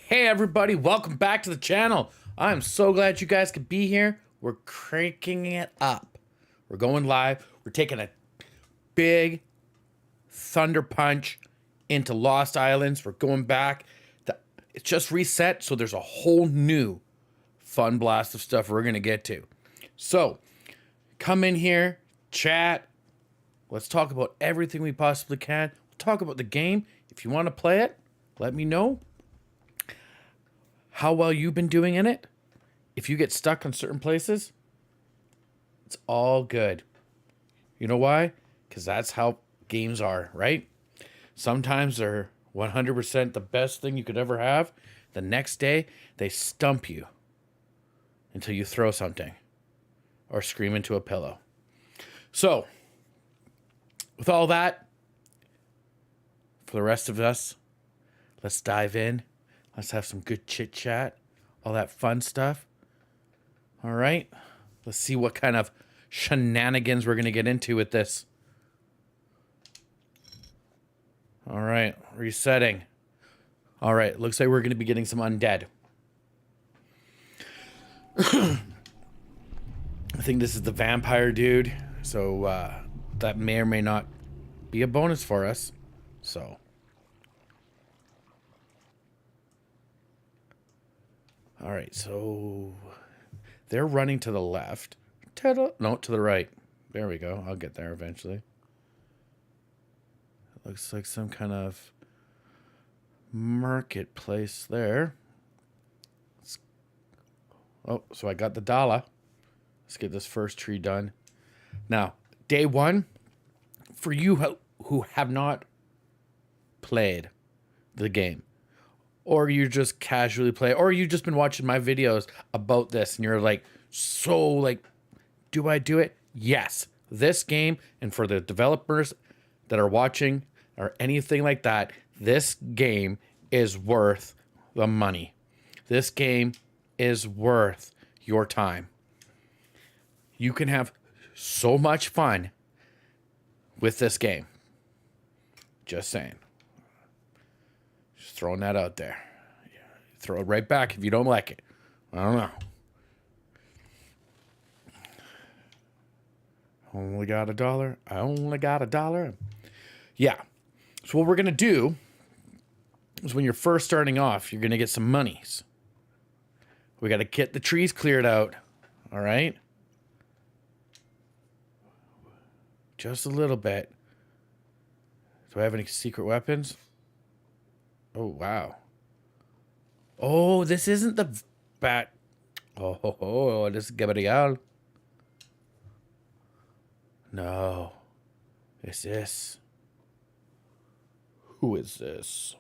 Hey everybody, welcome back to the channel. I'm so glad you guys could be here. We're cranking it up. We're going live. We're taking a big thunder punch into Lost Islands. We're going back. It's just reset, so there's a whole new fun blast of stuff we're going to get to. So, come in here, chat. Let's talk about everything we possibly can. We'll talk about the game. If you want to play it, let me know how well you've been doing in it. If you get stuck in certain places, it's all good. You know why? Because that's how games are, right? Sometimes they're 100% the best thing you could ever have. The next day, they stump you until you throw something or scream into a pillow. So, with all that, for the rest of us, let's dive in. Let's have some good chit chat, all that fun stuff. All right, let's see what kind of shenanigans we're going to get into with this. All right, resetting. All right, looks like we're going to be getting some undead. I think this is the vampire dude, so that may or may not be a bonus for us. So, all right, so they're running to the left. No, to the right. There we go. I'll get there eventually. It looks like some kind of marketplace there. Oh, so I got the dollar. Let's get this first tree done. Now, day one, for you who have not played the game, or you just casually play, or you've just been watching my videos about this, and you're like, so like, do I do it? Yes. This game, and for the developers that are watching, or anything like that, this game is worth the money. This game is worth your time. You can have so much fun with this game. Just saying. Just throwing that out there. Throw it right back if you don't like it. I don't know. Only got $1. I only got $1. Yeah. So what we're going to do is when you're first starting off, you're going to get some monies. We got to get the trees cleared out. All right? Just a little bit. Do I have any secret weapons? Oh, wow. Oh, this isn't the bat. Oh, this is Gabriel. No. It's this. Who is this?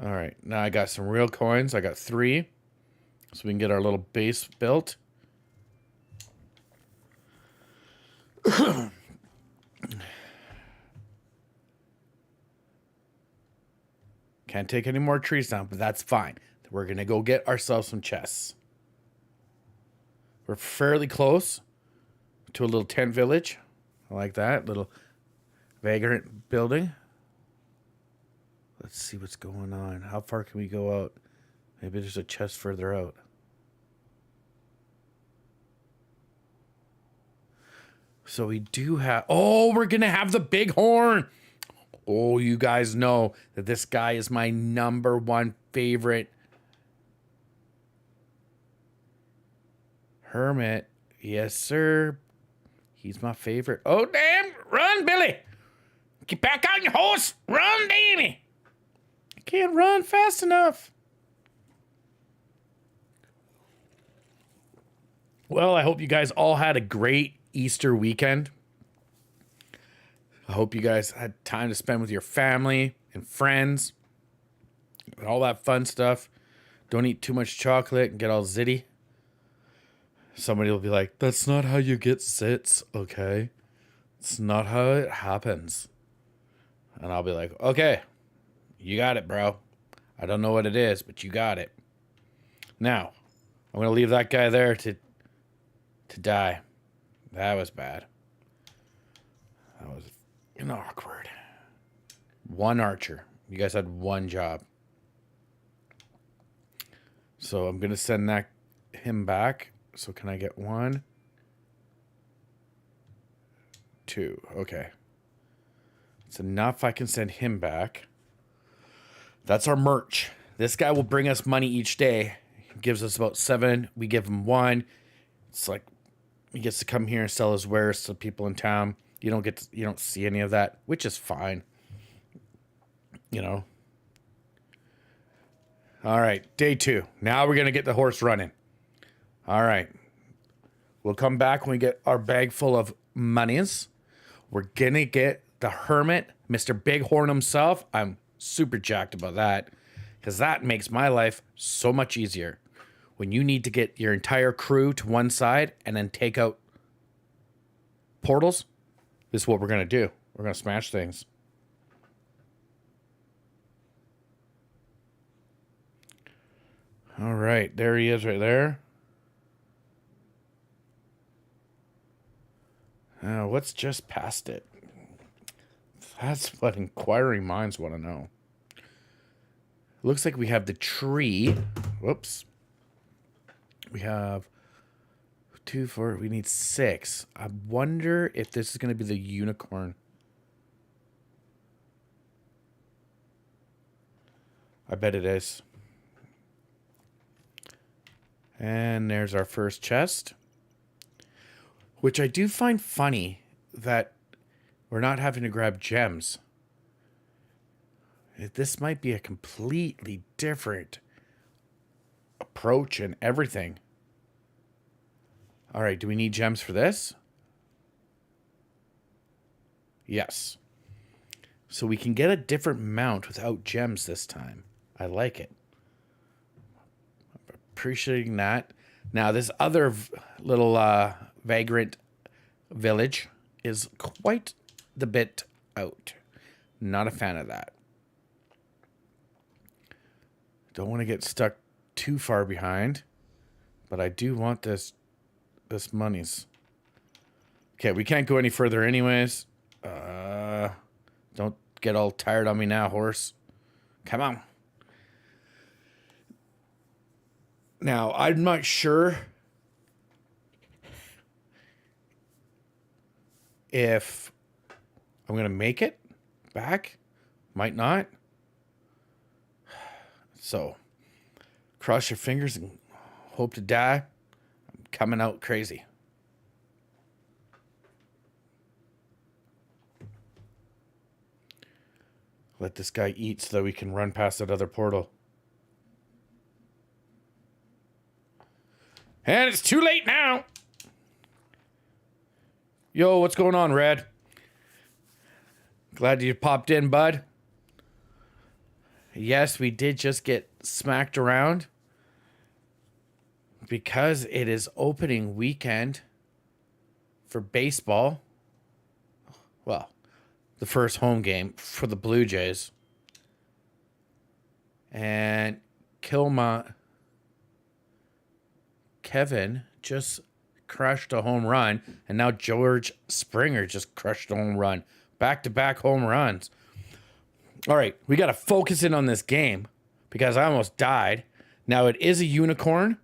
All right. Now I got some real coins. I got 3. So we can get our little base built. Can't take any more trees down, but that's fine. We're going to go get ourselves some chests. We're fairly close to a little tent village. I like that. Little vagrant building. Let's see what's going on. How far can we go out? Maybe there's a chest further out. So we do have... Oh, we're going to have the big horn. Oh, you guys know that this guy is my #1 favorite. Hermit. Yes, sir. He's my favorite. Oh, damn. Run, Billy. Get back on your horse. Run, Davey. I can't run fast enough. Well, I hope you guys all had a great Easter weekend. I hope you guys had time to spend with your family and friends and all that fun stuff. Don't eat too much chocolate and get all zitty. Somebody will be like, that's not how you get zits, okay? It's not how it happens. And I'll be like, okay, you got it, bro. I don't know what it is, but you got it. Now, I'm going to leave that guy there to die. That was bad. and awkward. One archer. You guys had one job. So I'm going to send him back. So can I get 1, 2? Okay. It's enough. I can send him back. That's our merch. This guy will bring us money each day. He gives us about 7. We give him 1. It's like he gets to come here and sell his wares to people in town. You don't see any of that, which is fine. You know. All right, day 2. Now we're gonna get the horse running. All right. We'll come back when we get our bag full of monies. We're gonna get the hermit, Mr. Bighorn himself. I'm super jacked about that because that makes my life so much easier. When you need to get your entire crew to one side and then take out portals, this is what we're gonna do. We're gonna smash things. All right, there he is right there. What's just past it? That's what inquiring minds want to know. Looks like we have the tree. Whoops. We have 2, 4. We need 6. I wonder if this is going to be the unicorn. I bet it is. And there's our first chest. Which I do find funny that we're not having to grab gems. This might be a completely different approach and everything. All right, do we need gems for this? Yes. So we can get a different mount without gems this time. I like it. Appreciating that. Now, this other little vagrant village is quite the bit out. Not a fan of that. Don't want to get stuck too far behind, but I do want this monies. Okay, we can't go any further anyways. Don't get all tired on me now, horse. Come on. Now, I'm not sure if I'm going to make it back. Might not. So, cross your fingers and hope to die. I'm coming out crazy. Let this guy eat so that we can run past that other portal. And it's too late now. Yo, what's going on, Red? Glad you popped in, bud. Yes, we did just get smacked around because it is opening weekend for baseball. Well, the first home game for the Blue Jays. And Kevin just crushed a home run, and now George Springer just crushed a home run. Back-to-back home runs. All right, we got to focus in on this game because I almost died. Now, it is a unicorn.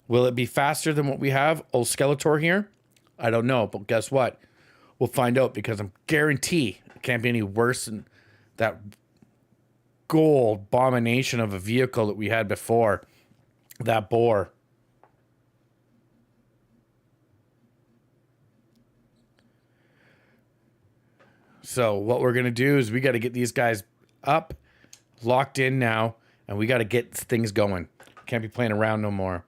Will it be faster than what we have? Old Skeletor here? I don't know, but guess what? We'll find out because I'm guarantee it can't be any worse than that gold abomination of a vehicle that we had before. That boar. So what we're going to do is we got to get these guys up, locked in now, and we got to get things going. Can't be playing around no more.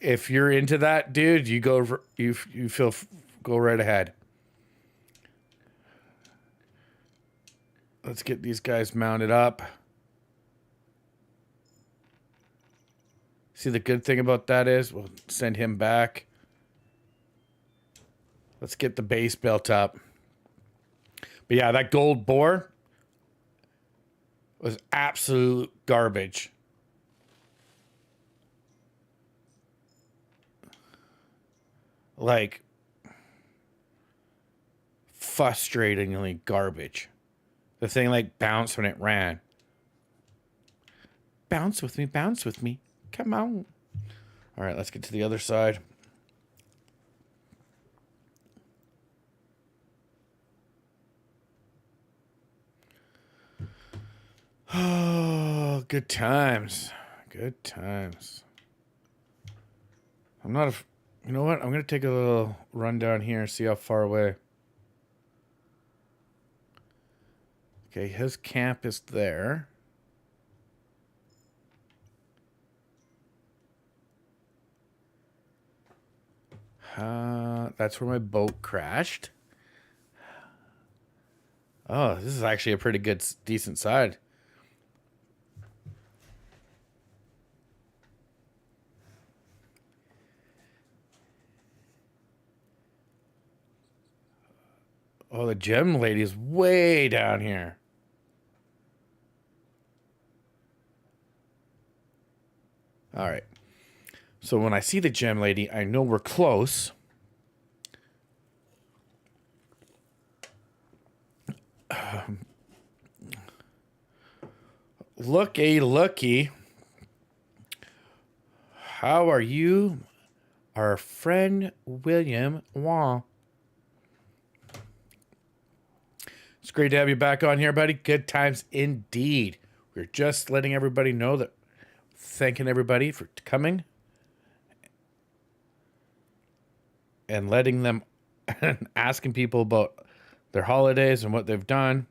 If you're into that, dude, you go go right ahead. Let's get these guys mounted up. See, the good thing about that is we'll send him back. Let's get the base built up. But yeah, that gold boar. was absolute garbage. Like, frustratingly garbage. The thing like bounced when it ran. Bounce with me, bounce with me. Come on. All right, let's get to the other side. Oh, good times. Good times. I'm not a... You know what? I'm going to take a little run down here and see how far away. Okay, his camp is there. That's where my boat crashed. Oh, this is actually a pretty good, decent side. Oh, the gem lady is way down here. All right. So when I see the gem lady, I know we're close. Looky. How are you? Our friend William Wong. It's great to have you back on here, buddy. Good times indeed. We're just letting everybody know that, thanking everybody for coming and letting them, asking people about their holidays and what they've done.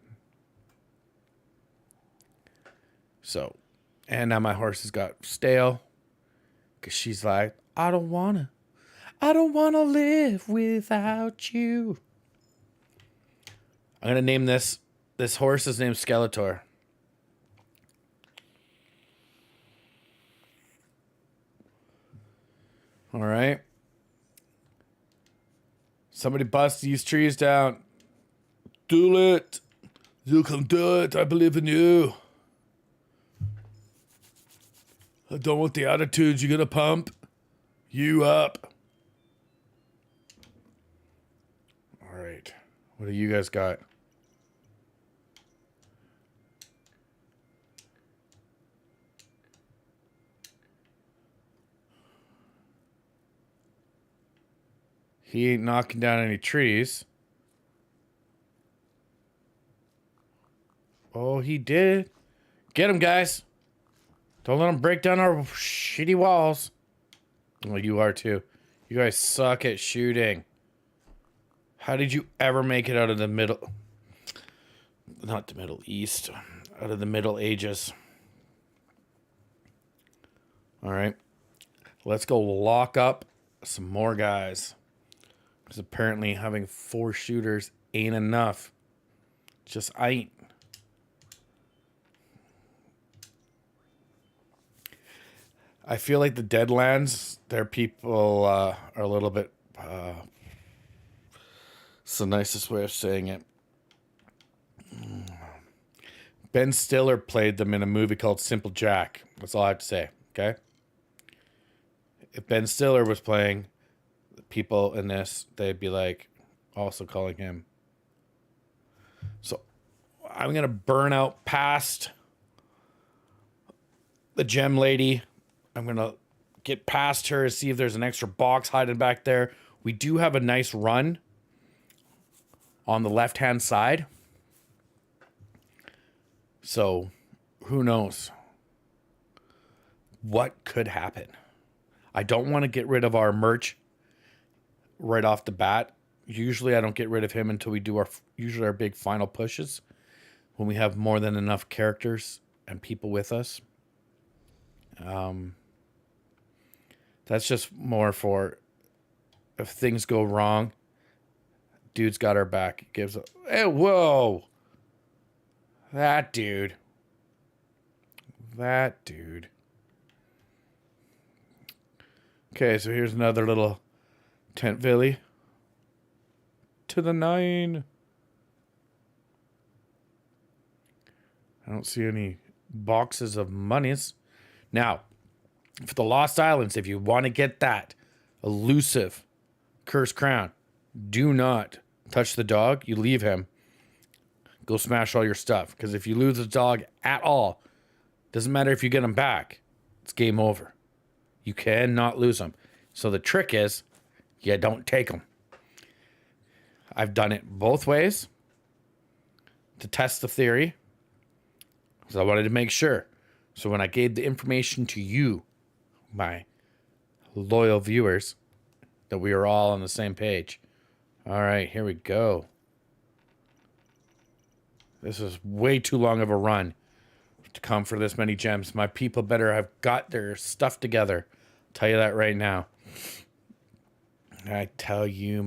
So, and now my horse has got stale because she's like, I don't wanna live without you. I'm gonna name this horse is named Skeletor. All right. Somebody bust these trees down. Do it. You can do it. I believe in you. I don't want the attitudes. You're gonna pump you up. All right. What do you guys got? He ain't knocking down any trees. Oh, he did. Get him, guys. Don't let him break down our shitty walls. Well, you are too. You guys suck at shooting. How did you ever make it out of the middle... Not the Middle East. Out of the Middle Ages. All right. Let's go lock up some more guys. Because apparently having 4 shooters ain't enough. Just ain't. I feel like the Deadlands, their people are a little bit... it's the nicest way of saying it. Ben Stiller played them in a movie called Simple Jack. That's all I have to say, okay? If Ben Stiller was playing the people in this, they'd be like also calling him. So I'm going to burn out past the gem lady. I'm going to get past her and see if there's an extra box hiding back there. We do have a nice run on the left-hand side. So who knows what could happen. I don't want to get rid of our merch right off the bat. Usually I don't get rid of him until we do our big final pushes, when we have more than enough characters and people with us. That's just more for if things go wrong, dude's got our back. It gives hey, whoa. That dude. Okay, so here's another little tent villy. To the 9. don't see any boxes of monies. Now, for the Lost Islands, if you want to get that elusive cursed crown, do not touch the dog. You leave him. Go smash all your stuff. Because if you lose the dog at all, doesn't matter if you get him back. It's game over. You cannot lose him. So the trick is, you don't take him. I've done it both ways to test the theory. So I wanted to make sure. So when I gave the information to you, my loyal viewers, that we are all on the same page. All right, here we go. This is way too long of a run to come for this many gems. My people better have got their stuff together. I'll tell you that right now. I tell you,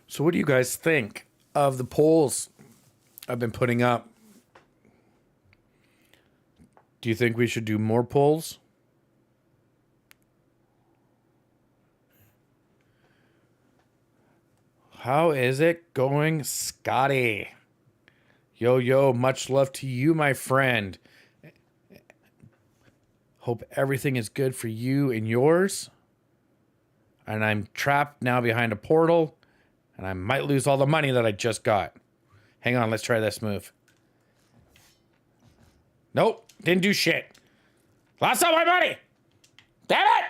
So what do you guys think of the polls I've been putting up? Do you think we should do more polls? How is it going, Scotty? Yo, much love to you, my friend. Hope everything is good for you and yours. And I'm trapped now behind a portal, and I might lose all the money that I just got. Hang on, let's try this move. Nope, didn't do shit. Lost all my money. Damn it!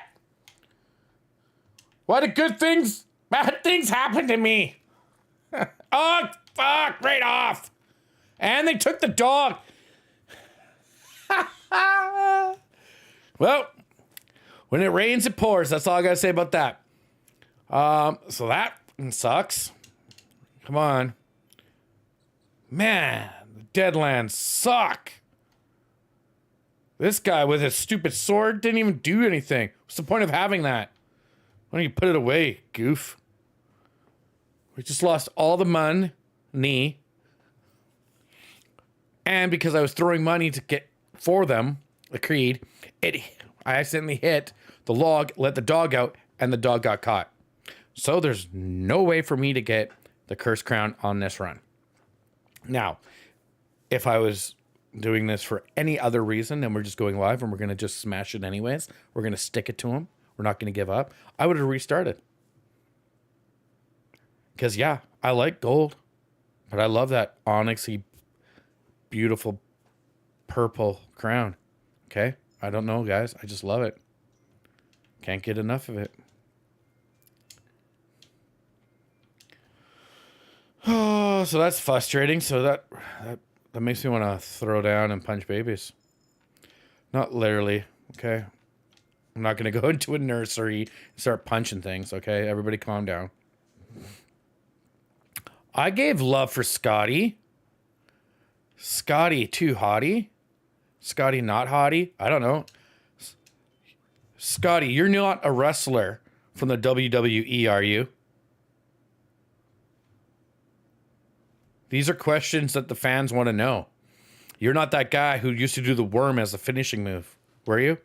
What a good things, bad things happened to me. Oh, fuck, right off. And they took the dog. Well, when it rains, it pours. That's all I gotta say about that. So that sucks. Come on. Man, the Deadlands suck. This guy with his stupid sword didn't even do anything. What's the point of having that? Why don't you put it away, goof? We just lost all the money. And because I was throwing money to get for them, the creed, I accidentally hit the log, let the dog out, and the dog got caught. So there's no way for me to get the cursed crown on this run. Now, if I was doing this for any other reason and we're just going live and we're going to just smash it anyways, we're going to stick it to him, we're not going to give up, I would have restarted. Because, yeah, I like gold, but I love that onyxy, beautiful purple crown. Okay? I don't know, guys. I just love it. Can't get enough of it. Oh, so that's frustrating. So that makes me want to throw down and punch babies. Not literally, okay? I'm not going to go into a nursery and start punching things, okay? Everybody calm down. I gave love for Scotty. Scotty too hottie? Scotty not hottie? I don't know. Scotty, you're not a wrestler from the WWE, are you? These are questions that the fans want to know. You're not that guy who used to do the worm as a finishing move, were you?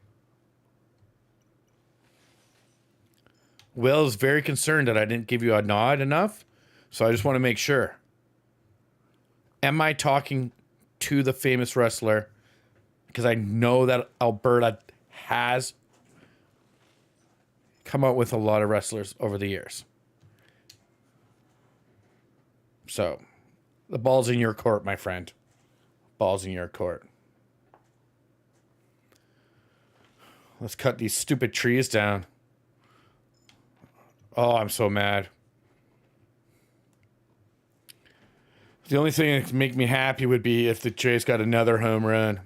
Will is very concerned that I didn't give you a nod enough, so I just want to make sure. Am I talking to the famous wrestler? Because I know that Alberta has come out with a lot of wrestlers over the years. So, the ball's in your court, my friend. Ball's in your court. Let's cut these stupid trees down. Oh, I'm so mad. The only thing that could make me happy would be if the Jays got another home run.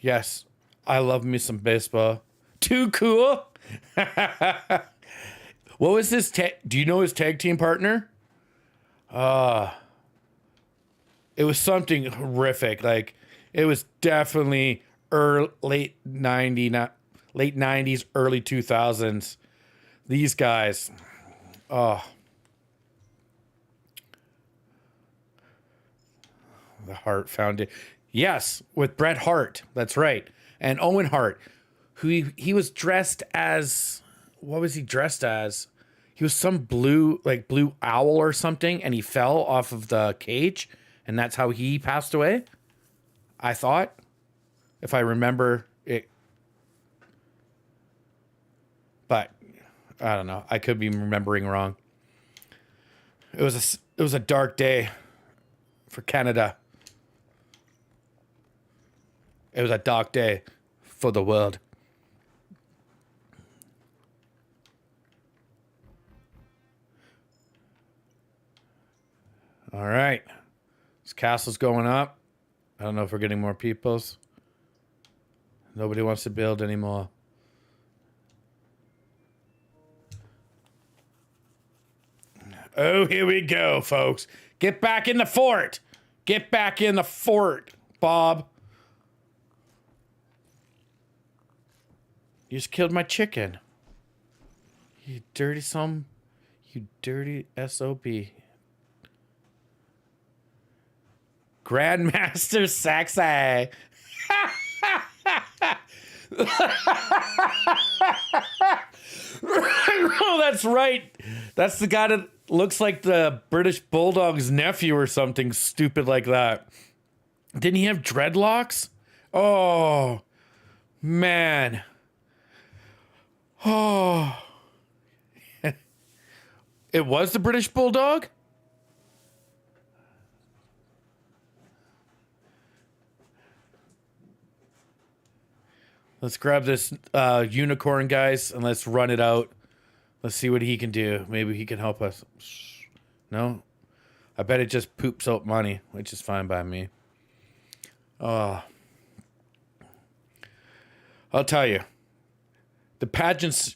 Yes, I love me some baseball. Too cool. What was his do you know his tag team partner? It was something horrific. Like, it was definitely late 90s, early 2000s. These guys. Oh. The Hart Foundation. Yes, with Bret Hart. That's right. And Owen Hart. who he was dressed as. What was he dressed as? He was some blue owl or something, and he fell off of the cage, and that's how he passed away. I thought, if I remember it, but I don't know. I could be remembering wrong. It was a dark day for Canada. It was a dark day for the world. All right. This castle's going up. I don't know if we're getting more peoples. Nobody wants to build anymore. Oh, here we go, folks. Get back in the fort. Get back in the fort, Bob. You just killed my chicken. You dirty some. You dirty SOB. Grandmaster Saxai. Oh, that's right. That's the guy that looks like the British Bulldog's nephew or something stupid like that. Didn't he have dreadlocks? Oh, man. Oh. It was the British Bulldog? Let's grab this unicorn, guys, and let's run it out. Let's see what he can do. Maybe he can help us. No? I bet it just poops out money, which is fine by me. Oh. I'll tell you. The pageancy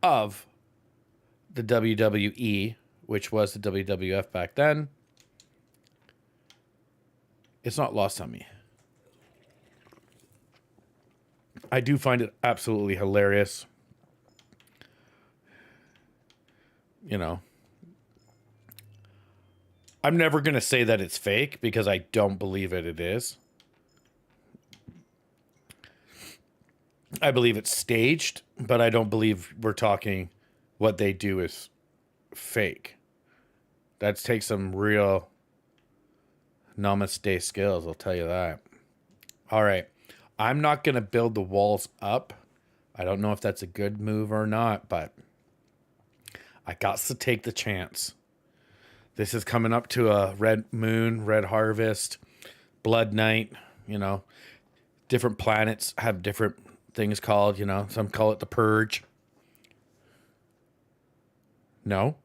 of the WWE, which was the WWF back then, it's not lost on me. I do find it absolutely hilarious. You know, I'm never going to say that it's fake because I don't believe it is. I believe it's staged, but I don't believe we're talking what they do is fake. That takes some real namaste skills, I'll tell you that. All right. I'm not going to build the walls up. I don't know if that's a good move or not, but I got to take the chance. This is coming up to a red moon, red harvest, blood night, you know. Different planets have different things called, you know. Some call it the purge. No?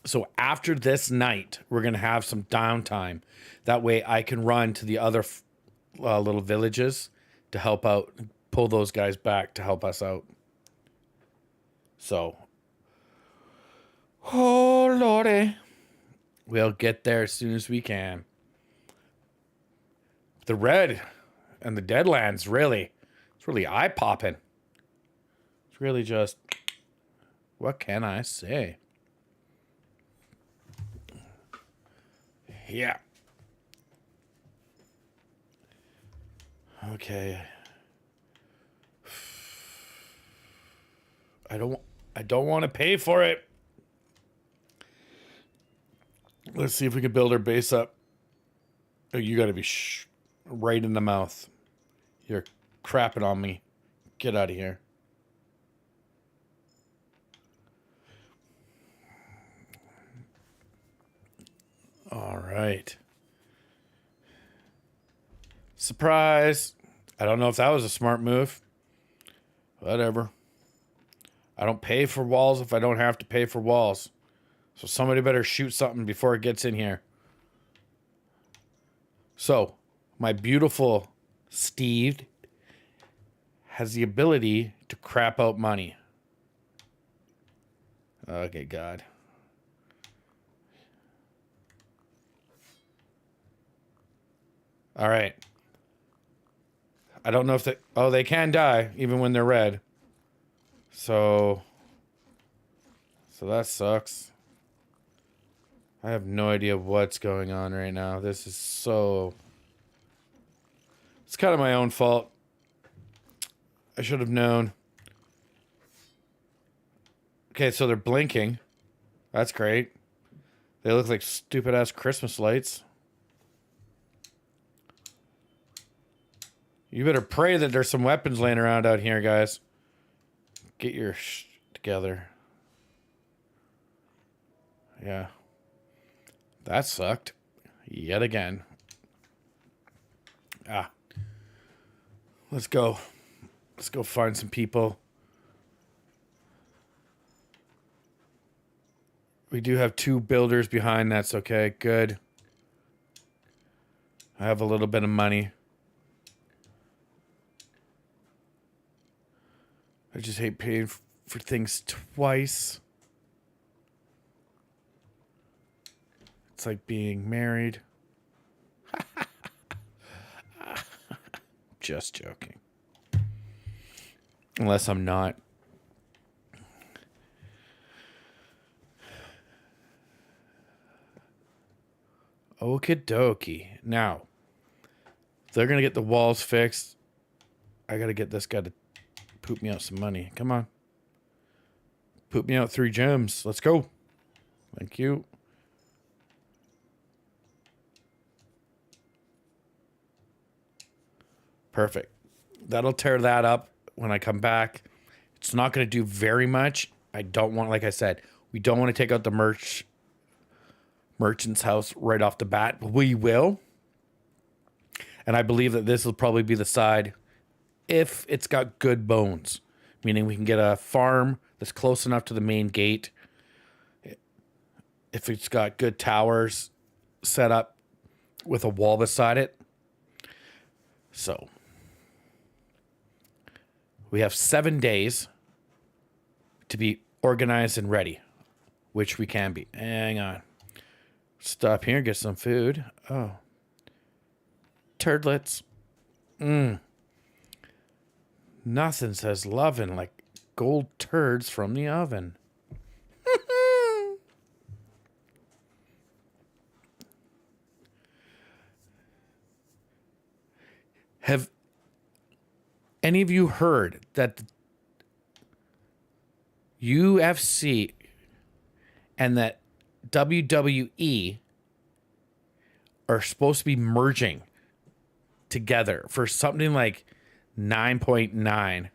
So after this night, we're going to have some downtime. That way I can run to the other little villages to help out, pull those guys back to help us out. So, oh, Lordy. We'll get there as soon as we can. The red and the Deadlands, really, it's really eye-popping. It's really just, what can I say? Yeah. Okay. I don't want to pay for it. Let's see if we can build our base up. Oh, you got to be right in the mouth. You're crapping on me. Get out of here. All right. Surprise. I don't know if that was a smart move. Whatever. I don't pay for walls if I don't have to pay for walls. So somebody better shoot something before it gets in here. So, my beautiful Steve has the ability to crap out money. Okay, God. All right. I don't know if they... Oh, they can die, even when they're red. So that sucks. I have no idea what's going on right now. This is so... It's kind of my own fault. I should have known. Okay, so they're blinking. That's great. They look like stupid-ass Christmas lights. You better pray that there's some weapons laying around out here, guys. Get your together. Yeah. That sucked. Yet again. Ah. Let's go. Let's go find some people. We do have 2 builders behind. That's okay. Good. I have a little bit of money. I just hate paying for things twice. It's like being married. Just joking. Unless I'm not. Okie dokie. Now, they're going to get the walls fixed. I got to get this guy to poop me out some money. Come on. Poop me out 3 gems. Let's go. Thank you. Perfect. That'll tear that up when I come back. It's not going to do very much. I don't want, like I said, we don't want to take out the merchant's house right off the bat. But we will. And I believe that this will probably be the side if it's got good bones. Meaning we can get a farm that's close enough to the main gate. If it's got good towers set up with a wall beside it. So we have 7 days to be organized and ready, which we can be. Hang on. Stop here and get some food. Oh. Turdlets. Nothing says lovin' like gold turds from the oven. Have any of you heard that the UFC and that WWE are supposed to be merging together for something like 9.9?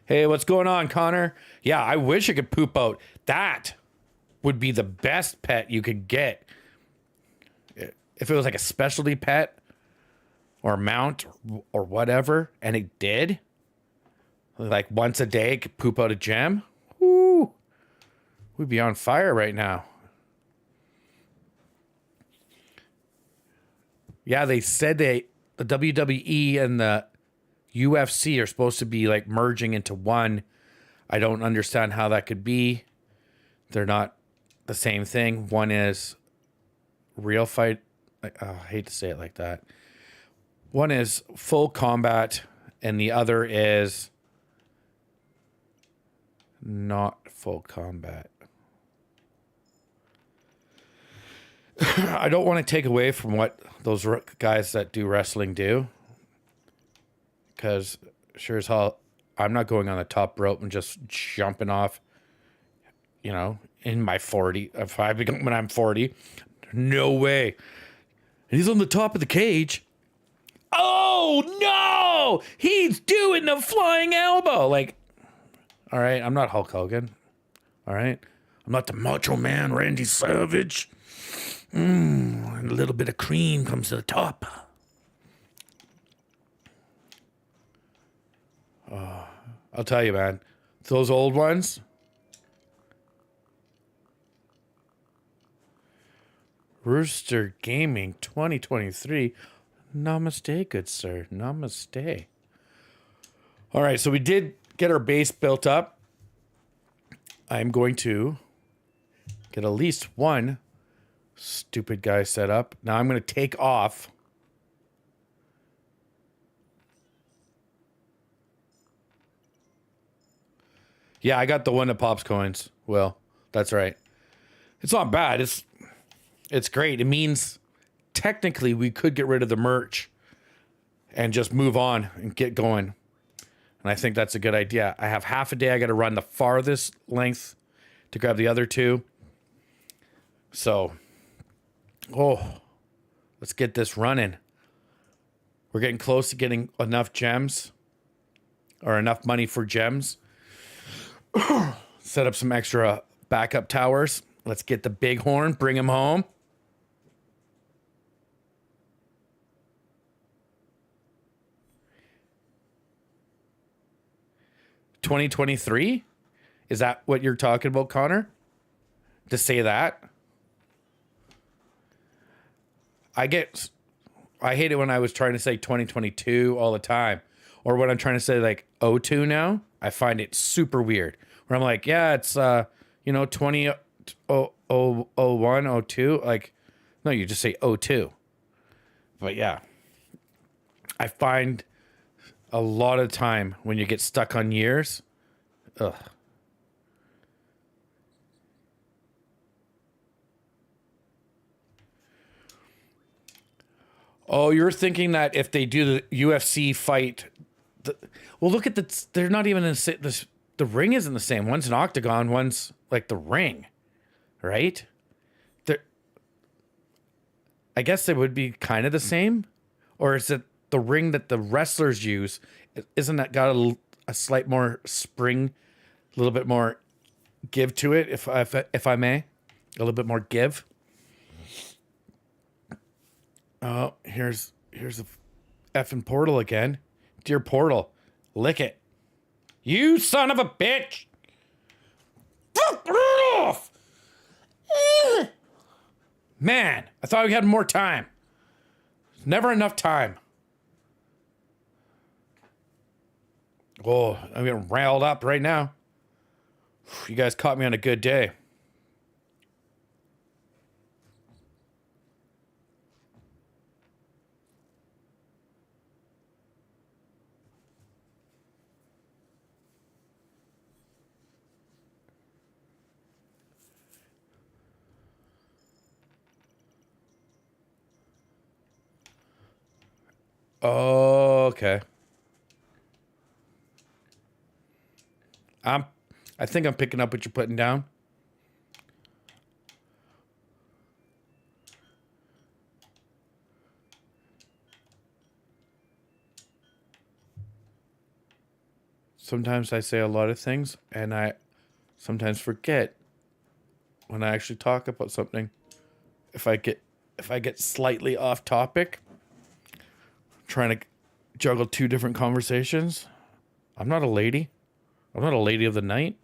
Hey, what's going on, Connor? Yeah, I wish I could poop out. That would be the best pet you could get. If it was like a specialty pet or mount or whatever, and it did, like once a day, it could poop out a gem. Woo! We'd be on fire right now. Yeah, they said the WWE and the UFC are supposed to be like merging into one. I don't understand how that could be. They're not the same thing. One is real fight. I hate to say it like that. One is full combat, and the other is not full combat. I don't want to take away from what those guys that do wrestling do, because sure as hell, I'm not going on the top rope and just jumping off, you know, in my 40. When I'm 40, no way. And he's on the top of the cage. Oh, no! He's doing the flying elbow. Like, all right, I'm not Hulk Hogan. All right? I'm not the Macho Man, Randy Savage. And a little bit of cream comes to the top. I'll tell you, man. Those old ones. Rooster Gaming 2023. Namaste, good sir. Namaste. All right, so we did get our base built up. I'm going to get at least one stupid guy set up. Now I'm going to take off Yeah, I got the one that pops coins. Well, that's right. It's not bad. It's great. It means technically we could get rid of the merch and just move on and get going. And I think that's a good idea. I have half a day. I got to run the farthest length to grab the other two. So, let's get this running. We're getting close to getting enough gems or enough money for gems. Set up some extra backup towers. Let's get the bighorn, bring him home. $2023? Is that what you're talking about, Connor? To say that? I hate it when I was trying to say 2022 all the time. Or when I'm trying to say like '02 now. I find it super weird. Where I'm like, yeah, it's 2001, '02. Like, no, you just say '02. But yeah. I find a lot of time when you get stuck on years. Ugh. Oh, you're thinking that if they do the UFC fight, well, look at they're not even in the ring isn't the same. One's an octagon, one's like the ring, right? They're, I guess they would be kind of the same, or is it the ring that the wrestlers use? Isn't that got a slight more spring, a little bit more give to it, if I may, a little bit more give. Oh, here's a effing portal again. Dear portal, lick it. You son of a bitch! Fuck off! Man, I thought we had more time. There's never enough time. Oh, I'm getting riled up right now. You guys caught me on a good day. Oh, okay. I think I'm picking up what you're putting down. Sometimes I say a lot of things and I sometimes forget when I actually talk about something. If I get slightly off topic, trying to juggle two different conversations. I'm not a lady. I'm not a lady of the night.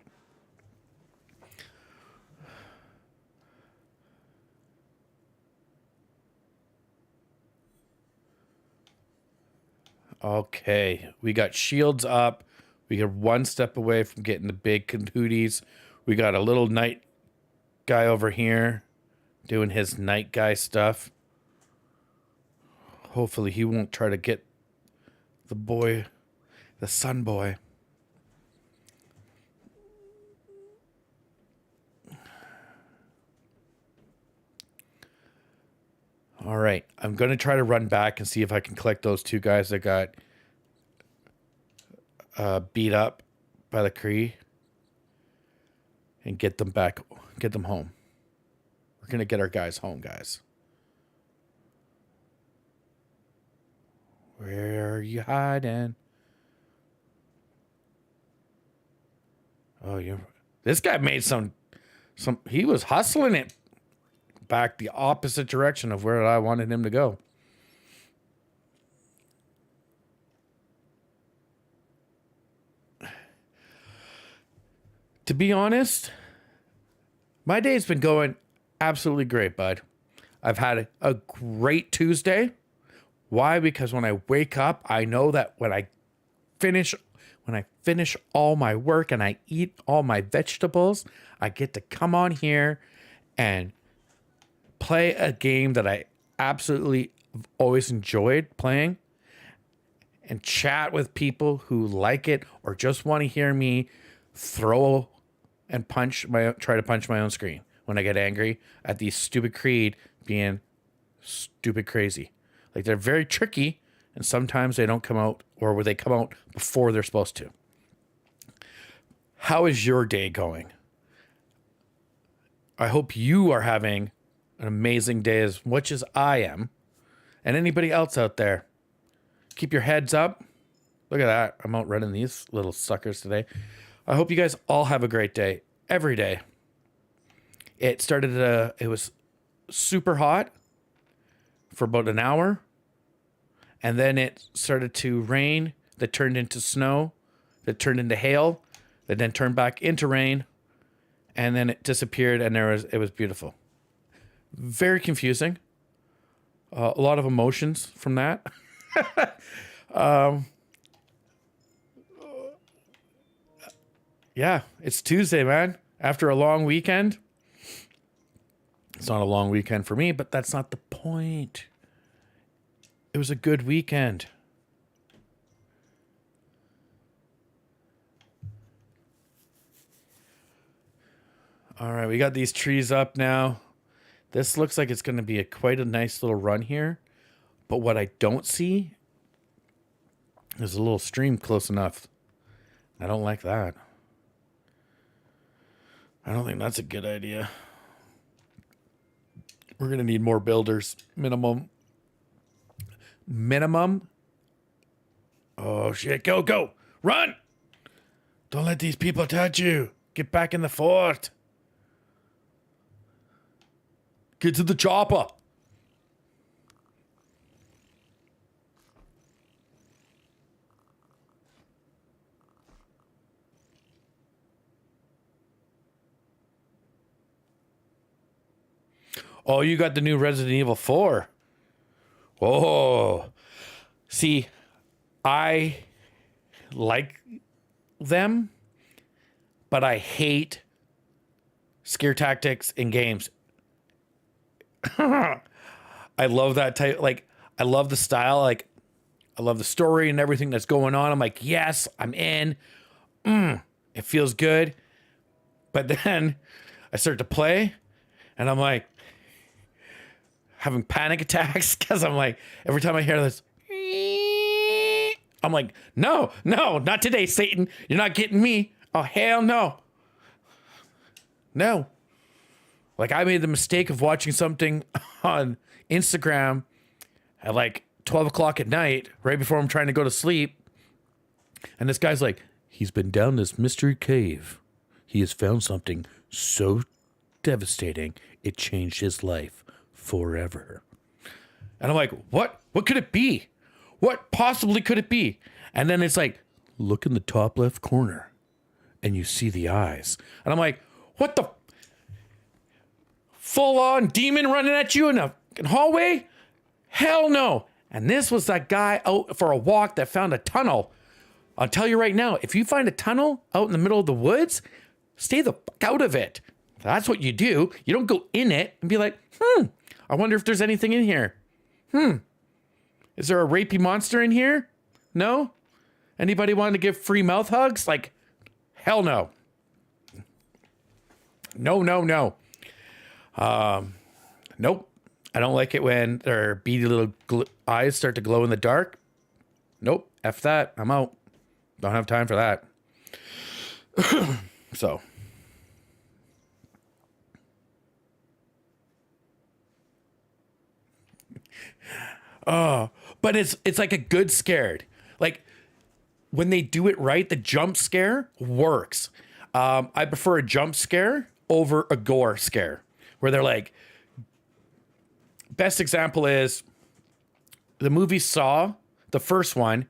Okay, we got shields up. We are one step away from getting the big cahooties. We got a little night guy over here doing his night guy stuff. Hopefully he won't try to get the sun boy. All right, I'm going to try to run back and see if I can collect those two guys that got beat up by the Cree and get them back, get them home. We're going to get our guys home, guys. Where are you hiding? Oh, this guy made some, he was hustling it back the opposite direction of where I wanted him to go. To be honest, my day's been going absolutely great, bud. I've had a great Tuesday. Why? Because when I wake up, I know that when I finish all my work and I eat all my vegetables, I get to come on here and play a game that I absolutely always enjoyed playing and chat with people who like it or just want to hear me throw and try to punch my own screen when I get angry at these stupid Creed being stupid crazy. Like, they're very tricky, and sometimes they don't come out, or where they come out before they're supposed to. How is your day going? I hope you are having an amazing day as much as I am. And anybody else out there, keep your heads up. Look at that. I'm out running these little suckers today. I hope you guys all have a great day. Every day. It was super hot for about an hour. And then it started to rain. That turned into snow. That turned into hail. That then turned back into rain. And then it disappeared, and it was beautiful. Very confusing. A lot of emotions from that. Yeah, it's Tuesday, man. After a long weekend. It's not a long weekend for me, but that's not the point. It was a good weekend. All right, we got these trees up now. This looks like it's going to be quite a nice little run here. But what I don't see is a little stream close enough. I don't like that. I don't think that's a good idea. We're going to need more builders. Minimum. Oh, shit. Go. Run! Don't let these people touch you. Get back in the fort. Get to the chopper. Oh, you got the new Resident Evil 4. Oh. See, I like them, but I hate scare tactics in games. I love that type. Like, I love the style. Like, I love the story and everything that's going on. I'm like, yes, I'm in. It feels good. But then I start to play, and I'm like, having panic attacks because I'm like, every time I hear this, I'm like, no, not today, Satan. You're not getting me. Oh, hell no. No. Like, I made the mistake of watching something on Instagram at like 12 o'clock at night, right before I'm trying to go to sleep. And this guy's like, he's been down this mystery cave. He has found something so devastating, it changed his life forever. And I'm like, what? What could it be? What possibly could it be? And then it's like, look in the top left corner and you see the eyes. And I'm like, what the full on demon running at you in a hallway? Hell no. And this was that guy out for a walk that found a tunnel. I'll tell you right now, if you find a tunnel out in the middle of the woods, stay the fuck out of it. That's what you do. You don't go in it and be like, I wonder if there's anything in here. Is there a rapey monster in here? No? Anybody want to give free mouth hugs? Like, hell no. No. Nope. I don't like it when their beady little eyes start to glow in the dark. Nope. F that. I'm out. Don't have time for that. So. Oh, but it's like a good scared. Like, when they do it right, the jump scare works. I prefer a jump scare over a gore scare, where they're like, best example is the movie Saw, the first one,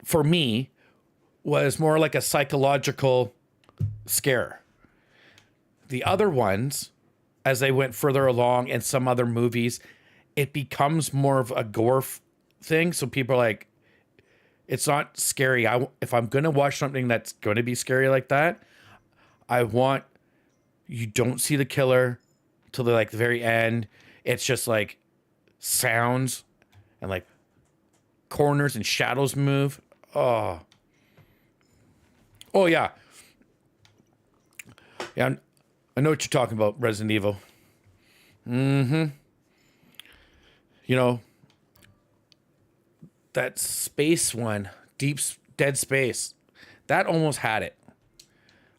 for me, was more like a psychological scare. The other ones, as they went further along in some other movies, it becomes more of a gore thing. So people are like, it's not scary. If I'm going to watch something that's going to be scary like that, I want, you don't see the killer till the like the very end. It's just like sounds and like corners and shadows move. Oh yeah. Yeah, I know what you're talking about, Resident Evil. Mm-hmm. You know, that space one, Dead Space, that almost had it.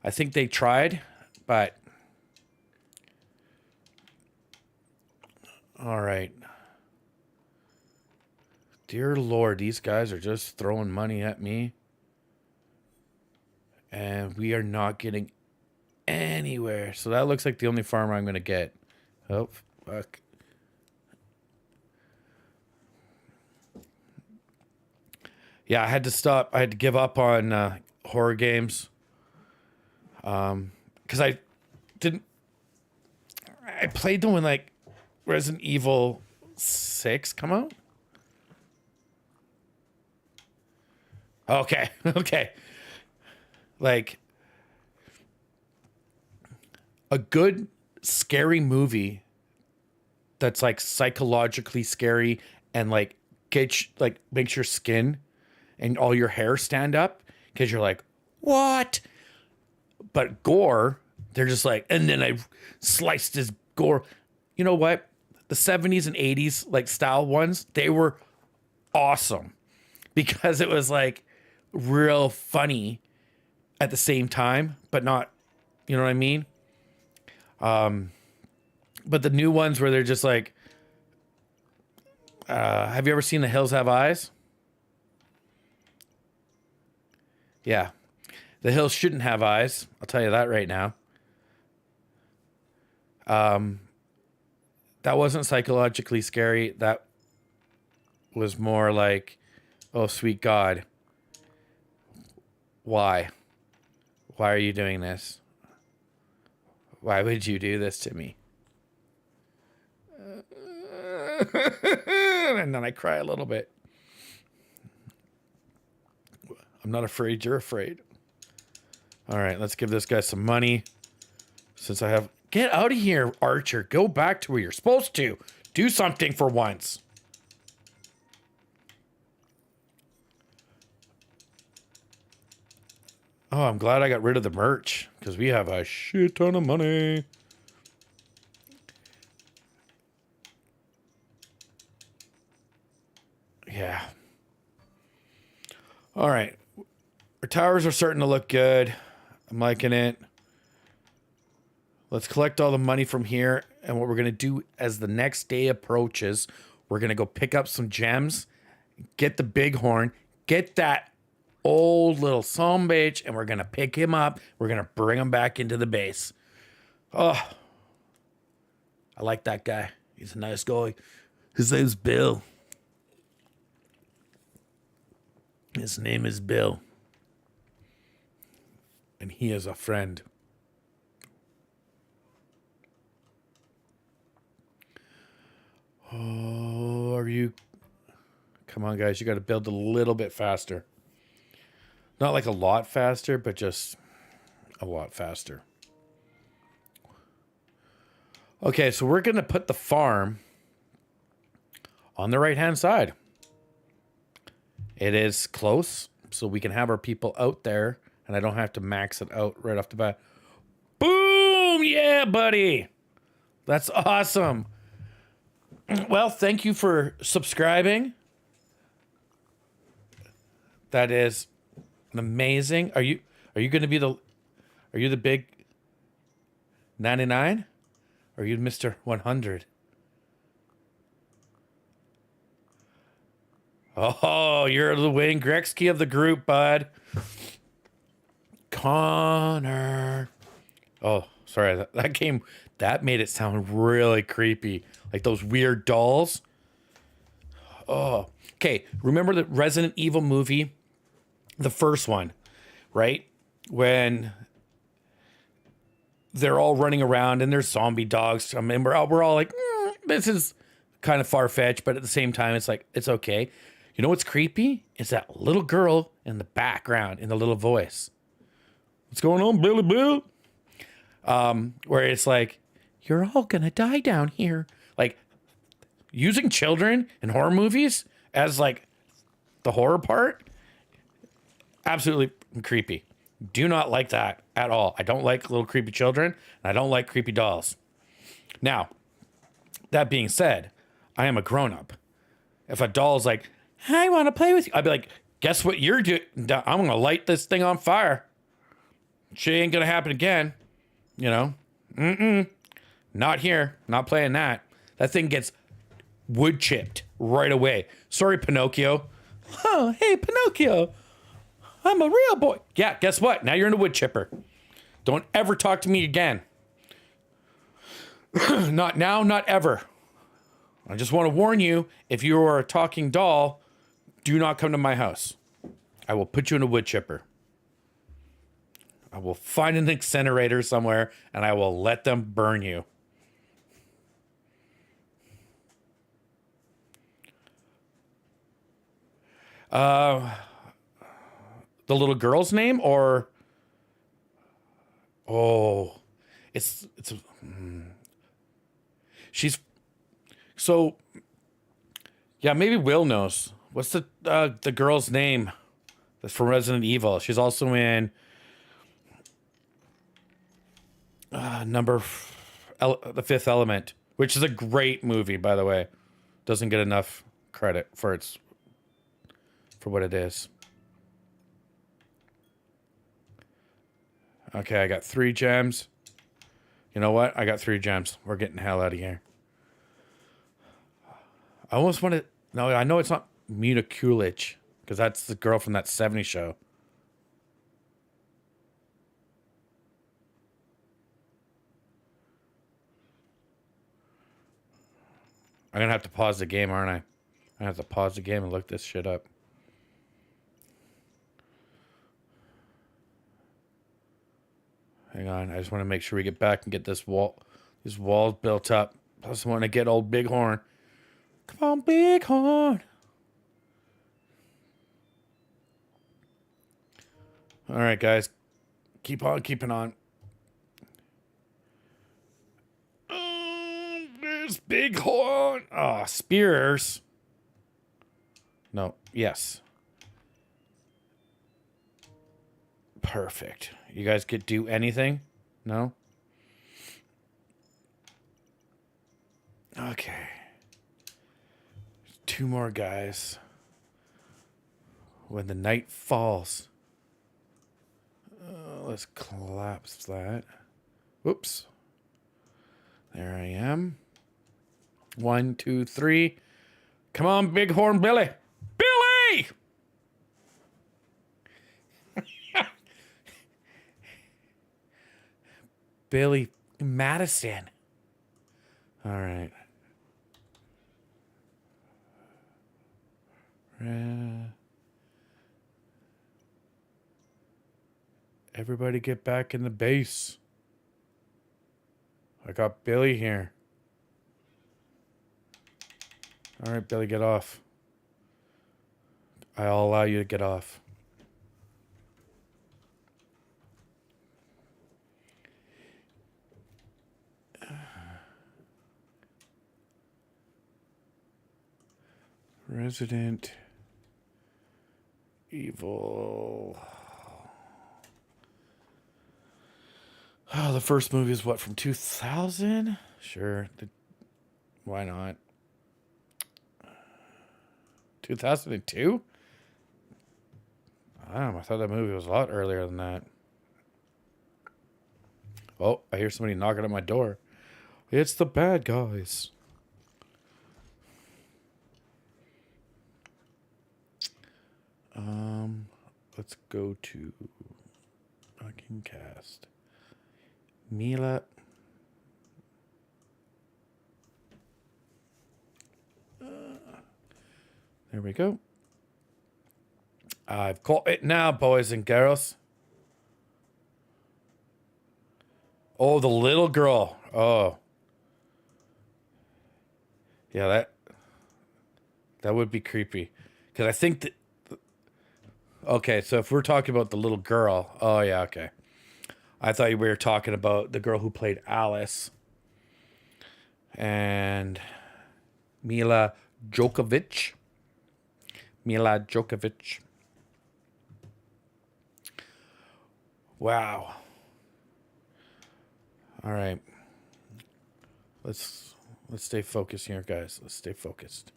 I think they tried, but... All right. Dear Lord, these guys are just throwing money at me. And we are not getting anywhere. So that looks like the only farmer I'm going to get. Oh, fuck. Yeah, I had to stop. I had to give up on horror games. Because I played them when, like, Resident Evil 6 come out. Okay, okay. Like, a good scary movie that's, like, psychologically scary and, like, makes your skin and all your hair stand up because you're like, what? But gore, they're just like, and then I sliced his gore. You know what? The 70s and 80s, like, style ones, they were awesome because it was, like, real funny at the same time, but not, you know what I mean? But the new ones where they're just like, have you ever seen The Hills Have Eyes? Yeah. The Hills shouldn't have eyes. I'll tell you that right now. That wasn't psychologically scary. That was more like, oh, sweet God. Why? Why are you doing this? Why would you do this to me? And then I cry a little bit. I'm not afraid, you're afraid. All right, let's give this guy some money. Since I have... Get out of here, Archer. Go back to where you're supposed to. Do something for once. Oh, I'm glad I got rid of the merch. Because we have a shit ton of money. Yeah. All right. Our towers are starting to look good. I'm liking it. Let's collect all the money from here. And what we're going to do as the next day approaches, we're going to go pick up some gems, get the bighorn, get that old little sombage, and we're going to pick him up. We're going to bring him back into the base. Oh, I like that guy. He's a nice guy. His name's Bill. His name is Bill. And he is a friend. Oh, are you... Come on, guys. You got to build a little bit faster. Not like a lot faster, but just a lot faster. Okay, so we're going to put the farm on the right-hand side. It is close, so we can have our people out there, and I don't have to max it out right off the bat. Boom! Yeah, buddy! That's awesome. Well, thank you for subscribing. That is amazing. Are you going to be the... Are you the big 99? Or are you Mr. 100? Oh, you're the Wayne Gretzky of the group, bud. Connor. Oh, sorry. That made it sound really creepy. Like those weird dolls. Oh. Okay, remember the Resident Evil movie? The first one, right? When they're all running around and there's zombie dogs. I mean, we're all like, this is kind of far-fetched, but at the same time, it's like, it's okay. You know what's creepy? It's that little girl in the background, in the little voice. What's going on, Billy Bill? Where it's like, you're all gonna die down here. Like, using children in horror movies as, like, the horror part, absolutely creepy. Do not like that at all. I don't like little creepy children, and I don't like creepy dolls. Now, that being said, I am a grown-up. If a doll's like, I want to play with you, I'd be like, guess what you're doing? I'm going to light this thing on fire. Shit ain't going to happen again. You know? Not here. Not playing that. That thing gets wood chipped right away. Sorry, Pinocchio. Oh, hey, Pinocchio. I'm a real boy. Yeah, guess what? Now you're in a wood chipper. Don't ever talk to me again. Not now, not ever. I just want to warn you, if you are a talking doll, do not come to my house. I will put you in a wood chipper. I will find an incinerator somewhere, and I will let them burn you. The little girl's name, or... Oh, she's... So, yeah, maybe Will knows. What's the girl's name? That's from Resident Evil. She's also in The Fifth Element, which is a great movie, by the way. Doesn't get enough credit for what it is. Okay, I got 3 gems. You know what? I got 3 gems. We're getting the hell out of here. I almost want to... No, I know it's not Mina Kulich, because that's the girl from that 70s show. I'm going to have to pause the game, aren't I? I have to pause the game and look this shit up. Hang on, I just want to make sure we get back and get these walls built up. Plus I want to get old Bighorn. Come on, Bighorn. All right, guys. Keep on keeping on. There's Bighorn. Oh, Spears. No, yes. Perfect. You guys could do anything? No? Okay. 2 more guys. When the night falls. Let's collapse that. Whoops. There I am. 1, 2, 3. Come on, Bighorn Billy. Billy! Billy Madison. All right. Everybody get back in the base. I got Billy here. All right, Billy, get off. I'll allow you to get off. Resident Evil. Oh, the first movie is what, from 2000? Sure. Why not? 2002? I don't know. I thought that movie was a lot earlier than that. Oh, I hear somebody knocking at my door. It's the bad guys. Let's go to fucking cast. Mila. There we go. I've got it now, boys and girls. Oh, the little girl. Oh. Yeah, that would be creepy. Because I think that... Okay, so if we're talking about the little girl... Oh, yeah, okay. I thought we were talking about the girl who played Alice. And Mila Djokovic. Mila Djokovic. Wow. All right. Let's stay focused here, guys. Let's stay focused.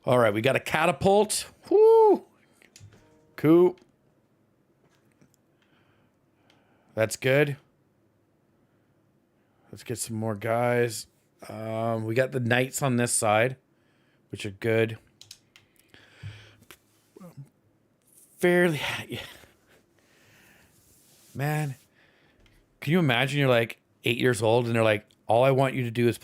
All right, we got a catapult. Whoo! Cool. That's good. Let's get some more guys. We got the knights on this side, which are good. Fairly... Man, can you imagine you're like 8 years old and they're like, all I want you to do is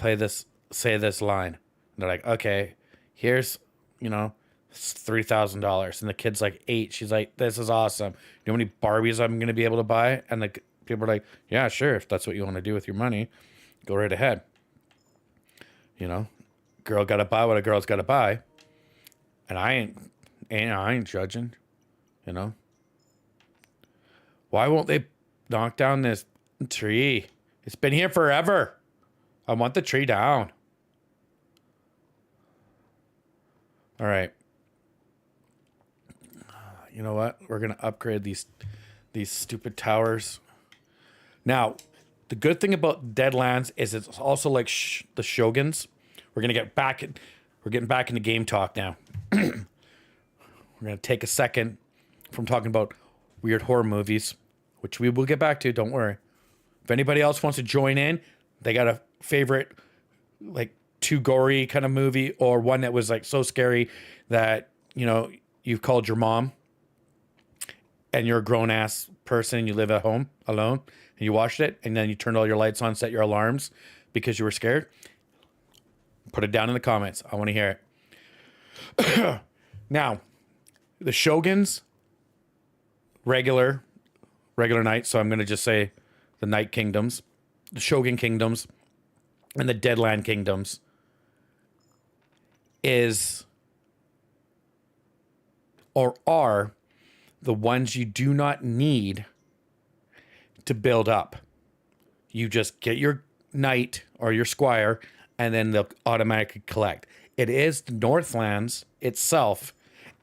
say this line. And they're like, okay, here's, $3,000. And the kid's like 8. She's like, this is awesome. You know how many Barbies I'm going to be able to buy? And the people are like, yeah, sure. If that's what you want to do with your money, go right ahead. Girl got to buy what a girl's got to buy. And I ain't judging, Why won't they knock down this tree? It's been here forever. I want the tree down. All right. You know what? We're going to upgrade these stupid towers. Now, the good thing about Deadlands is it's also like the Shoguns. We're getting back into game talk now. We're going to take a second from talking about weird horror movies, which we will get back to. Don't worry. If anybody else wants to join in, they got a favorite, like, too gory kind of movie, or one that was like so scary that, you've called your mom and you're a grown ass person and you live at home alone and you watched it and then you turned all your lights on, set your alarms because you were scared. Put it down in the comments. I want to hear it. Now, the Shoguns, regular knights. So I'm going to just say the Night Kingdoms, the Shogun Kingdoms, and the Deadland Kingdoms are the ones you do not need to build up. You just get your knight or your squire, and then they'll automatically collect. It is the Northlands itself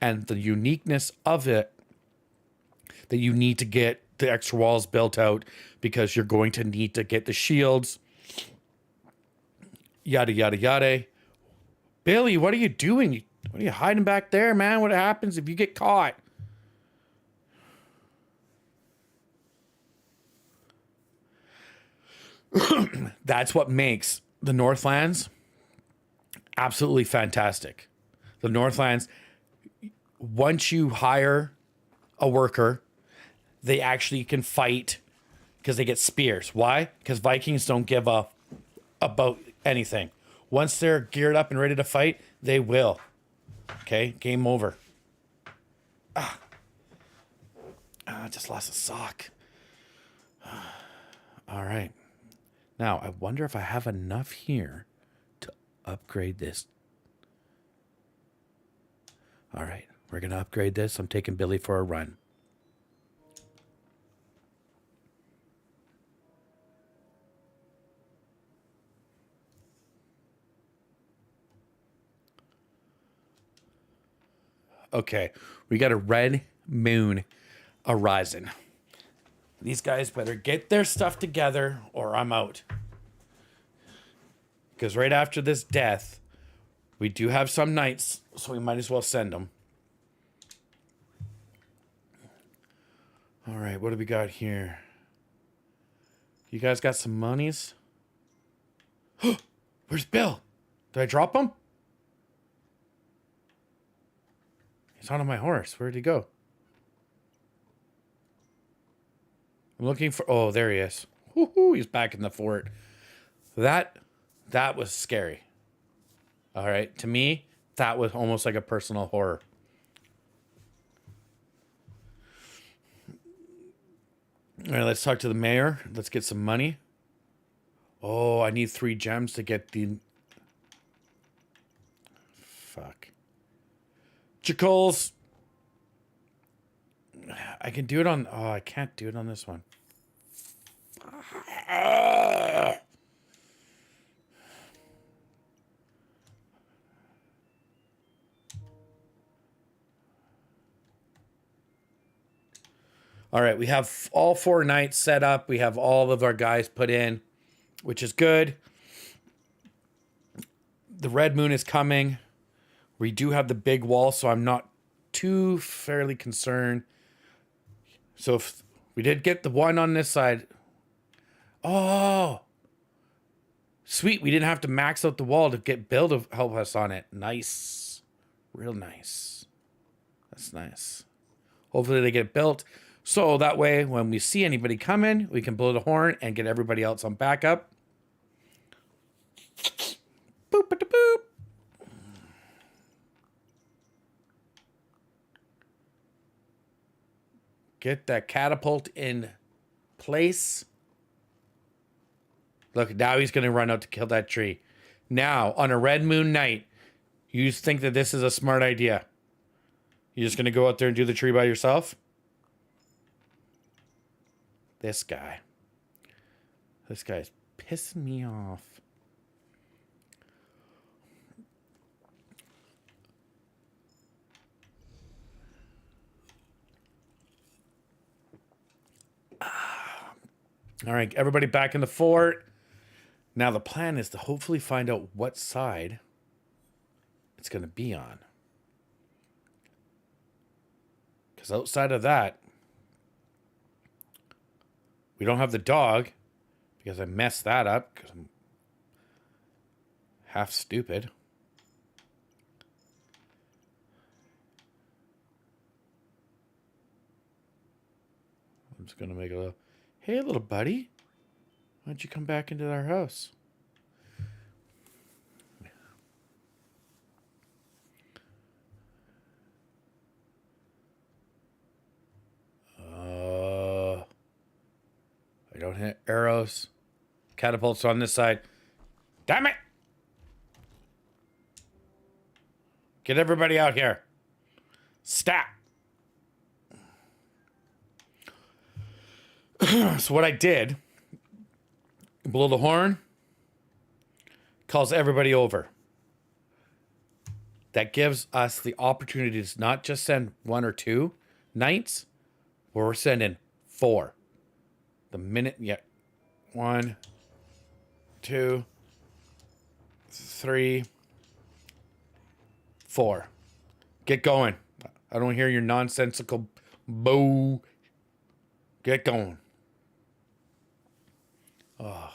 and the uniqueness of it that you need to get the extra walls built out, because you're going to need to get the shields, yada, yada, yada. Billy, what are you doing? What are you hiding back there, man? What happens if you get caught? That's what makes the Northlands absolutely fantastic. The Northlands, once you hire a worker, they actually can fight because they get spears. Why? Because Vikings don't give up about anything. Once they're geared up and ready to fight, they will. Okay, game over. I just lost a sock. All right. Now, I wonder if I have enough here to upgrade this. All right, we're going to upgrade this. I'm taking Billy for a run. Okay, we got a red moon arising. These guys better get their stuff together or I'm out. Because right after this death, we do have some knights, so we might as well send them. All right, what do we got here? You guys got some monies? Where's Bill? Did I drop him? He's on my horse. Where'd he go? I'm looking for... Oh, there he is. Woo-hoo, he's back in the fort. That was scary. All right. To me, that was almost like a personal horror. All right, let's talk to the mayor. Let's get some money. Oh, I need 3 gems to get the... Fuck. Chickles. I can do it on... Oh, I can't do it on this one. All right, we have all 4 knights set up. We have all of our guys put in, which is good. The red moon is coming. We do have the big wall, so I'm not too fairly concerned. So if we did get the one on this side. Oh, sweet. We didn't have to max out the wall to get Bill to help us on it. Nice. Real nice. That's nice. Hopefully they get built. So that way, when we see anybody coming, we can blow the horn and get everybody else on backup. Boop, boop, boop. Get that catapult in place. Look, now he's going to run out to kill that tree. Now, on a red moon night, you think that this is a smart idea. You're just going to go out there and do the tree by yourself? This guy. This guy's pissing me off. All right, everybody back in the fort. Now the plan is to hopefully find out what side it's going to be on. Because outside of that, we don't have the dog because I messed that up because I'm half stupid. I'm just going to make a little... Hey, little buddy. Why don't you come back into our house? I don't hit arrows. Catapults on this side. Damn it! Get everybody out here. Stat. So what I did, blow the horn, calls everybody over. That gives us the opportunity to not just send 1 or 2 knights, but we're sending 4. The minute, yeah. 1, 2, 3, 4. Get going. I don't hear your nonsensical boo. Get going. Oh.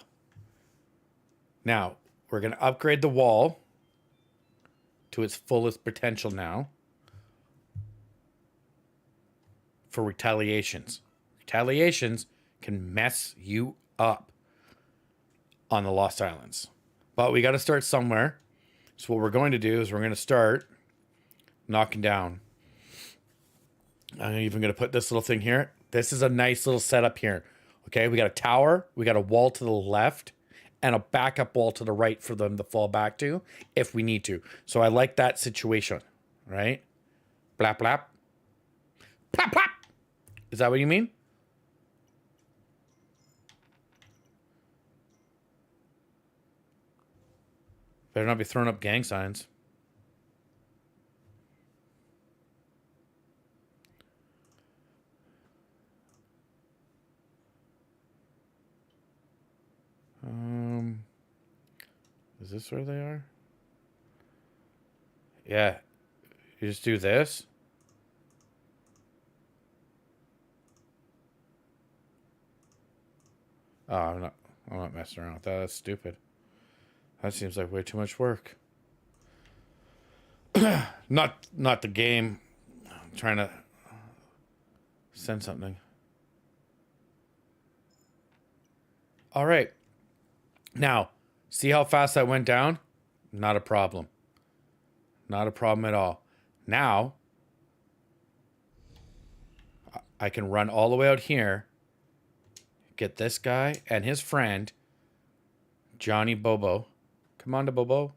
Now, we're going to upgrade the wall to its fullest potential now for retaliations. Retaliations can mess you up on the Lost Islands. But we got to start somewhere. So what we're going to do is we're going to start knocking down. I'm even going to put this little thing here. This is a nice little setup here. Okay, we got a tower, we got a wall to the left, and a backup wall to the right for them to fall back to if we need to. So I like that situation, right? Blap, blap. Plap, plap. Is that what you mean? Better not be throwing up gang signs. Is this where they are? Yeah. You just do this. Oh, I'm not messing around with that. That's stupid. That seems like way too much work. Not the game. I'm trying to send something. All right. Now, see how fast that went down? Not a problem. Not a problem at all. Now, I can run all the way out here, get this guy and his friend, Johnny Bobo. Come on to Bobo.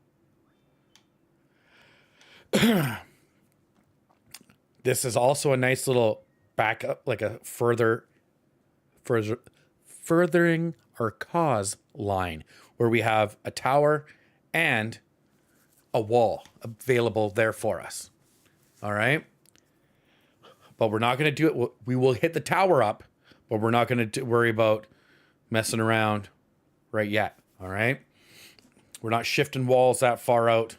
This is also a nice little backup, like a furthering our cause line, where we have a tower and a wall available there for us. All right. but we're not going to do it. We will hit the tower up, but we're not going to worry about messing around right yet. All right. We're not shifting walls that far out.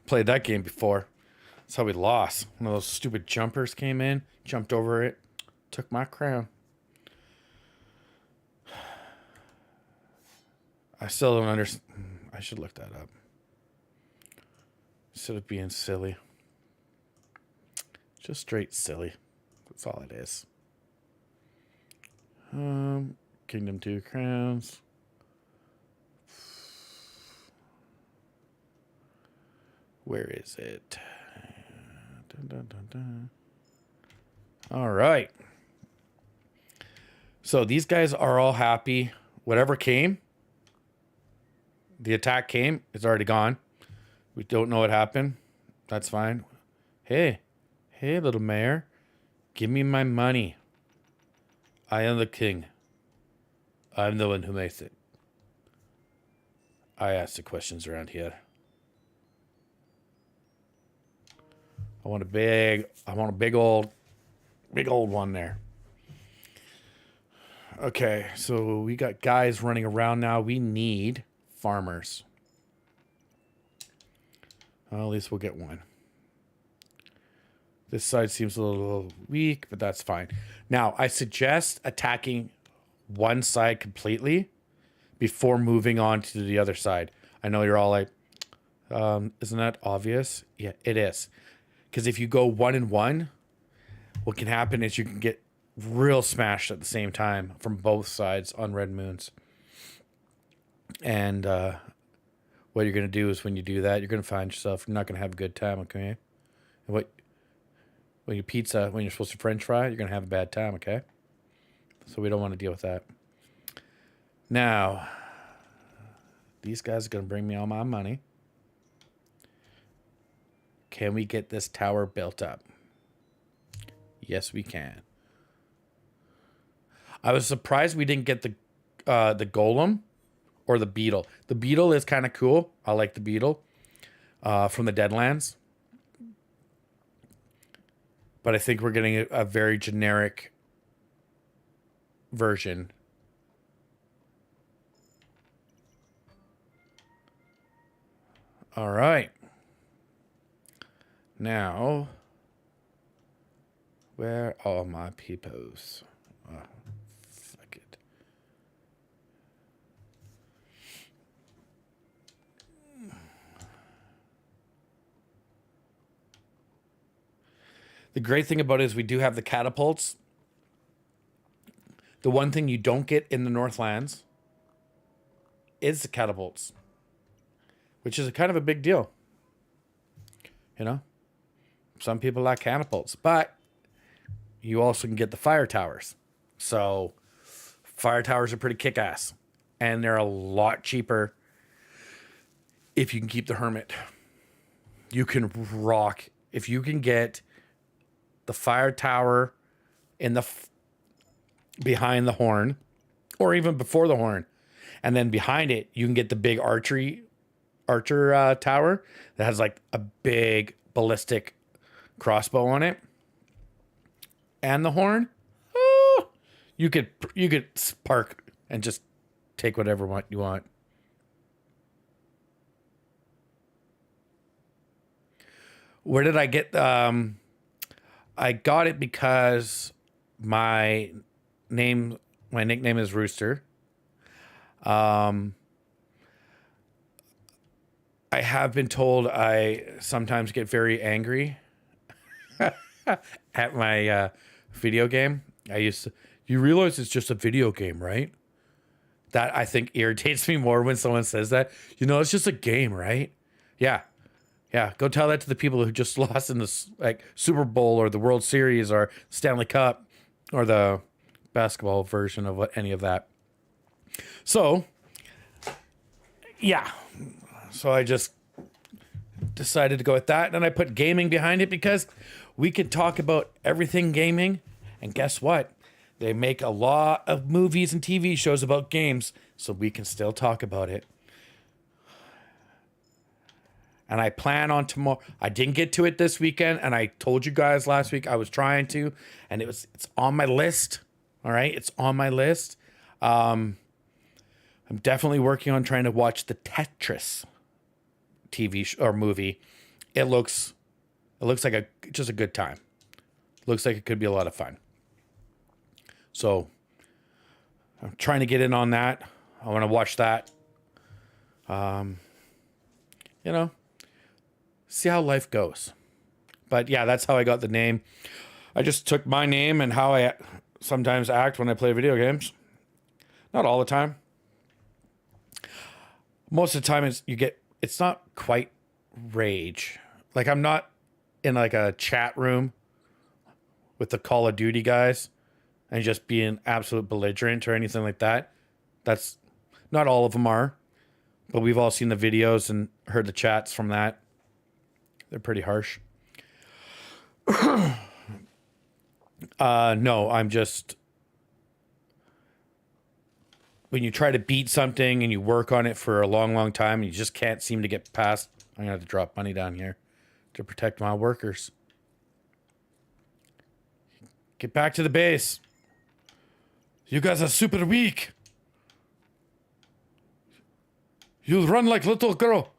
Played that game before. That's how we lost. One of those stupid jumpers came in, jumped over it, took my crown. I still don't understand. I should look that up. Instead of being silly. Just straight silly. That's all it is. Kingdom 2 crowns. Where is it? Dun, dun, dun, dun. All right. So these guys are all happy. Whatever came, the attack came, it's already gone. We don't know what happened. That's fine. Hey, little mayor, give me my money. I am the king. I'm the one who makes it. I ask the questions around here. I want a big old one there. Okay, so we got guys running around now. We need farmers. Well, at least we'll get one. This side seems a little weak, but that's fine. Now, I suggest attacking one side completely before moving on to the other side. I know you're all like, isn't that obvious? Yeah, it is. Because if you go 1 and 1, what can happen is you can get real smashed at the same time from both sides on red moons. And what you're going to do is when you do that, you're going to find yourself, you're not going to have a good time, okay? And when you're supposed to French fry, you're going to have a bad time, okay? So we don't want to deal with that. Now, these guys are going to bring me all my money. Can we get this tower built up? Yes, we can. I was surprised we didn't get the golem or the beetle. The beetle is kind of cool. I like the beetle from the Deadlands. But I think we're getting a very generic version. All right. Now, where are my peepos? Oh, fuck it. The great thing about it is we do have the catapults. The one thing you don't get in the Northlands is the catapults, which is kind of a big deal. You know? Some people like catapults, but you also can get the fire towers. So fire towers are pretty kick-ass, and they're a lot cheaper if you can keep the hermit. You can rock. If you can get the fire tower in the behind the horn, or even before the horn, and then behind it, you can get the big archer tower that has like a big ballistic crossbow on it, and the horn. Oh, you could spark and just take whatever you want. Where did I get? I got it because my nickname is Rooster. I have been told I sometimes get very angry at my video game. You realize it's just a video game, right? That I think irritates me more when someone says that. You know, it's just a game, right? Yeah. Yeah, go tell that to the people who just lost in the Super Bowl or the World Series or Stanley Cup or the basketball version of any of that. So, yeah. So I just decided to go with that, and I put gaming behind it because we could talk about everything gaming, and guess what? They make a lot of movies and TV shows about games, so we can still talk about it. And I plan on tomorrow. I didn't get to it this weekend, and I told you guys last week I was trying to, and it's on my list. All right, it's on my list. I'm definitely working on trying to watch the Tetris TV or movie. It looks like just a good time. Looks like it could be a lot of fun. So I'm trying to get in on that. I want to watch that. You know, see how life goes. But yeah, that's how I got the name. I just took my name and how I sometimes act when I play video games. Not all the time. Most of the time it's not quite rage. Like I'm not in like a chat room with the Call of Duty guys and just being absolute belligerent or anything like that. That's not all of them are, but we've all seen the videos and heard the chats from that. They're pretty harsh. No, I'm just, when you try to beat something and you work on it for a long, long time and you just can't seem to get past, I'm gonna have to drop money down here to protect my workers. Get back to the base. You guys are super weak. You run like little girl.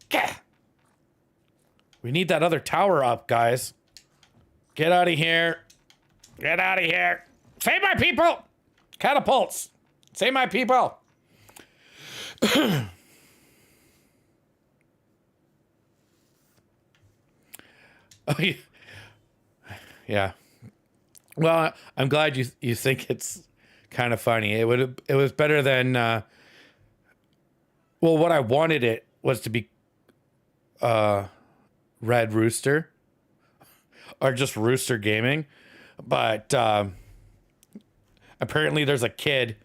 Gah! We need that other tower up, guys. Get out of here. Get out of here. Save my people. Catapults. Save my people. Oh, yeah. Well, I'm glad you think it's kind of funny. It was better than well, what I wanted it was to be Red Rooster or just Rooster Gaming, but apparently there's a kid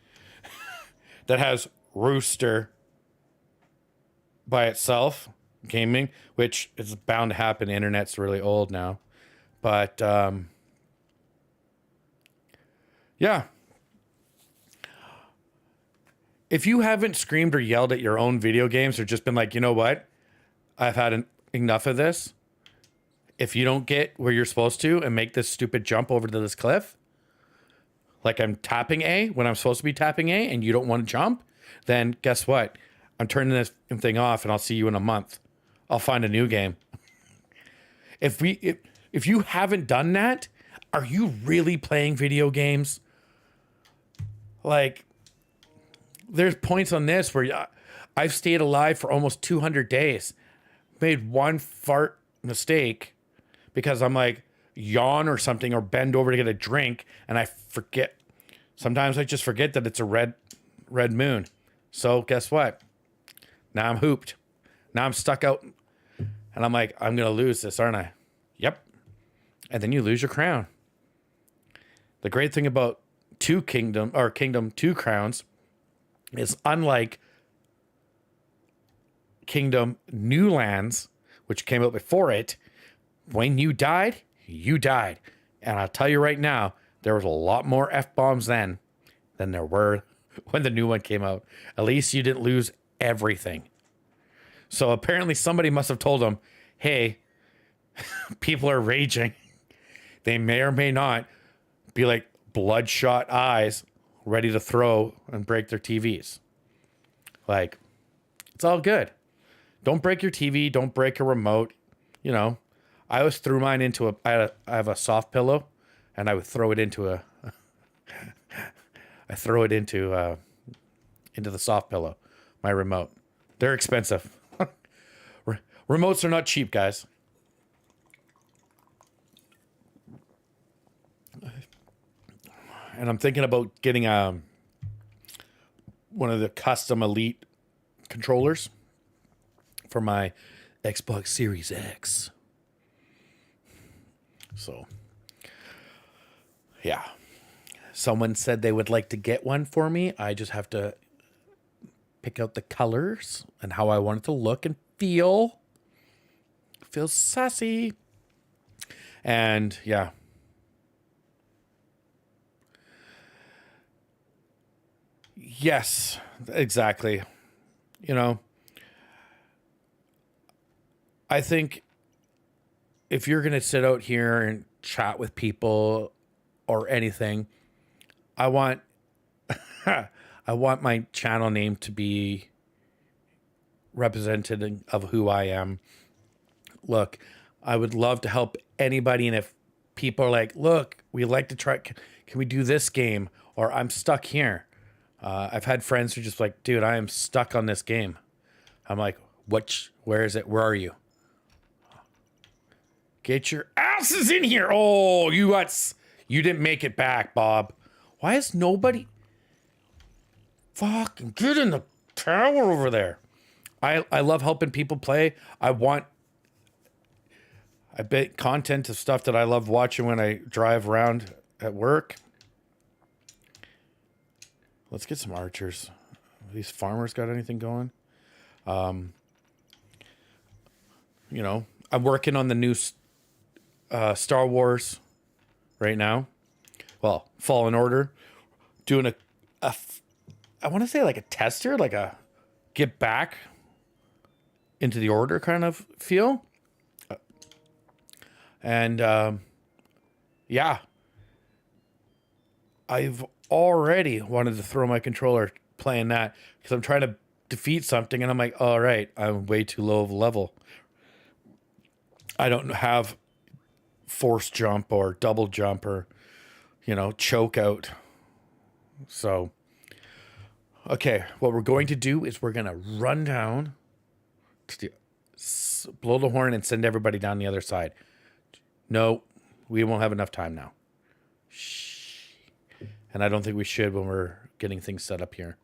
that has Rooster by itself gaming, which is bound to happen. The internet's really old now, but yeah. If you haven't screamed or yelled at your own video games or just been like, you know what, I've had enough of this. If you don't get where you're supposed to and make this stupid jump over to this cliff, like I'm tapping A when I'm supposed to be tapping A and you don't want to jump, then guess what? I'm turning this thing off and I'll see you in a month. I'll find a new game. If you haven't done that, are you really playing video games? Like, there's points on this where I've stayed alive for almost 200 days. Made one fart mistake because I'm like yawn or something or bend over to get a drink and I forget. Sometimes I just forget that it's a red moon. So guess what? Now I'm hooped. Now I'm stuck out and I'm like, I'm going to lose this, aren't I? Yep. And then you lose your crown. The great thing about Kingdom 2 Crowns is unlike Kingdom New Lands, which came out before it, when you died, you died. And I'll tell you right now, there was a lot more F-bombs then than there were when the new one came out. At least you didn't lose everything. So apparently somebody must have told them, hey, people are raging. They may or may not be like bloodshot eyes ready to throw and break their TVs. Like, it's all good. Don't break your TV. Don't break a remote. You know, I always threw mine into I have a soft pillow and I would throw it into into the soft pillow, my remote. They're expensive. Remotes are not cheap, guys. And I'm thinking about getting one of the custom Elite controllers for my Xbox Series X. So, yeah. Someone said they would like to get one for me. I just have to pick out the colors and how I want it to look and feel. Feel sassy. And, yeah. Yes, exactly. You know, I think if you're going to sit out here and chat with people or anything, I want I want my channel name to be representative of who I am. Look, I would love to help anybody, and if people are like, look, we like to try, can we do this game? Or I'm stuck here. I've had friends who are just like, dude, I am stuck on this game. I'm like, where is it? Where are you? Get your asses in here. Oh, you didn't make it back, Bob. Why is nobody fucking get in the tower over there? I love helping people play. I bet content of stuff that I love watching when I drive around at work. Let's get some archers. These farmers got anything going? You know, I'm working on the new Star Wars right now. Well, Fallen Order. Doing I want to say like a tester, like a get back into the order kind of feel. And yeah, I've already wanted to throw my controller playing that because I'm trying to defeat something and I'm like, all right, I'm way too low of a level. I don't have force jump or double jump or, choke out. So, okay, what we're going to do is we're going to run down, blow the horn and send everybody down the other side. No, we won't have enough time now. Shh. And I don't think we should when we're getting things set up here.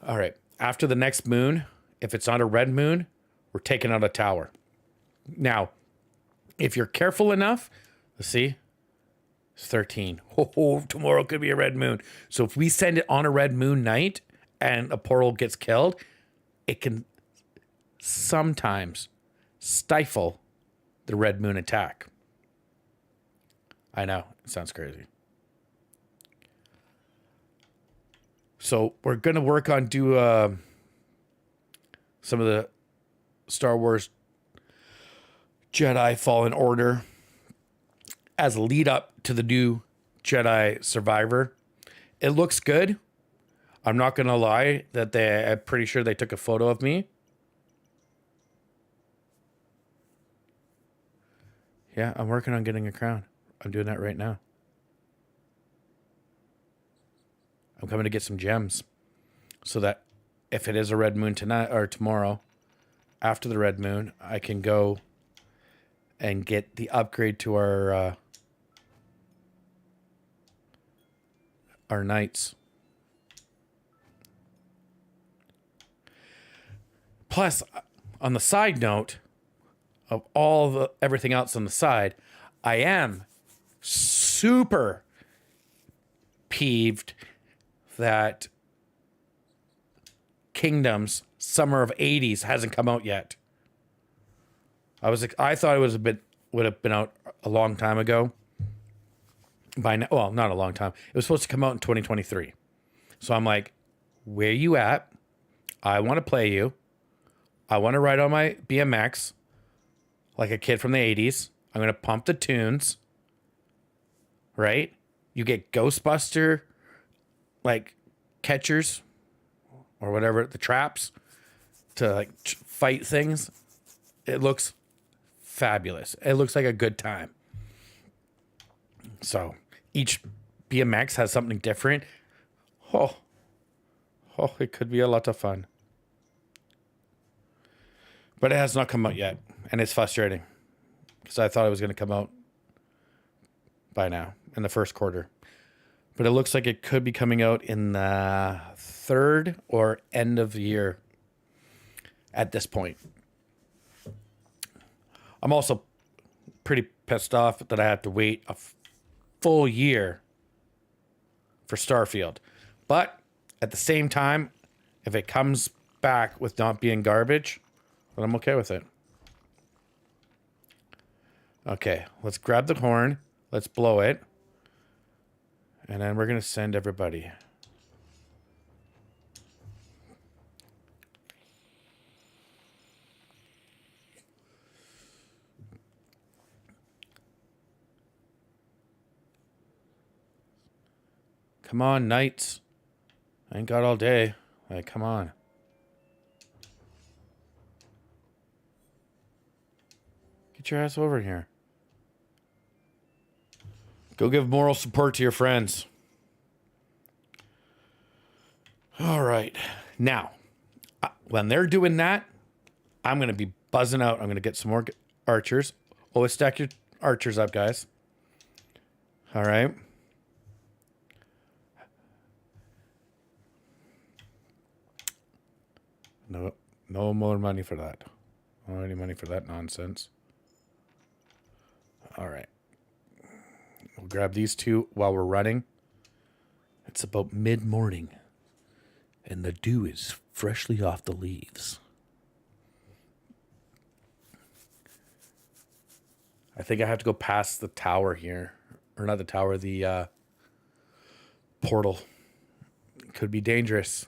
All right. After the next moon, if it's on a red moon, we're taking out a tower. Now, if you're careful enough, let's see. It's 13. Oh, tomorrow could be a red moon. So if we send it on a red moon night and a portal gets killed, it can sometimes stifle the red moon attack. I know, it sounds crazy. So we're going to work on some of the Star Wars Jedi Fallen Order as a lead up to the new Jedi Survivor. It looks good. I'm not going to lie that I'm pretty sure they took a photo of me. Yeah, I'm working on getting a crown. I'm doing that right now. I'm coming to get some gems so that if it is a red moon tonight or tomorrow, after the red moon, I can go and get the upgrade to our knights. Plus, on the side note of everything else on the side, I am super peeved that Kingdoms Summer of '80s hasn't come out yet. I thought it would have been out a long time ago. By now, well, not a long time. It was supposed to come out in 2023. So I'm like, where you at? I want to play you. I want to ride on my BMX like a kid from the 80s. I'm going to pump the tunes. Right? You get Ghostbuster, like, catchers or whatever, the traps to, like, fight things. It looks fabulous. It looks like a good time. So, each BMX has something different. Oh, it could be a lot of fun. But it has not come out yet, and it's frustrating because I thought it was going to come out by now in the first quarter. But it looks like it could be coming out in the third or end of the year at this point. I'm also pretty pissed off that I have to wait a full year for Starfield. But at the same time, if it comes back with not being garbage, then I'm okay with it. Okay, let's grab the horn. Let's blow it. And then we're going to send everybody. Come on, knights. I ain't got all day. Like, come on. Get your ass over here. Go give moral support to your friends. All right. Now, when they're doing that, I'm going to be buzzing out. I'm going to get some more archers. Always stack your archers up, guys. All right. No more money for that. No any money for that nonsense. All right. We'll grab these two while we're running. It's about mid-morning, and the dew is freshly off the leaves. I think I have to go past the tower here. Or not the tower, the portal. It could be dangerous.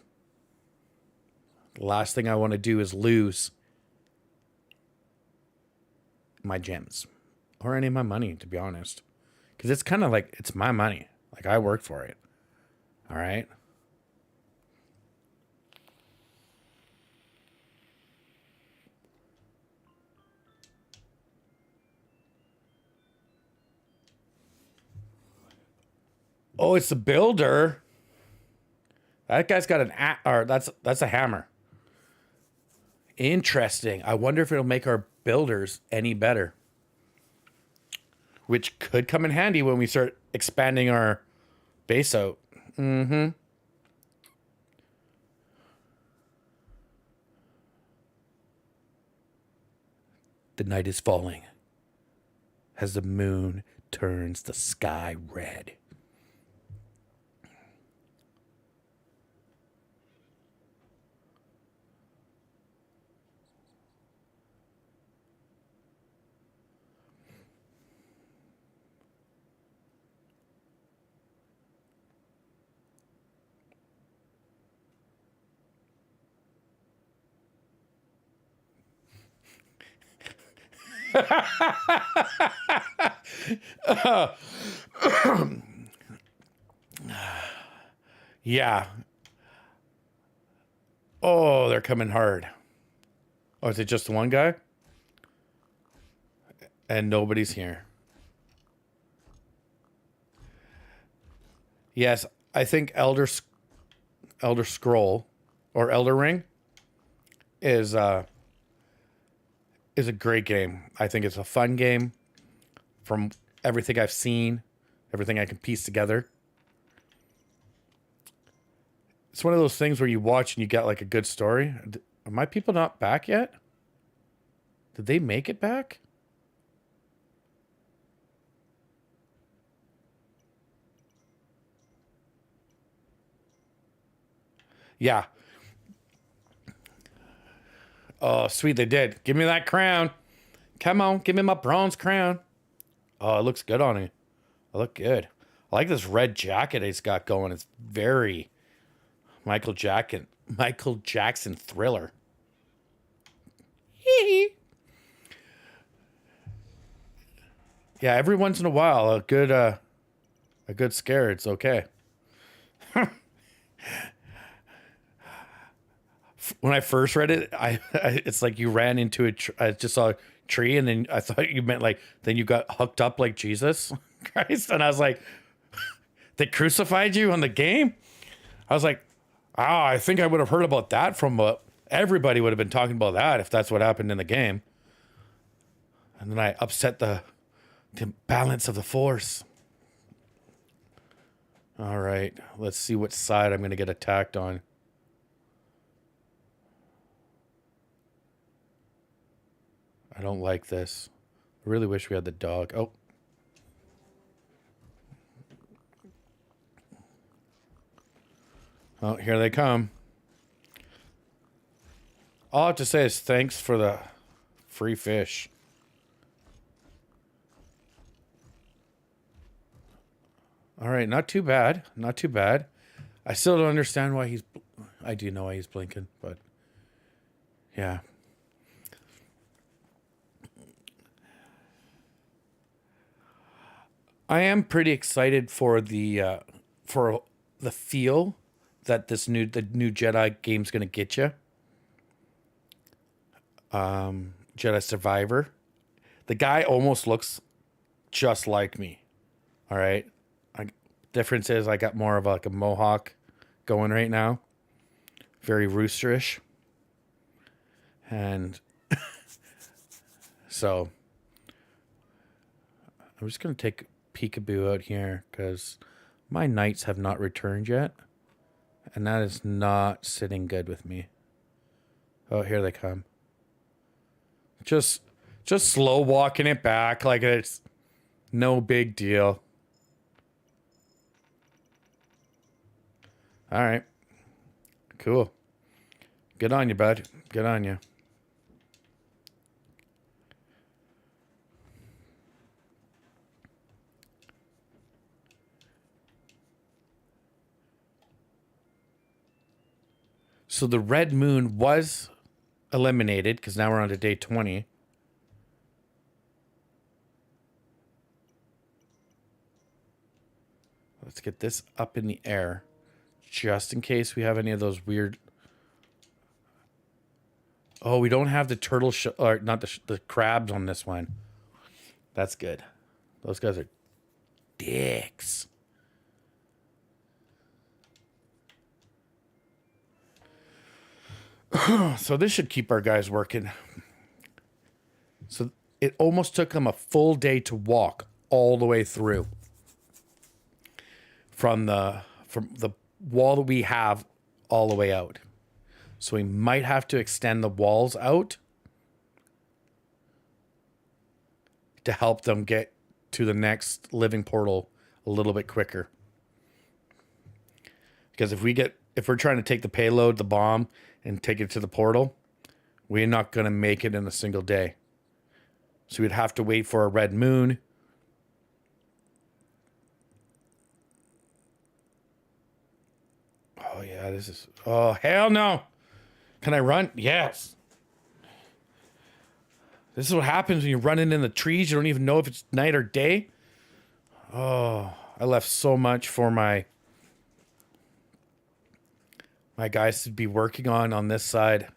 The last thing I want to do is lose my gems. Or any of my money, to be honest. Because it's kind of like, it's my money. Like, I worked for it. All right? Oh, it's the builder. That guy's got that's a hammer. Interesting. I wonder if it'll make our builders any better. Which could come in handy when we start expanding our base out. Mm-hmm. The night is falling as the moon turns the sky red. Yeah. Oh, they're coming hard. Oh, is it just one guy? And nobody's here. Yes, I think Elder Scroll or Elder Ring is a great game. I think it's a fun game from everything I've seen, everything I can piece together. It's one of those things where you watch and you get like a good story. Are my people not back yet? Did they make it back? Yeah. Oh, sweet, they did. Give me that crown. Come on, give me my bronze crown. Oh, it looks good on him. I look good. I like this red jacket he's got going. It's very Michael Jackson Thriller. Yeah, every once in a while, a good scare, it's okay. When I first read it, it's like you ran into I just saw a tree, and then I thought you meant like then you got hooked up like Jesus Christ, and I was like, they crucified you on the game. I was like, I think I would have heard about that from everybody would have been talking about that if that's what happened in the game. And then I upset the balance of the force. All right, let's see what side I'm going to get attacked on. I don't like this. I really wish we had the dog. Oh. Oh, here they come. All I have to say is thanks for the free fish. All right, not too bad. Not too bad. I still don't understand why he's... I do know why he's blinking, but... Yeah. I am pretty excited for the the feel that the new Jedi game's gonna get you. Jedi Survivor. The guy almost looks just like me. All right. Difference is I got more of like a mohawk going right now. Very roosterish. And so I'm just going to take peekaboo out here because my knights have not returned yet. And that is not sitting good with me. Oh, here they come. Just slow walking it back like it's no big deal. All right. Cool. Good on you, bud. Good on you. So the red moon was eliminated because now we're on to day 20. Let's get this up in the air just in case we have any of those weird... Oh, we don't have the turtle... or not the crabs on this one. That's good. Those guys are dicks. So this should keep our guys working. So it almost took them a full day to walk all the way through. From the wall that we have all the way out. So we might have to extend the walls out to help them get to the next living portal a little bit quicker. Because if we're trying to take the payload, the bomb, and take it to the portal, we're not going to make it in a single day. So we'd have to wait for a red moon. Oh, yeah, this is... Oh, hell no. Can I run? Yes. This is what happens when you're running in the trees. You don't even know if it's night or day. Oh, I left so much for my guys to be working on this side.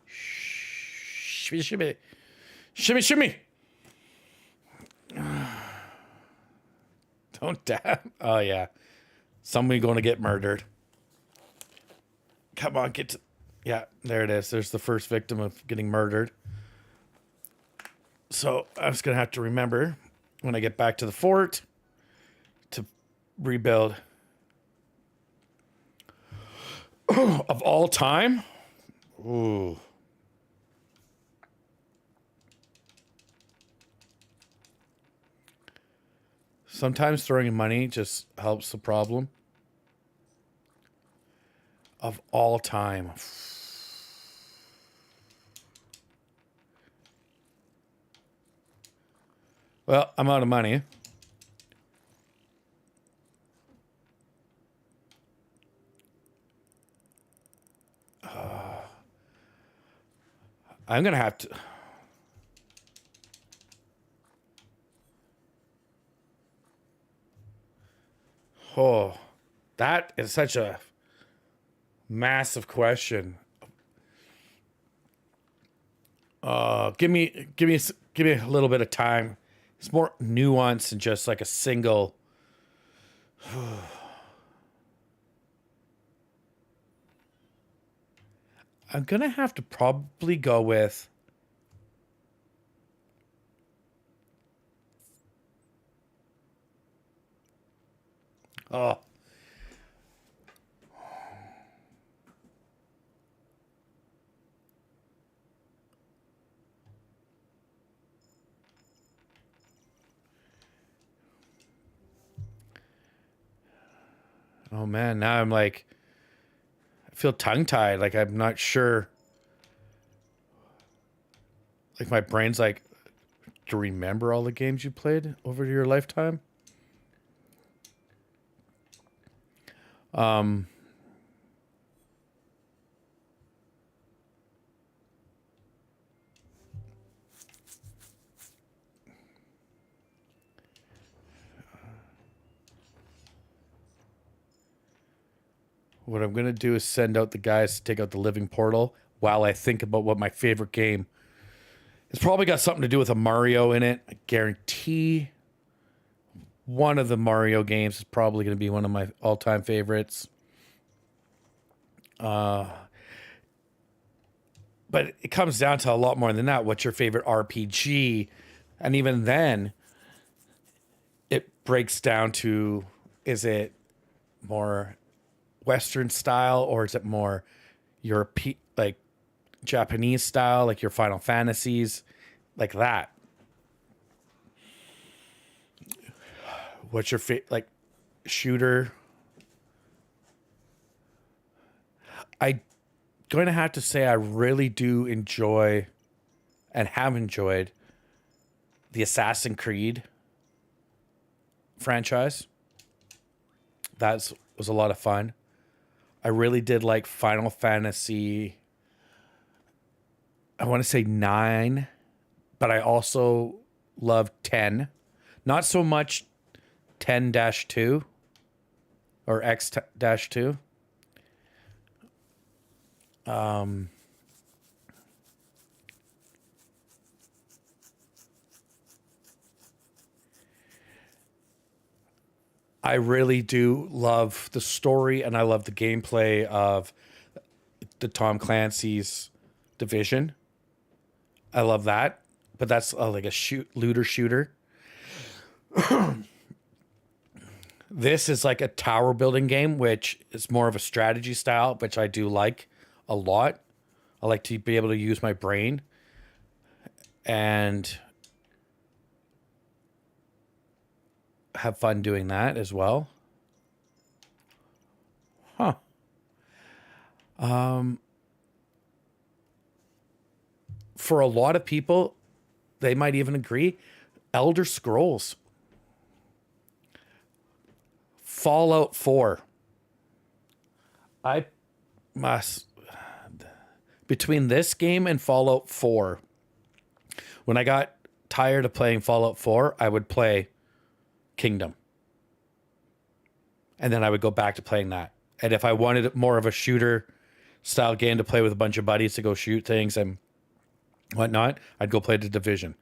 Shimmy, shimmy. Shimmy, shimmy. Don't die. Oh, yeah. Somebody going to get murdered. Come on, get to... Yeah, there it is. There's the first victim of getting murdered. So I'm just going to have to remember when I get back to the fort to rebuild. Of all time? Ooh. Sometimes throwing money just helps the problem. Of all time. Well, I'm out of money. I'm going to have to... Oh, that is such a massive question. Give me a little bit of time. It's more nuanced than just like a single... I'm going to have to probably go with... Oh. Oh, man. Now I'm like... I feel tongue-tied. Like, I'm not sure. Like, my brain's like, to remember all the games you played over your lifetime? what I'm going to do is send out the guys to take out the living portal while I think about what my favorite game. It's probably got something to do with a Mario in it. I guarantee one of the Mario games is probably going to be one of my all-time favorites. But it comes down to a lot more than that. What's your favorite RPG? And even then, it breaks down to, is it more Western style or is it more European, like Japanese style, like your Final Fantasies, like that? What's your like shooter? I going to have to say I really do enjoy and have enjoyed the Assassin's Creed franchise. That was a lot of fun. I really did like Final Fantasy, I want to say 9, but I also loved 10. Not so much 10-2 or X-2. I really do love the story and I love the gameplay of the Tom Clancy's Division. I love that, but that's like a looter shooter. This is like a tower building game, which is more of a strategy style, which I do like a lot. I like to be able to use my brain and have fun doing that as well. Huh. For a lot of people, they might even agree, Elder Scrolls. Fallout 4. I must... Between this game and Fallout 4, when I got tired of playing Fallout 4, I would play Kingdom. And then I would go back to playing that. And if I wanted more of a shooter style game to play with a bunch of buddies to go shoot things and whatnot, I'd go play The Division.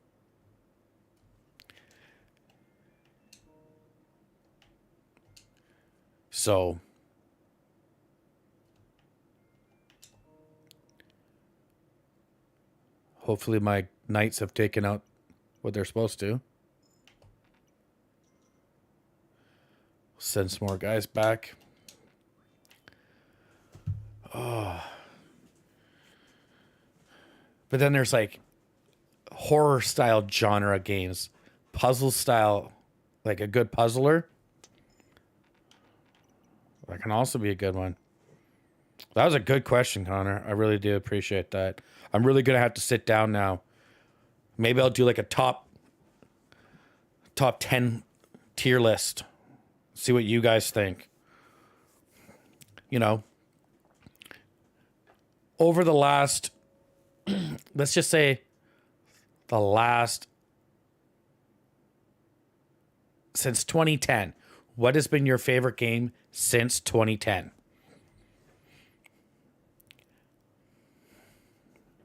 So hopefully my knights have taken out what they're supposed to. Send some more guys back. Oh. But then there's like horror style genre games, puzzle style, like a good puzzler. That can also be a good one. That was a good question, Connor. I really do appreciate that. I'm really going to have to sit down now. Maybe I'll do like a top 10 tier list. See what you guys think. You know, over the last, let's just say since 2010, what has been your favorite game since 2010?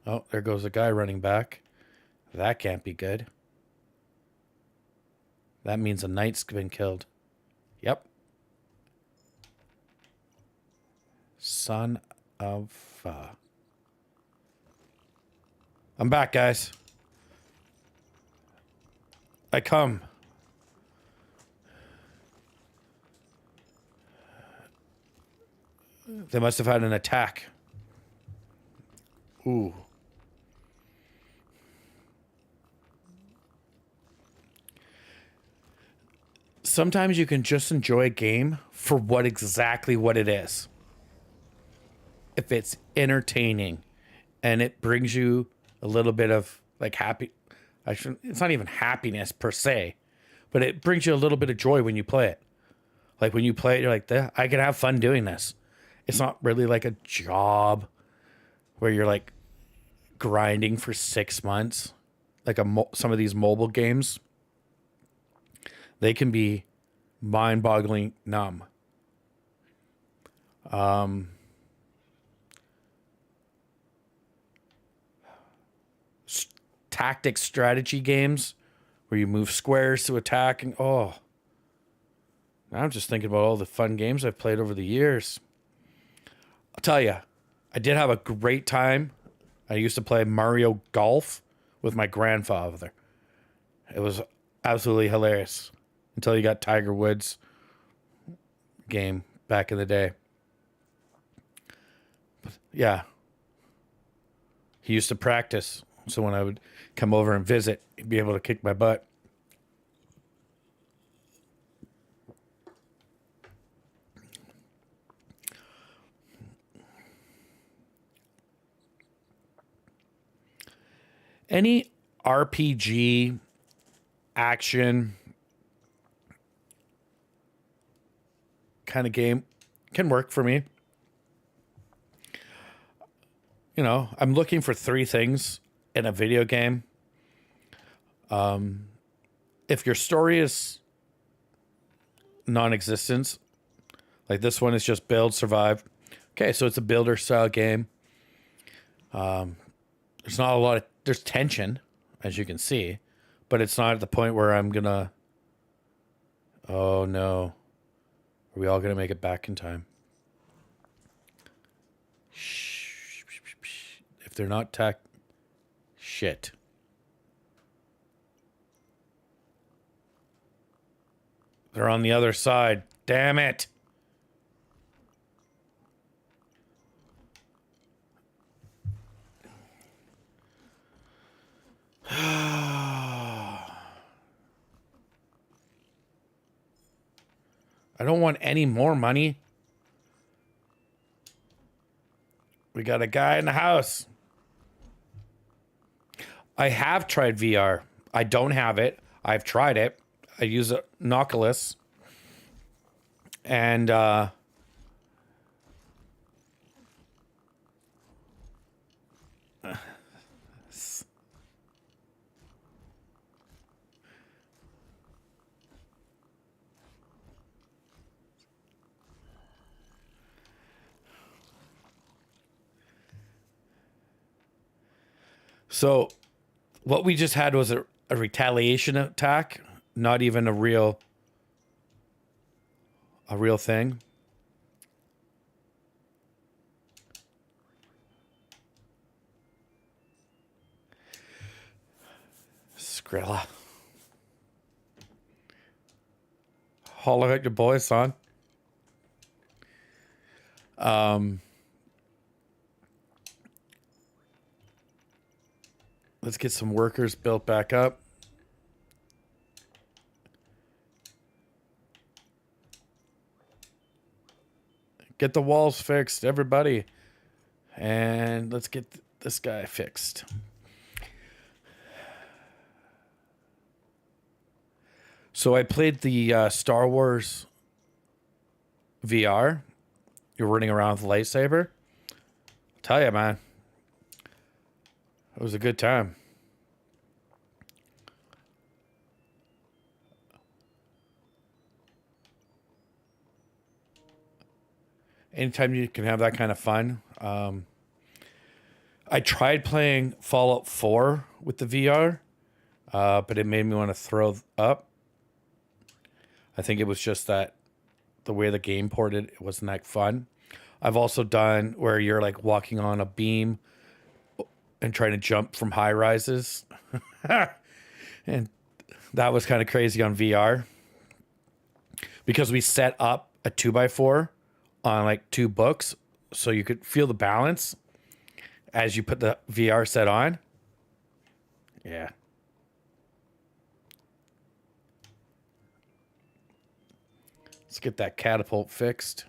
Oh, there goes a guy running back. That can't be good. That means a knight's been killed. Yep. Son of... I'm back, guys. I come. They must have had an attack. Ooh. Sometimes you can just enjoy a game for exactly what it is. If it's entertaining and it brings you a little bit of like it's not even happiness per se, but it brings you a little bit of joy when you play it. Like when you play it, you're like, I can have fun doing this. It's not really like a job where you're like grinding for 6 months. Like some of these mobile games, they can be mind-boggling numb. Tactic strategy games where you move squares to attack. And now I'm just thinking about all the fun games I've played over the years. I'll tell you, I did have a great time. I used to play Mario Golf with my grandfather. It was absolutely hilarious until you got Tiger Woods game back in the day. But yeah. He used to practice. So when I would come over and visit, he'd be able to kick my butt. Any RPG action kind of game can work for me. You know, I'm looking for 3 things in a video game. If your story is non-existent, like this one is just build, survive. Okay, so it's a builder style game. There's not a lot of, there's tension, as you can see, but it's not at the point where I'm gonna, oh no, are we all gonna make it back in time? If they're not shit. They're on the other side. Damn it. I don't want any more money. We got a guy in the house. I have tried VR. I don't have it. I've tried it. I use a Oculus. And so what we just had was a retaliation attack, not even a real thing. Skrilla. Holler at your boy, son. Let's get some workers built back up. Get the walls fixed, everybody. And let's get this guy fixed. So I played the Star Wars VR. You're running around with a lightsaber. I'll tell you, man. It was a good time. Anytime you can have that kind of fun. I tried playing Fallout 4 with the VR, but it made me want to throw up. I think it was just that the way the game ported, it wasn't that fun. I've also done where you're like walking on a beam and trying to jump from high rises. And that was kind of crazy on VR. Because we set up a 2x4 on like 2 books so you could feel the balance as you put the VR set on. Yeah. Let's get that catapult fixed.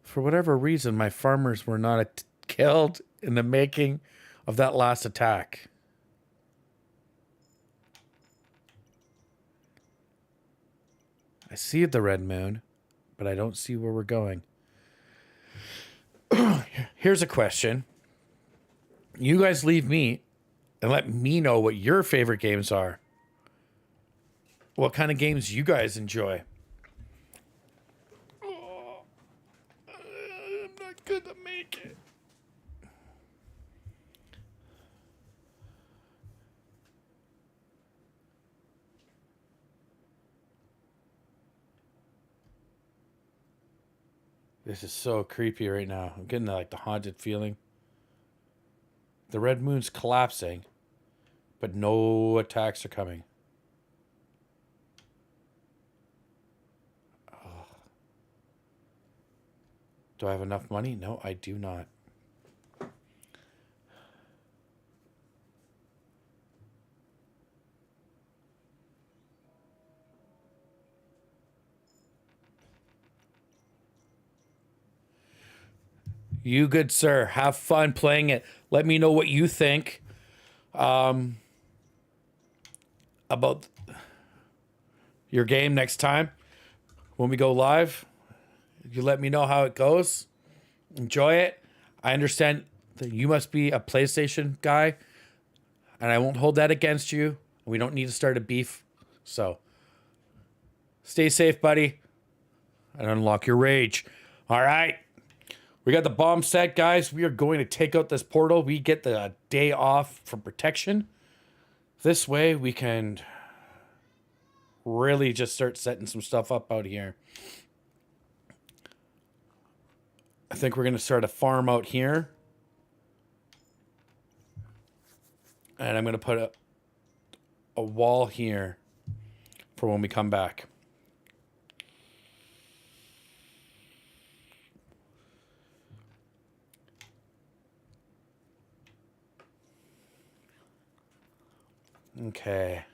For whatever reason, my farmers were not killed in the making of that last attack. I see the red moon, but I don't see where we're going. Here's a question. You guys leave me And let me know what your favorite games are. What kind of games you guys enjoy. Oh, I'm not gonna make it. This is so creepy right now. I'm getting like the haunted feeling. The red moon's collapsing, but no attacks are coming. Oh. Do I have enough money? No, I do not. You good sir, have fun playing it. Let me know what you think about your game next time when we go live. You let me know how it goes. Enjoy it. I understand that you must be a PlayStation guy, and I won't hold that against you. We don't need to start a beef. So stay safe, buddy, and unlock your rage. All right. We got the bomb set, guys. We are going to take out this portal. We get the day off from protection. This way we can really just start setting some stuff up out here. I think we're going to start a farm out here. And I'm going to put a wall here for when we come back. Okay.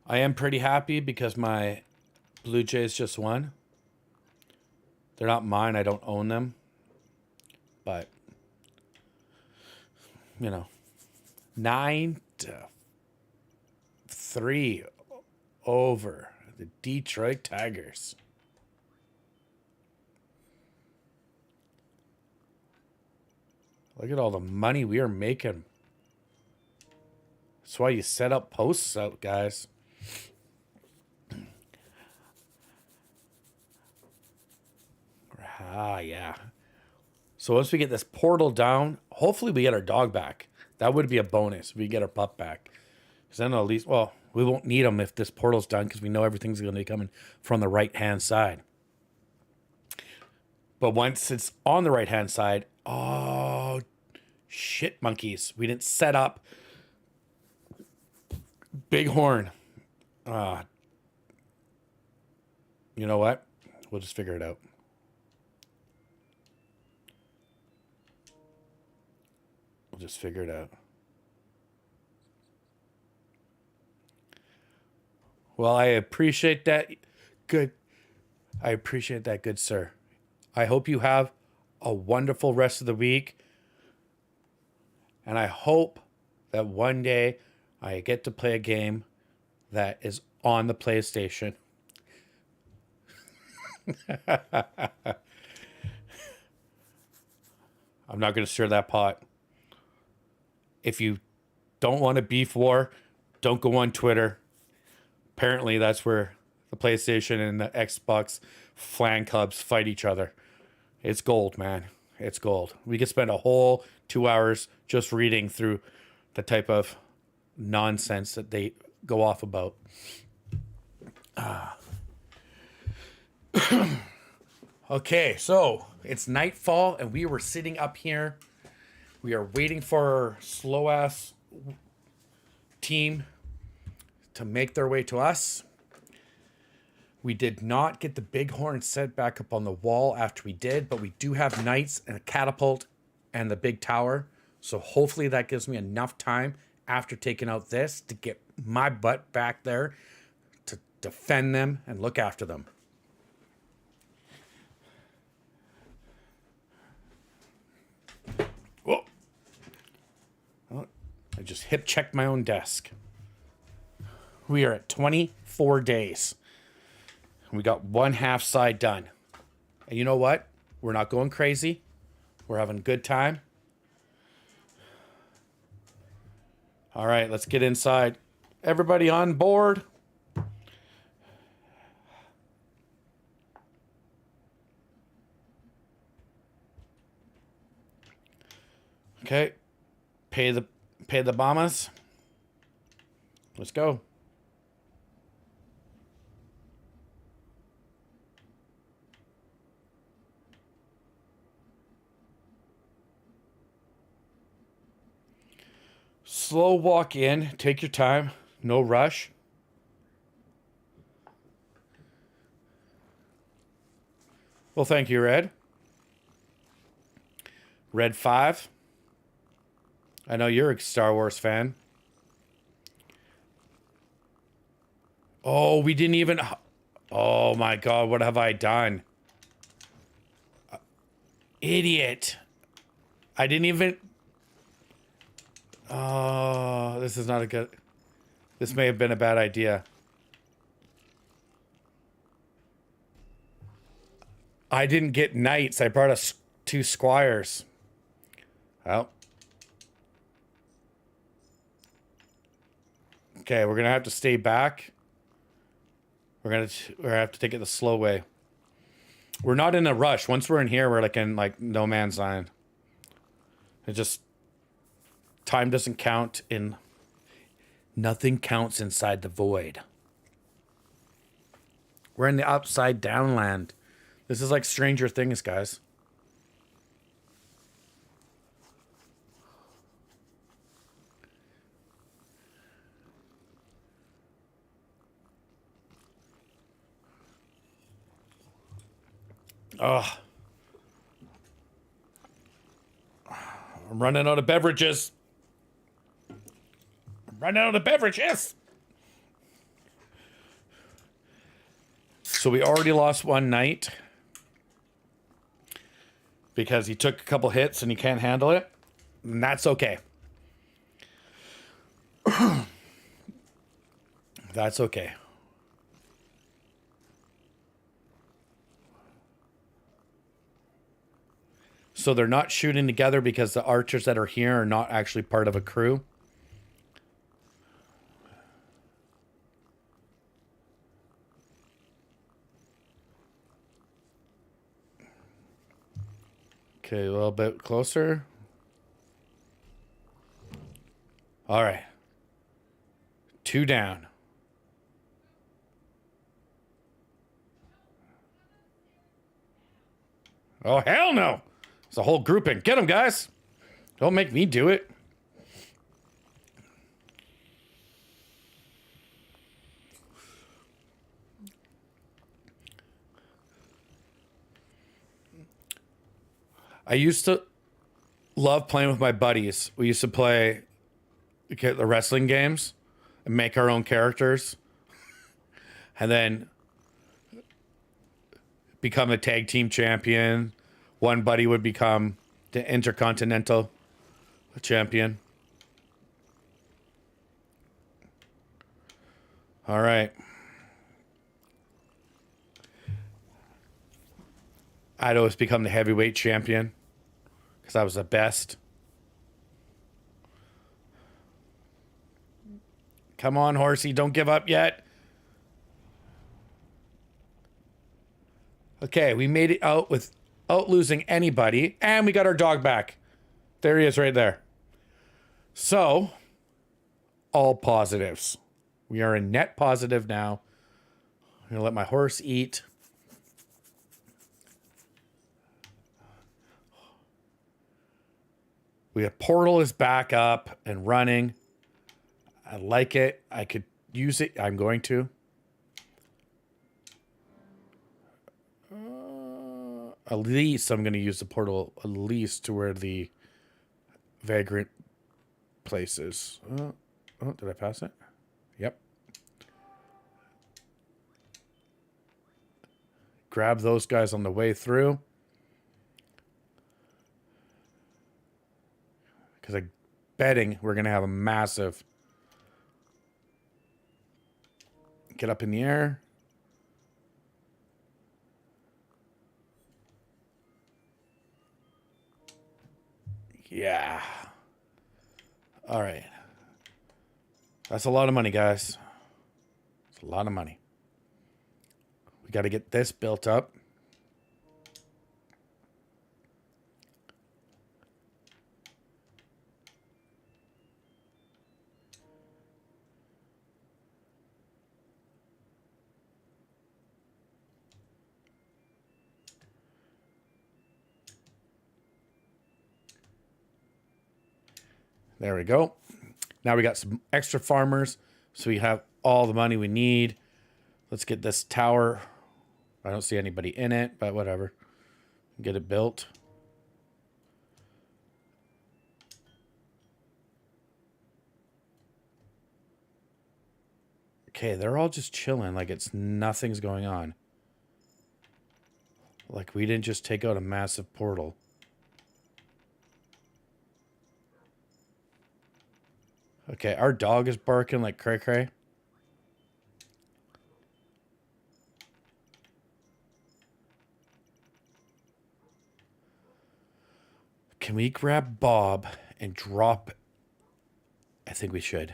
I am pretty happy because my Blue Jays just won. They're not mine. I don't own them. But, you know, 9-3 over the Detroit Tigers. Look at all the money we are making. That's why you set up posts out, guys. Ah, yeah. So once we get this portal down, hopefully we get our dog back. That would be a bonus if we get our pup back. Because then at least, well, we won't need him if this portal's done because we know everything's going to be coming from the right-hand side. But once it's on the right-hand side, oh, shit monkeys. We didn't set up Bighorn. You know what? We'll just figure it out. We'll just figure it out. Well, I appreciate that. Good. I appreciate that, good sir. I hope you have a wonderful rest of the week. And I hope that one day I get to play a game that is on the PlayStation. I'm not going to stir that pot. If you don't want a beef war, don't go on Twitter. Apparently, that's where the PlayStation and the Xbox fan clubs fight each other. It's gold, man. It's gold. We could spend a whole 2 hours just reading through the type of nonsense that they go off about. Okay, so it's nightfall and we were sitting up here. We are waiting for our slow-ass team to make their way to us. We did not get the bighorn set back up on the wall after we did, but we do have knights and a catapult and the big tower. So hopefully that gives me enough time after taking out this to get my butt back there to defend them and look after them. Whoa. Oh, I just hip checked my own desk. We are at 24 days. We got one half side done. And you know what? We're not going crazy. We're having a good time. All right, let's get inside. Everybody on board. Okay. Pay the bombers. Let's go. Slow walk in. Take your time. No rush. Well, thank you, Red. Red 5. I know you're a Star Wars fan. Oh, we didn't even... Oh my god, what have I done? Idiot. I didn't even... Oh, this is not a good... This may have been a bad idea. I didn't get knights. I brought us 2 squires. Well. Okay, we're gonna have to stay back. We're gonna have to take it the slow way. We're not in a rush. Once we're in here, we're like in like no man's land. It just... Time doesn't count in... Nothing counts inside the void. We're in the upside down land. This is like Stranger Things, guys. Ugh. I'm running out of beverages. I'm running out of beverages. So we already lost one knight. Because he took a couple hits and he can't handle it. And that's okay. That's okay. So they're not shooting together because the archers that are here are not actually part of a crew. Okay, a little bit closer. All right. 2 down. Oh, hell no. It's a whole grouping. Get them, guys. Don't make me do it. I used to love playing with my buddies. We used to play the wrestling games and make our own characters. And then become a tag team champion. One buddy would become the Intercontinental champion. All right. I'd always become the heavyweight champion because I was the best. Come on, horsey. Don't give up yet. Okay, we made it out without losing anybody. And we got our dog back. There he is right there. So, all positives. We are in net positive now. I'm going to let my horse eat. Portal is back up and running. I like it. I could use it. I'm going to. At least I'm going to use the portal at least to where the vagrant place is. Oh, did I pass it? Yep. Grab those guys on the way through. Because I'm betting we're going to have a massive... Get up in the air. Yeah. All right. That's a lot of money, guys. It's a lot of money. We got to get this built up. There we go. Now we got some extra farmers, so we have all the money we need. Let's get this tower. I don't see anybody in it, but whatever. Get it built. Okay, they're all just chilling like it's nothing's going on. Like we didn't just take out a massive portal. Okay, our dog is barking like cray-cray. Can we grab Bob and drop? I think we should.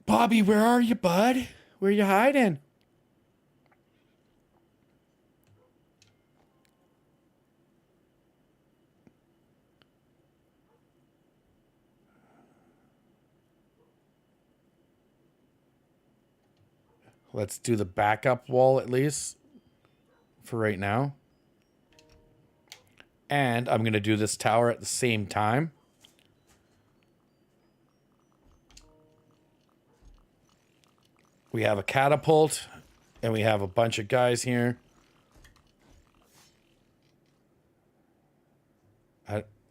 Bobby, where are you, bud? Where are you hiding? Let's do the backup wall at least for right now. And I'm going to do this tower at the same time. We have a catapult and we have a bunch of guys here.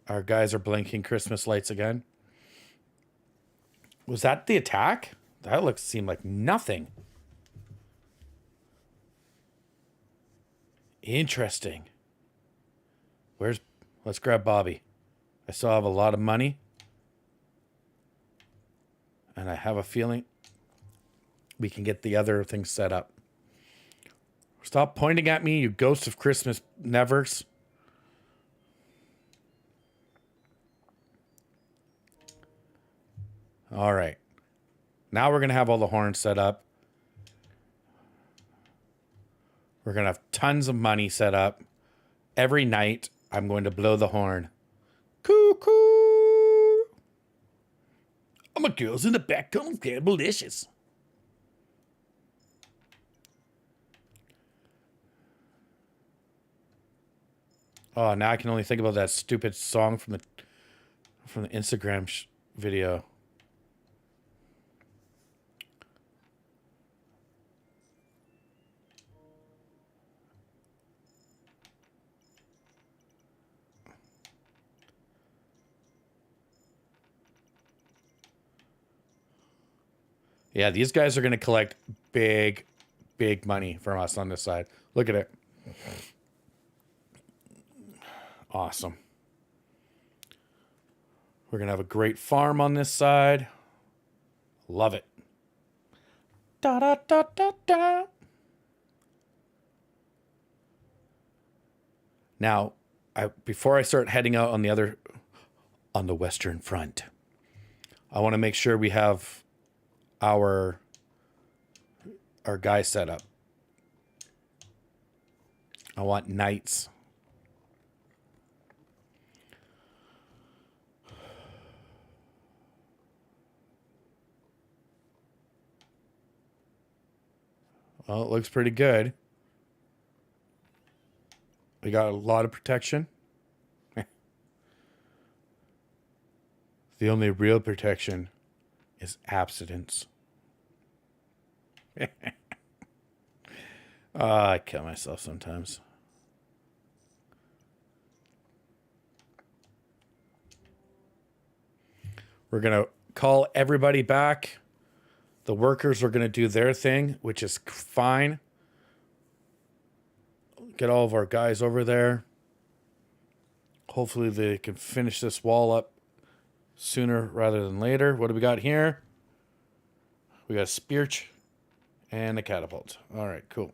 Our guys are blinking Christmas lights again. Was that the attack? That seemed like nothing. Interesting. Let's grab Bobby. I still have a lot of money. And I have a feeling we can get the other things set up. Stop pointing at me, you ghosts of Christmas nevers. All right. Now we're going to have all the horns set up. We're going to have tons of money set up. Every night, I'm going to blow the horn. Cuckoo! Oh, my girl's in the back. Come get delicious. Oh, now I can only think about that stupid song from the Instagram video. Yeah, these guys are going to collect big, big money from us on this side. Look at it. Awesome. We're going to have a great farm on this side. Love it. Da da da da da. Now, before I start heading out on the Western Front, I want to make sure we have our guy set up. I want knights. Well, it looks pretty good. We got a lot of protection. The only real protection is abstinence. I kill myself sometimes. We're going to call everybody back. The workers are going to do their thing, which is fine. Get all of our guys over there. Hopefully they can finish this wall up sooner rather than later. What do we got here? We got a spearch and a catapult. All right, cool.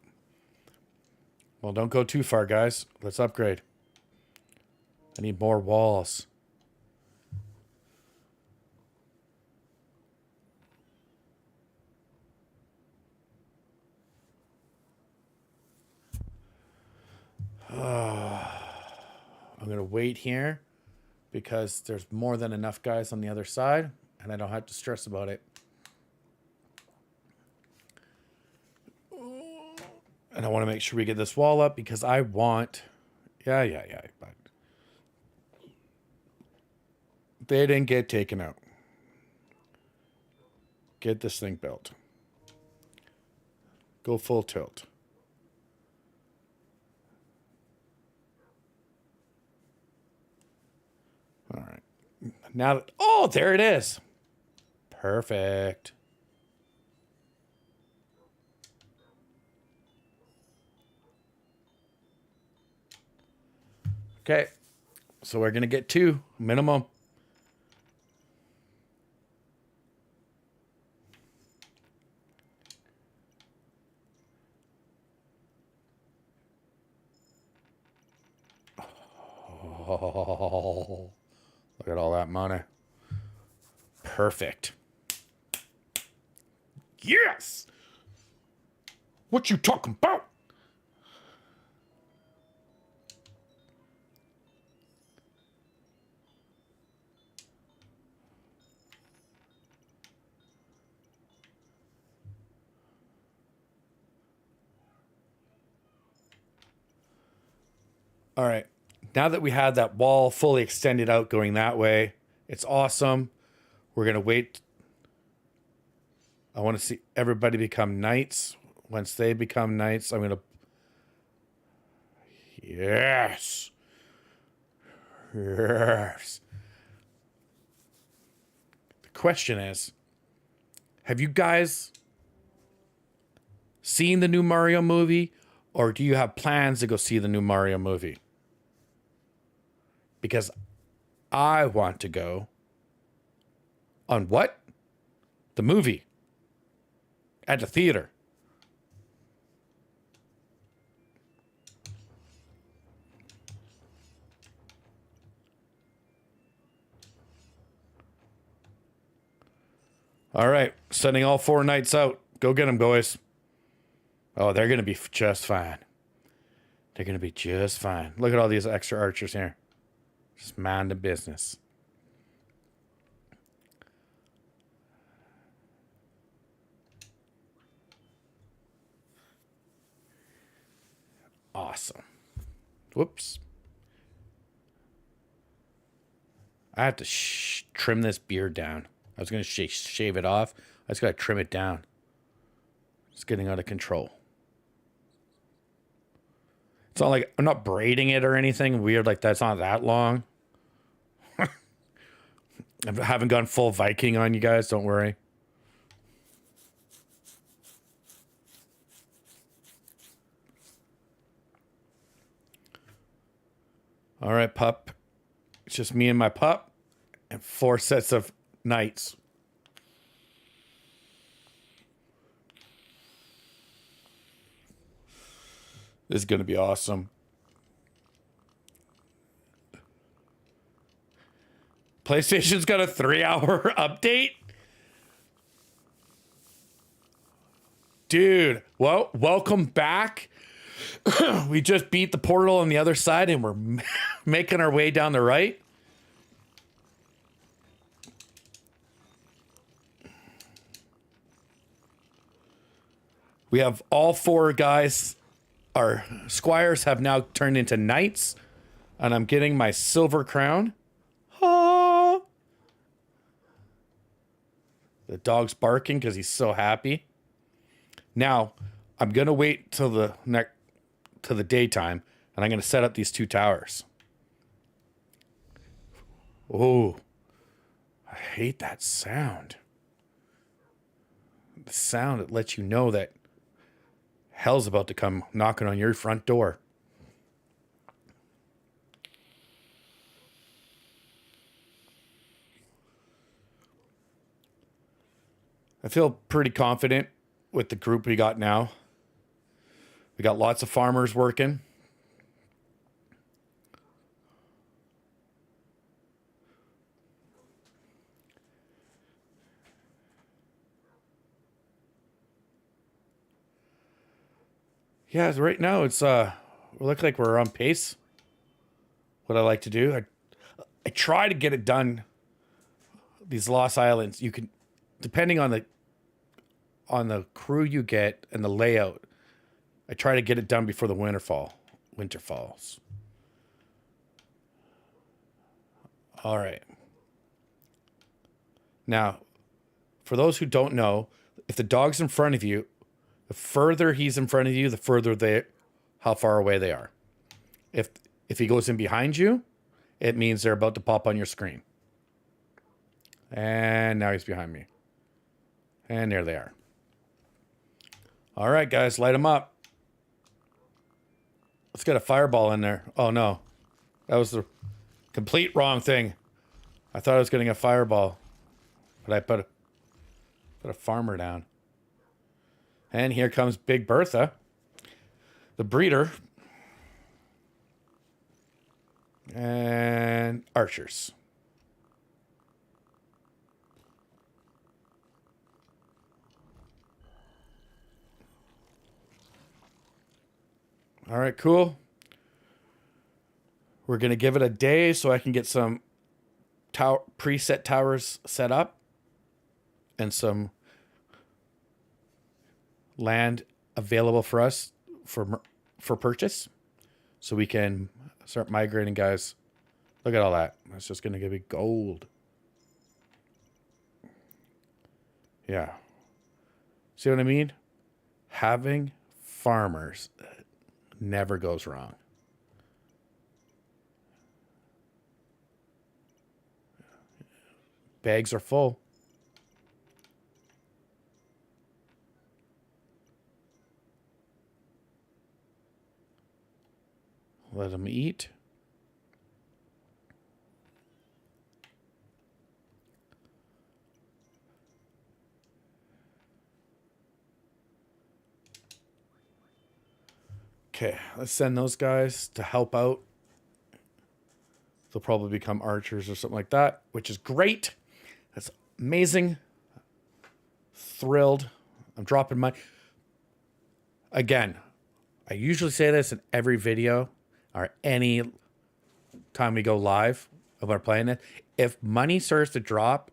Well, don't go too far, guys. Let's upgrade. I need more walls. I'm going to wait here because there's more than enough guys on the other side, and I don't have to stress about it. And I want to make sure we get this wall up because I want... Yeah. But they didn't get taken out. Get this thing built. Go full tilt. All right. Now, oh, there it is. Perfect. Okay. So we're going to get 2 minimum. Oh, look at all that money. Perfect. Yes! What you talking about? All right. Now that we had that wall fully extended out going that way, it's awesome. We're going to wait. I want to see everybody become knights. Once they become knights, I'm going to... Yes. Yes. The question is, have you guys seen the new Mario movie, or do you have plans to go see the new Mario movie? Because I want to go on what? The movie. At the theater. All right. Sending all 4 knights out. Go get them, boys. Oh, they're going to be just fine. They're going to be just fine. Look at all these extra archers here. Just mind the business. Awesome. Whoops. I have to trim this beard down. I was going to shave it off. I just got to trim it down. It's getting out of control. It's not like I'm not braiding it or anything weird like that. It's not that long. I haven't gone full Viking on you guys. Don't worry. All right, pup. It's just me and my pup and 4 sets of knights. This is going to be awesome. PlayStation's got a 3-hour update? Dude, well, welcome back. We just beat the portal on the other side and we're making our way down the right. We have all 4 guys. Our squires have now turned into knights. And I'm getting my silver crown. Ah. The dog's barking because he's so happy. Now, I'm going to wait till the daytime, and I'm going to set up these 2 towers. Oh, I hate that sound. The sound that lets you know that hell's about to come knocking on your front door. I feel pretty confident with the group we got now. We got lots of farmers working. Yeah, right now it's we look like we're on pace. what I like to do. I try to get it done. These Lost Islands, you can, depending on the crew you get and the layout, I try to get it done before the winter falls. All right. Now, for those who don't know, if the dog's in front of you, the further he's in front of you, the further how far away they are. If he goes in behind you, it means they're about to pop on your screen. And now he's behind me. And there they are. All right, guys, light them up. Let's get a fireball in there. Oh, no. That was the complete wrong thing. I thought I was getting a fireball. But I put a farmer down. And here comes Big Bertha, the breeder. And archers. All right, cool. We're going to give it a day so I can get some preset towers set up and some land available for us for purchase so we can start migrating, guys. Look at all that. That's just going to give me gold. Yeah. See what I mean? Having farmers never goes wrong. Bags are full. Let them eat. Okay, let's send those guys to help out. They'll probably become archers or something like that, which is great. That's amazing. Thrilled. I'm dropping my... Again, I usually say this in every video or any time we go live about playing it. If money starts to drop,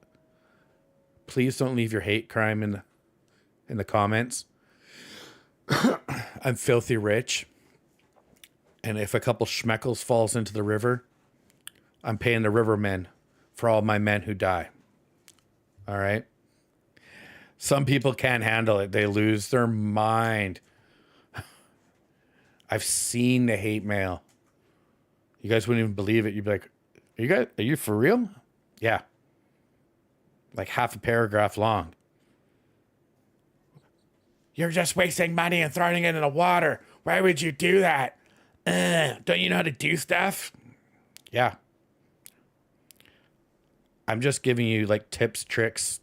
please don't leave your hate crime in the comments. I'm filthy rich. And if a couple schmeckles falls into the river, I'm paying the rivermen for all my men who die. All right? Some people can't handle it. They lose their mind. I've seen the hate mail. You guys wouldn't even believe it. You'd be like, are you for real? Yeah. Like half a paragraph long. You're just wasting money and throwing it in the water. Why would you do that? Don't you know how to do stuff? Yeah. I'm just giving you like tips, tricks,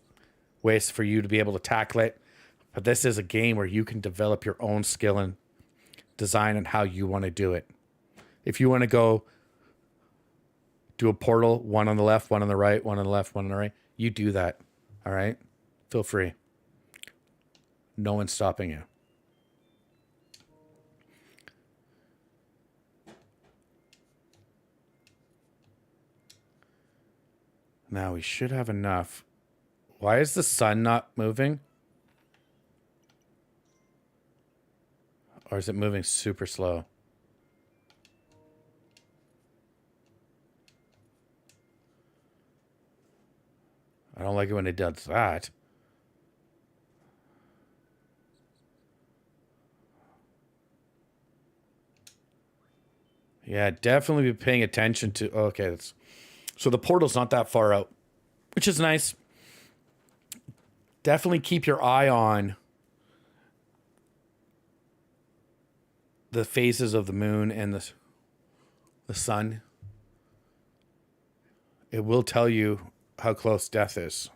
ways for you to be able to tackle it. But this is a game where you can develop your own skill and design and how you want to do it. If you want to go do a portal, one on the left, one on the right, one on the left, one on the right, you do that. All right? Feel free. No one's stopping you. Now we should have enough. Why is the sun not moving? Or is it moving super slow? I don't like it when it does that. Yeah, definitely be paying attention to... Okay, so the portal's not that far out, which is nice. Definitely keep your eye on the phases of the moon and the sun. It will tell you how close death is.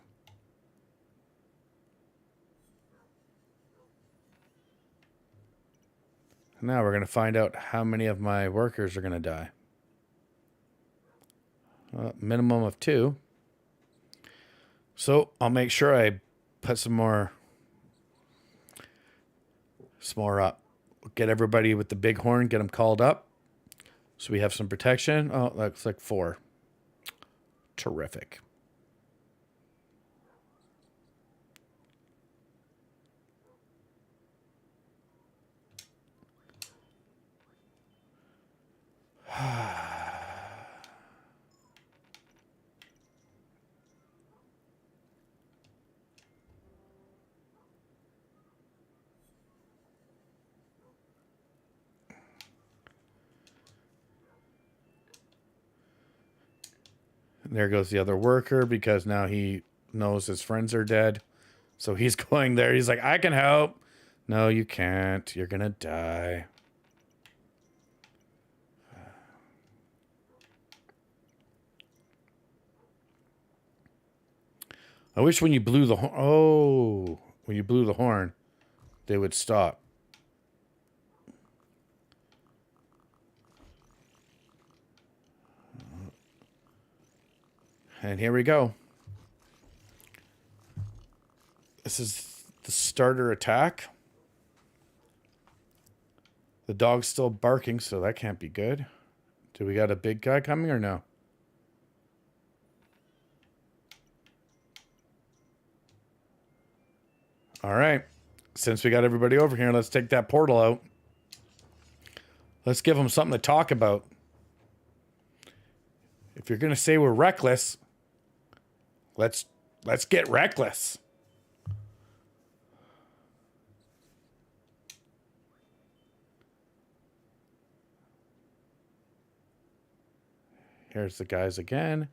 Now we're going to find out how many of my workers are going to die. Minimum of 2. So I'll make sure I put some more up. Get everybody with the big horn, get them called up. So we have some protection. Oh, that looks like 4. Terrific. There goes the other worker because now he knows his friends are dead. So he's going there. He's like, I can help. No, you can't. You're going to die. I wish when you blew the horn. Oh, when you blew the horn, they would stop. And here we go. This is the starter attack. The dog's still barking, so that can't be good. Do we got a big guy coming or no? All right. Since we got everybody over here, let's take that portal out. Let's give them something to talk about. If you're going to say we're reckless, let's get reckless. Here's the guys again.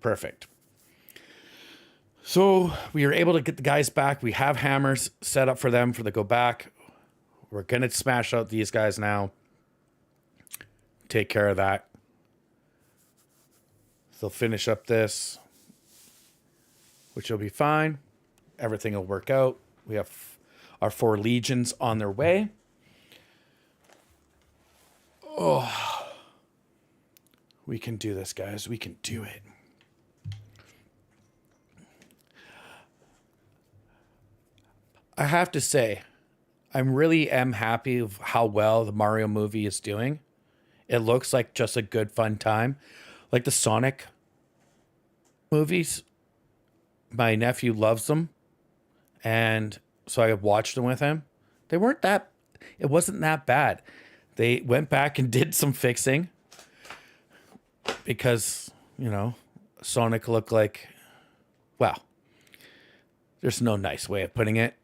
Perfect. So we are able to get the guys back. We have hammers set up for them for the go back. We're going to smash out these guys now. Take care of that. They'll finish up this, which will be fine. Everything will work out. We have our 4 legions on their way. Oh, we can do this, guys. We can do it. I have to say, I really am happy of how well the Mario movie is doing. It looks like just a good, fun time. Like the Sonic movies, my nephew loves them. And so I watched them with him. It wasn't that bad. They went back and did some fixing because, Sonic looked like, well, there's no nice way of putting it.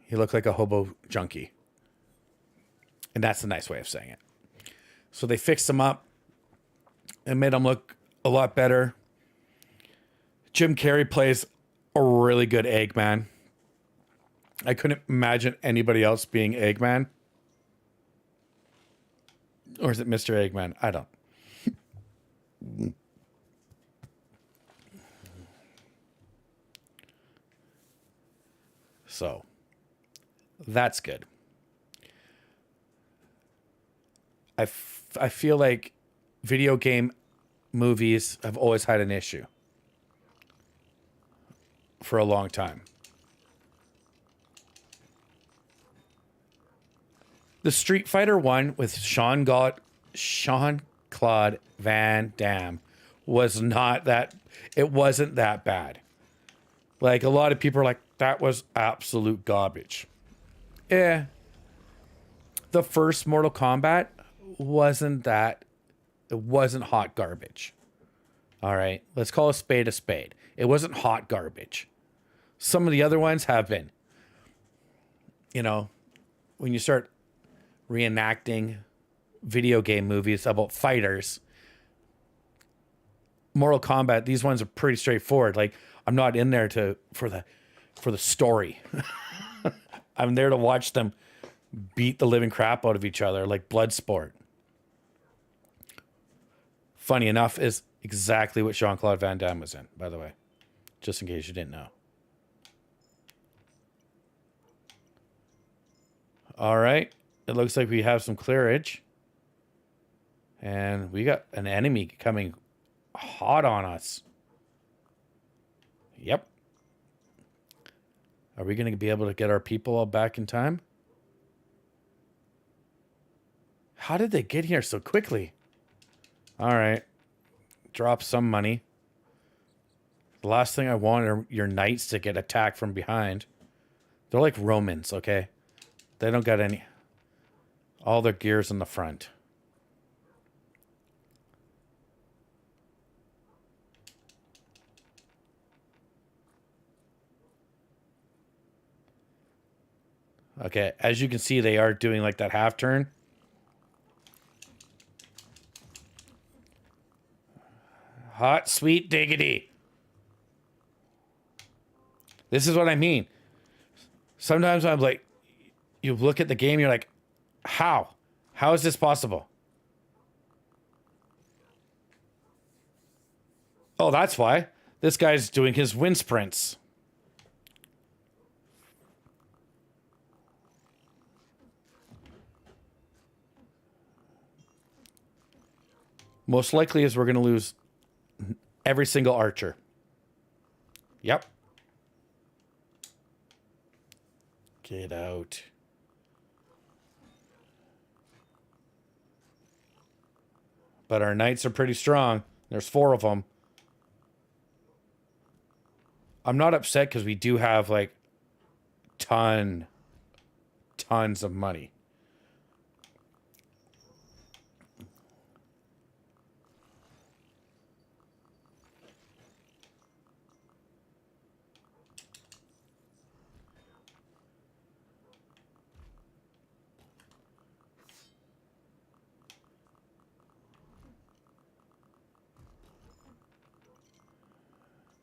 He looked like a hobo junkie. And that's the nice way of saying it. So they fixed him up and made him look a lot better. Jim Carrey plays a really good Eggman. I couldn't imagine anybody else being Eggman. Or is it Mr. Eggman? I don't. So, that's good. I feel like video game movies have always had an issue for a long time. The Street Fighter 1 with Jean-Claude Van Damme was not that, it wasn't that bad. Like a lot of people are like, that was absolute garbage. The first Mortal Kombat wasn't that, it wasn't hot garbage. All right, let's call a spade a spade. It wasn't hot garbage. Some of the other ones have been. When you start reenacting video game movies about fighters, Mortal Kombat, these ones are pretty straightforward. Like, I'm not in there for the story. I'm there to watch them beat the living crap out of each other like Bloodsport. Funny enough, is exactly what Jean-Claude Van Damme was in, by the way. Just in case you didn't know. All right. It looks like we have some clearage. And we got an enemy coming hot on us. Yep. Are we going to be able to get our people all back in time? How did they get here so quickly? All right. Drop some money. The last thing I want are your knights to get attacked from behind. They're like Romans, okay? They don't got any... All their gear's in the front. Okay, as you can see, they are doing like that half turn. Hot, sweet diggity. This is what I mean. Sometimes I'm like, you look at the game, you're like, how? How is this possible? Oh, that's why. This guy's doing his wind sprints. Most likely is we're going to lose every single archer. Yep. Get out. But our knights are pretty strong. There's 4 of them. I'm not upset because we do have like tons of money.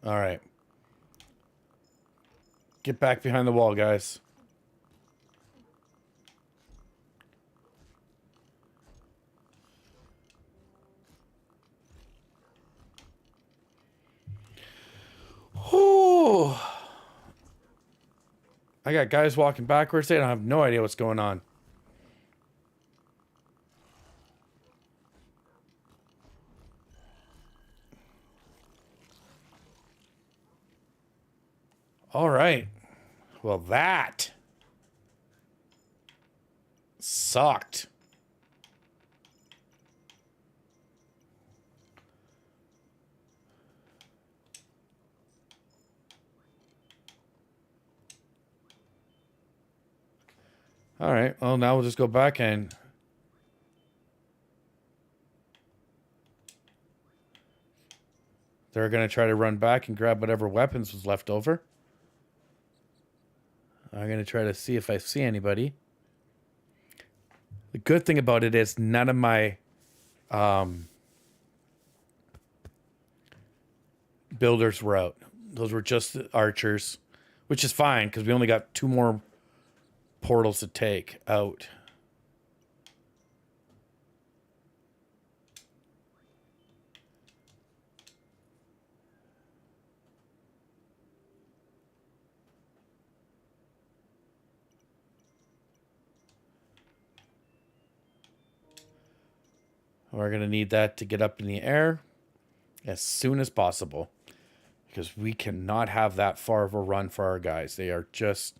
All right. Get back behind the wall, guys. Whew. I got guys walking backwards. They don't have no idea what's going on. All right. Well, that sucked. All right. Well, now we'll just go back and... They're going to try to run back and grab whatever weapons was left over. I'm going to try to see if I see anybody. The good thing about it is none of my builders were out. Those were just the archers, which is fine because we only got 2 more portals to take out. We're going to need that to get up in the air as soon as possible because we cannot have that far of a run for our guys. They are just...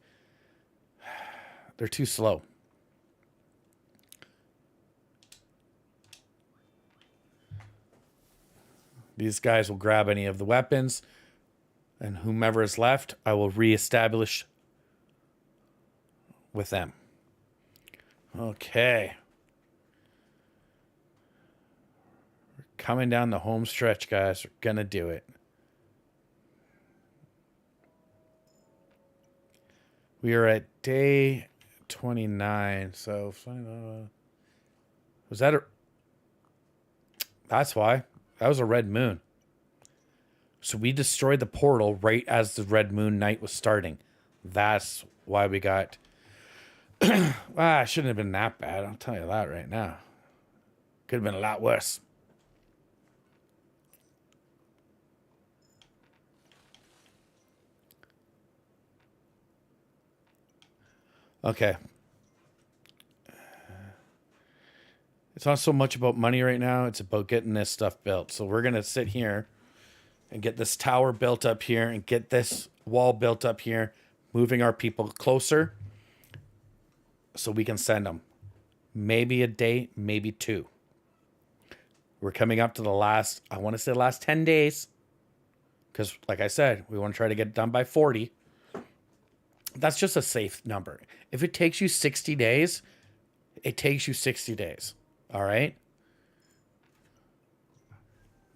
They're too slow. These guys will grab any of the weapons, and whomever is left, I will reestablish with them. Okay. We're coming down the home stretch, guys. We're gonna do it. We are at day 29, so... Was that a... That's why. That was a red moon. So we destroyed the portal right as the red moon night was starting. That's why we got... it shouldn't have been that bad. I'll tell you that right now. Could have been a lot worse. Okay. It's not so much about money right now. It's about getting this stuff built. So we're going to sit here and get this tower built up here and get this wall built up here, moving our people closer so we can send them. maybe a day, maybe two. We're coming up to the last, I want to say the last 10 days. Because, like I said, we want to try to get it done by 40. That's just a safe number. If it takes you 60 days, it takes you 60 days. All right?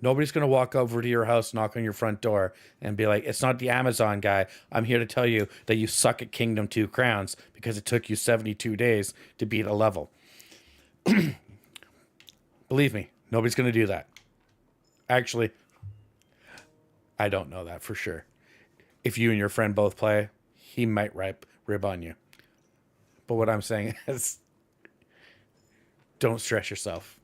Nobody's going to walk over to your house, knock on your front door, and be like, it's not the Amazon guy. I'm here to tell you that you suck at Kingdom 2 Crowns because it took you 72 days to beat a level. Believe me, nobody's going to do that. Actually, I don't know that for sure. If you and your friend both play, he might rib on you. But what I'm saying is, don't stress yourself.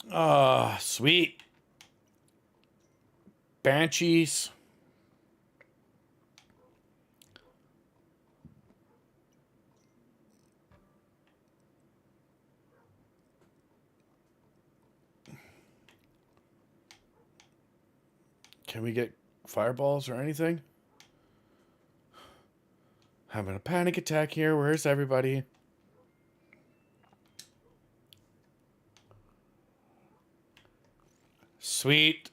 Oh, sweet. Banshees. Can we get fireballs or anything? Having a panic attack here. Where's everybody? Sweet.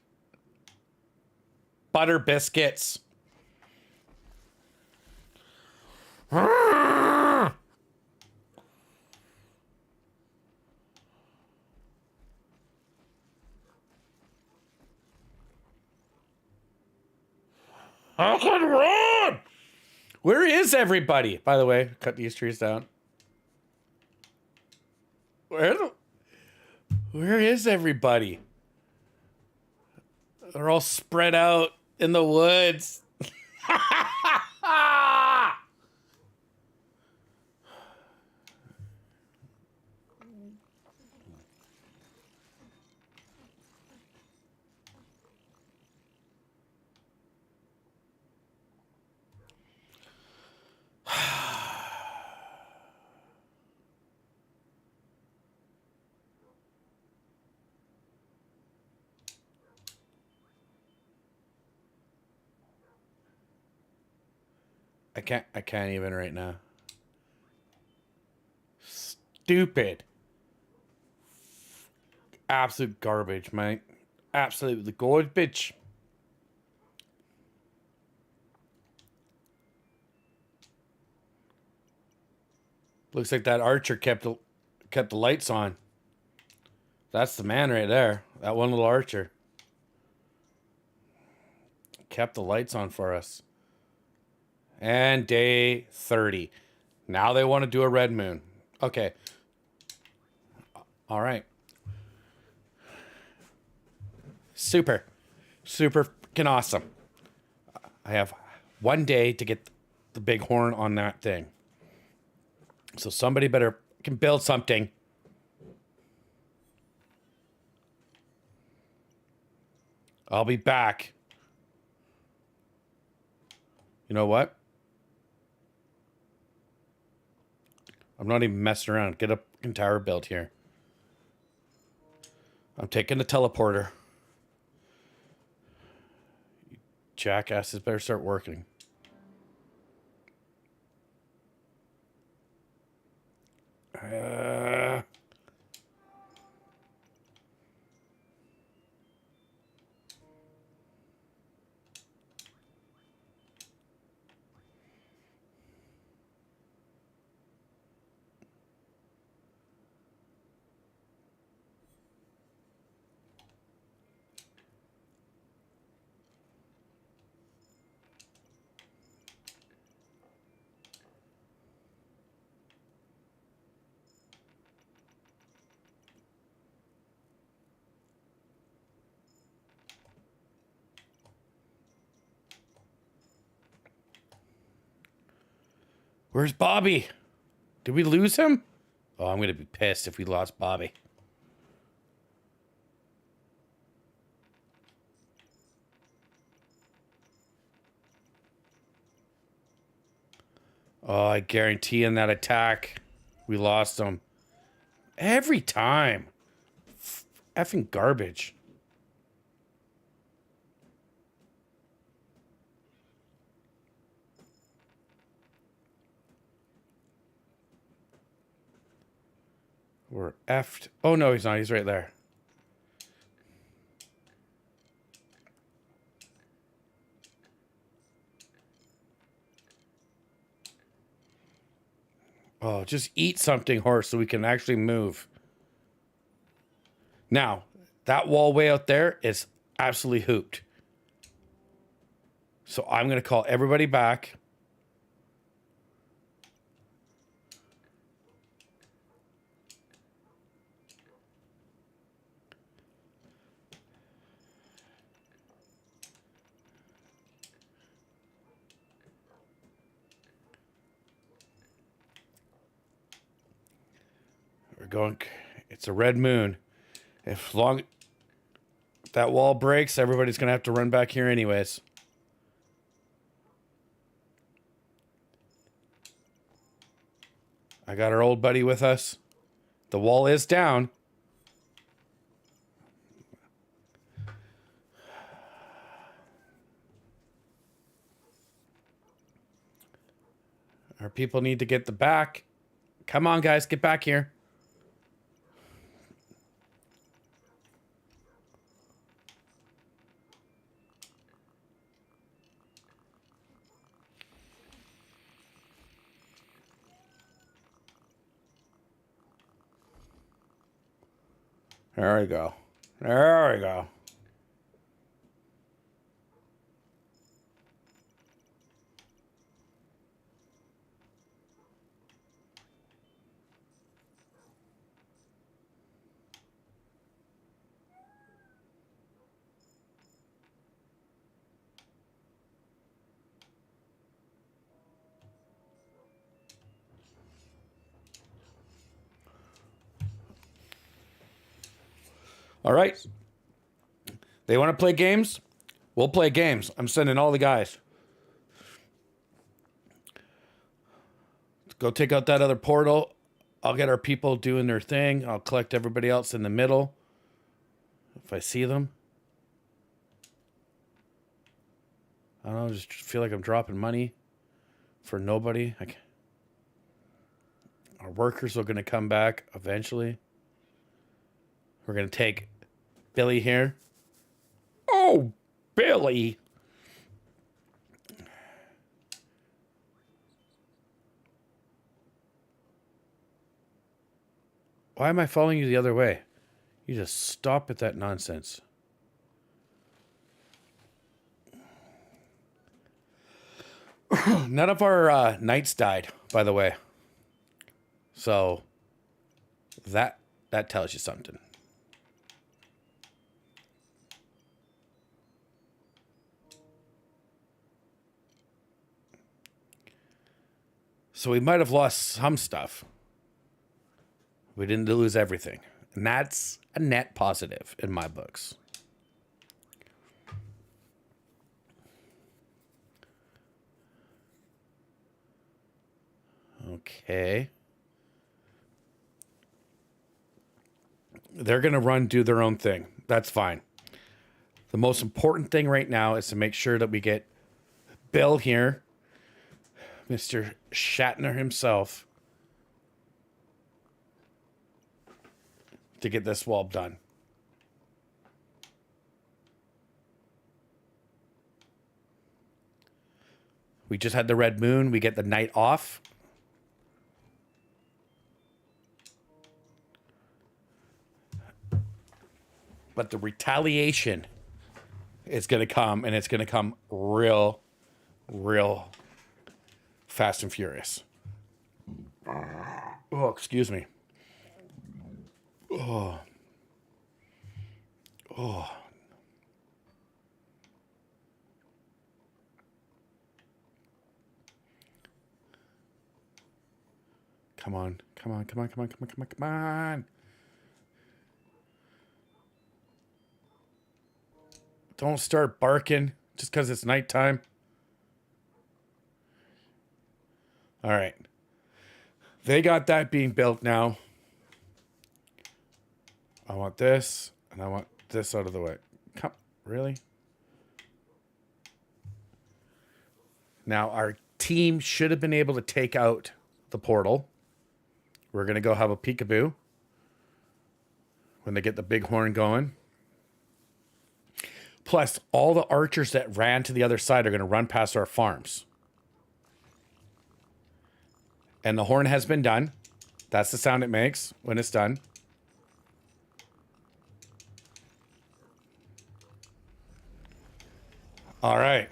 Butter biscuits. How can run? Where is everybody? By the way, cut these trees down. Where is everybody? They're all spread out in the woods. I can't even right now. Stupid. Absolute garbage, mate. Absolutely garbage. Looks like that archer kept the lights on. That's the man right there. That one little archer. Kept the lights on for us. And day 30. Now they want to do a red moon. Okay. All right. Super. Super freaking awesome. I have one day to get the big horn on that thing. So somebody better can build something. I'll be back. You know what? I'm not even messing around. Get a tower built here. I'm taking the teleporter. You jackasses better start working. Where's Bobby? Did we lose him? Oh, I'm going to be pissed if we lost Bobby. Oh, I guarantee in that attack, we lost him. Every time. Effing garbage. We're effed. Oh, no, he's not. He's right there. Oh, just eat something, horse, so we can actually move. Now, that wall way out there is absolutely hooped. So I'm going to call everybody back. We're going. It's a red moon. If that wall breaks, everybody's going to have to run back here anyways. I got our old buddy with us. The wall is down. Our people need to get the back. Come on, guys, get back here. There we go. There we go. All right. They want to play games? We'll play games. I'm sending all the guys. Let's go take out that other portal. I'll get our people doing their thing. I'll collect everybody else in the middle if I see them. I don't know, just feel like I'm dropping money for nobody. Our workers are going to come back eventually. We're going to take Billy here. Oh, Billy. Why am I following you the other way? You just stop at that nonsense. None of our knights died, by the way. So that tells you something. So we might have lost some stuff. We didn't lose everything. And that's a net positive in my books. Okay. They're going to do their own thing. That's fine. The most important thing right now is to make sure that we get Bill here, Mr. Shatner himself, to get this wall done. We just had the red moon. We get the night off. But the retaliation is going to come, and it's going to come real fast and furious. Oh, excuse me. Oh. Come on. Don't start barking just because it's nighttime. All right. They got that being built now. I want this, and I want this out of the way. Come, really? Now, our team should have been able to take out the portal. We're going to go have a peekaboo when they get the big horn going. Plus, all the archers that ran to the other side are going to run past our farms. And the horn has been done. That's the sound it makes when it's done. All right.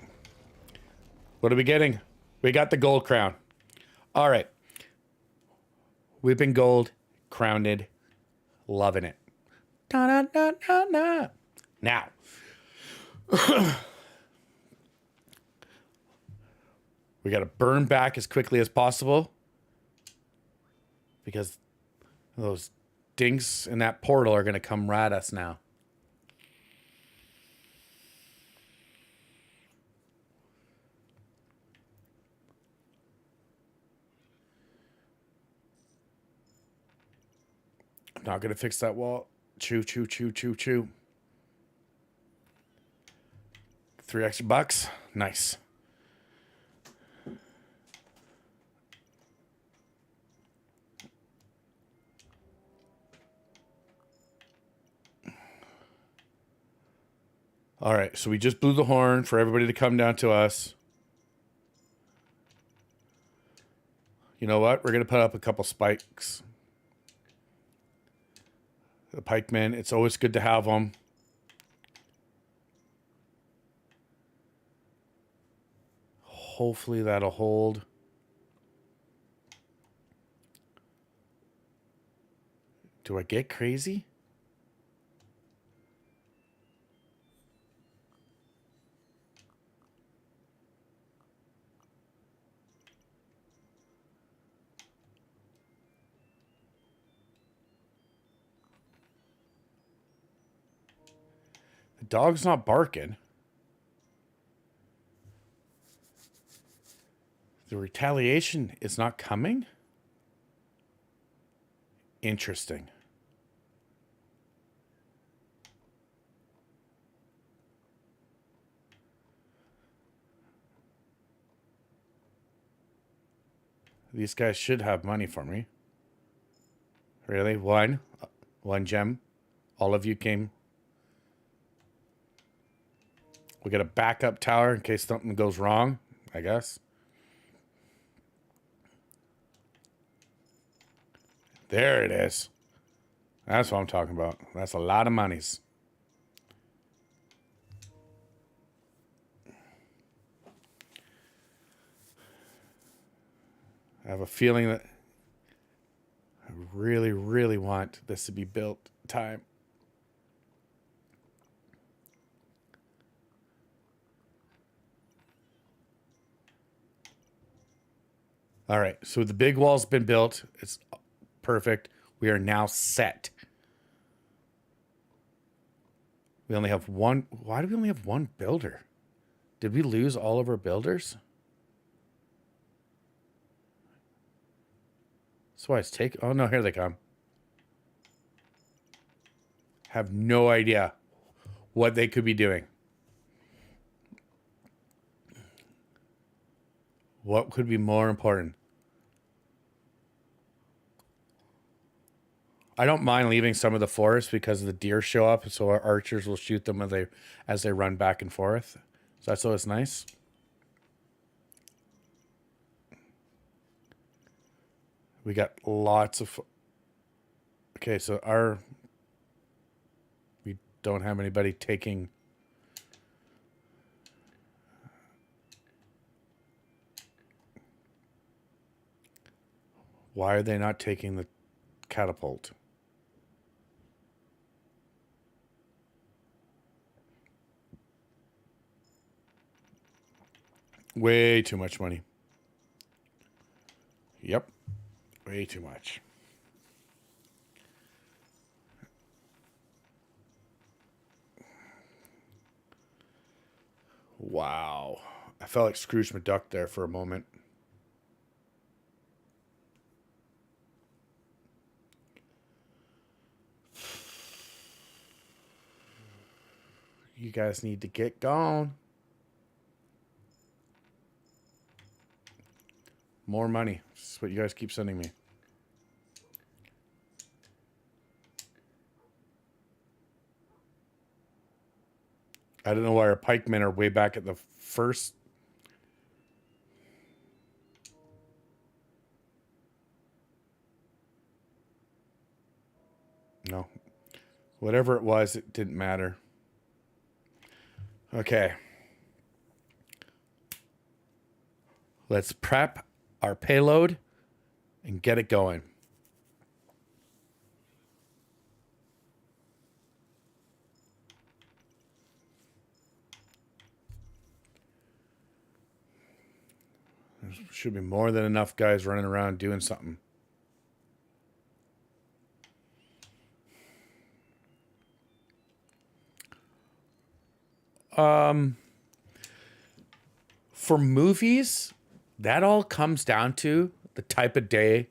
What are we getting? We got the gold crown. All right. We've been gold, crowned, loving it. Da, da, da, da, da. Now, we got to burn back as quickly as possible because those dinks in that portal are going to come rat us now. I'm not going to fix that wall. Chew, chew, chew, chew, chew. 3 extra bucks. Nice. All right, so we just blew the horn for everybody to come down to us. You know what? We're going to put up a couple spikes. The pikemen, it's always good to have them. Hopefully that'll hold. Do I get crazy? The dog's not barking. The retaliation is not coming? Interesting. These guys should have money for me. Really? One gem. All of you came. We got a backup tower in case something goes wrong, I guess. There it is. That's what I'm talking about. That's a lot of monies. I have a feeling that I really, really want this to be built time. All right, so the big wall's been built. It's perfect. We are now set. We only have one. Why do we only have one builder? Did we lose all of our builders? That's why it's taking. Oh no, here they come. Have no idea what they could be doing. What could be more important? I don't mind leaving some of the forest because the deer show up, so our archers will shoot them as they run back and forth. So that's always nice. We got lots of... Okay, so we don't have anybody taking... Why are they not taking the catapult? Way too much money. Yep. Way too much. Wow. I felt like Scrooge McDuck there for a moment. You guys need to get going. More money. This is what you guys keep sending me. I don't know why our pikemen are way back at the first. No. Whatever it was, it didn't matter. Okay. Let's prep our payload and get it going. There should be more than enough guys running around doing something. For movies, that all comes down to the type of day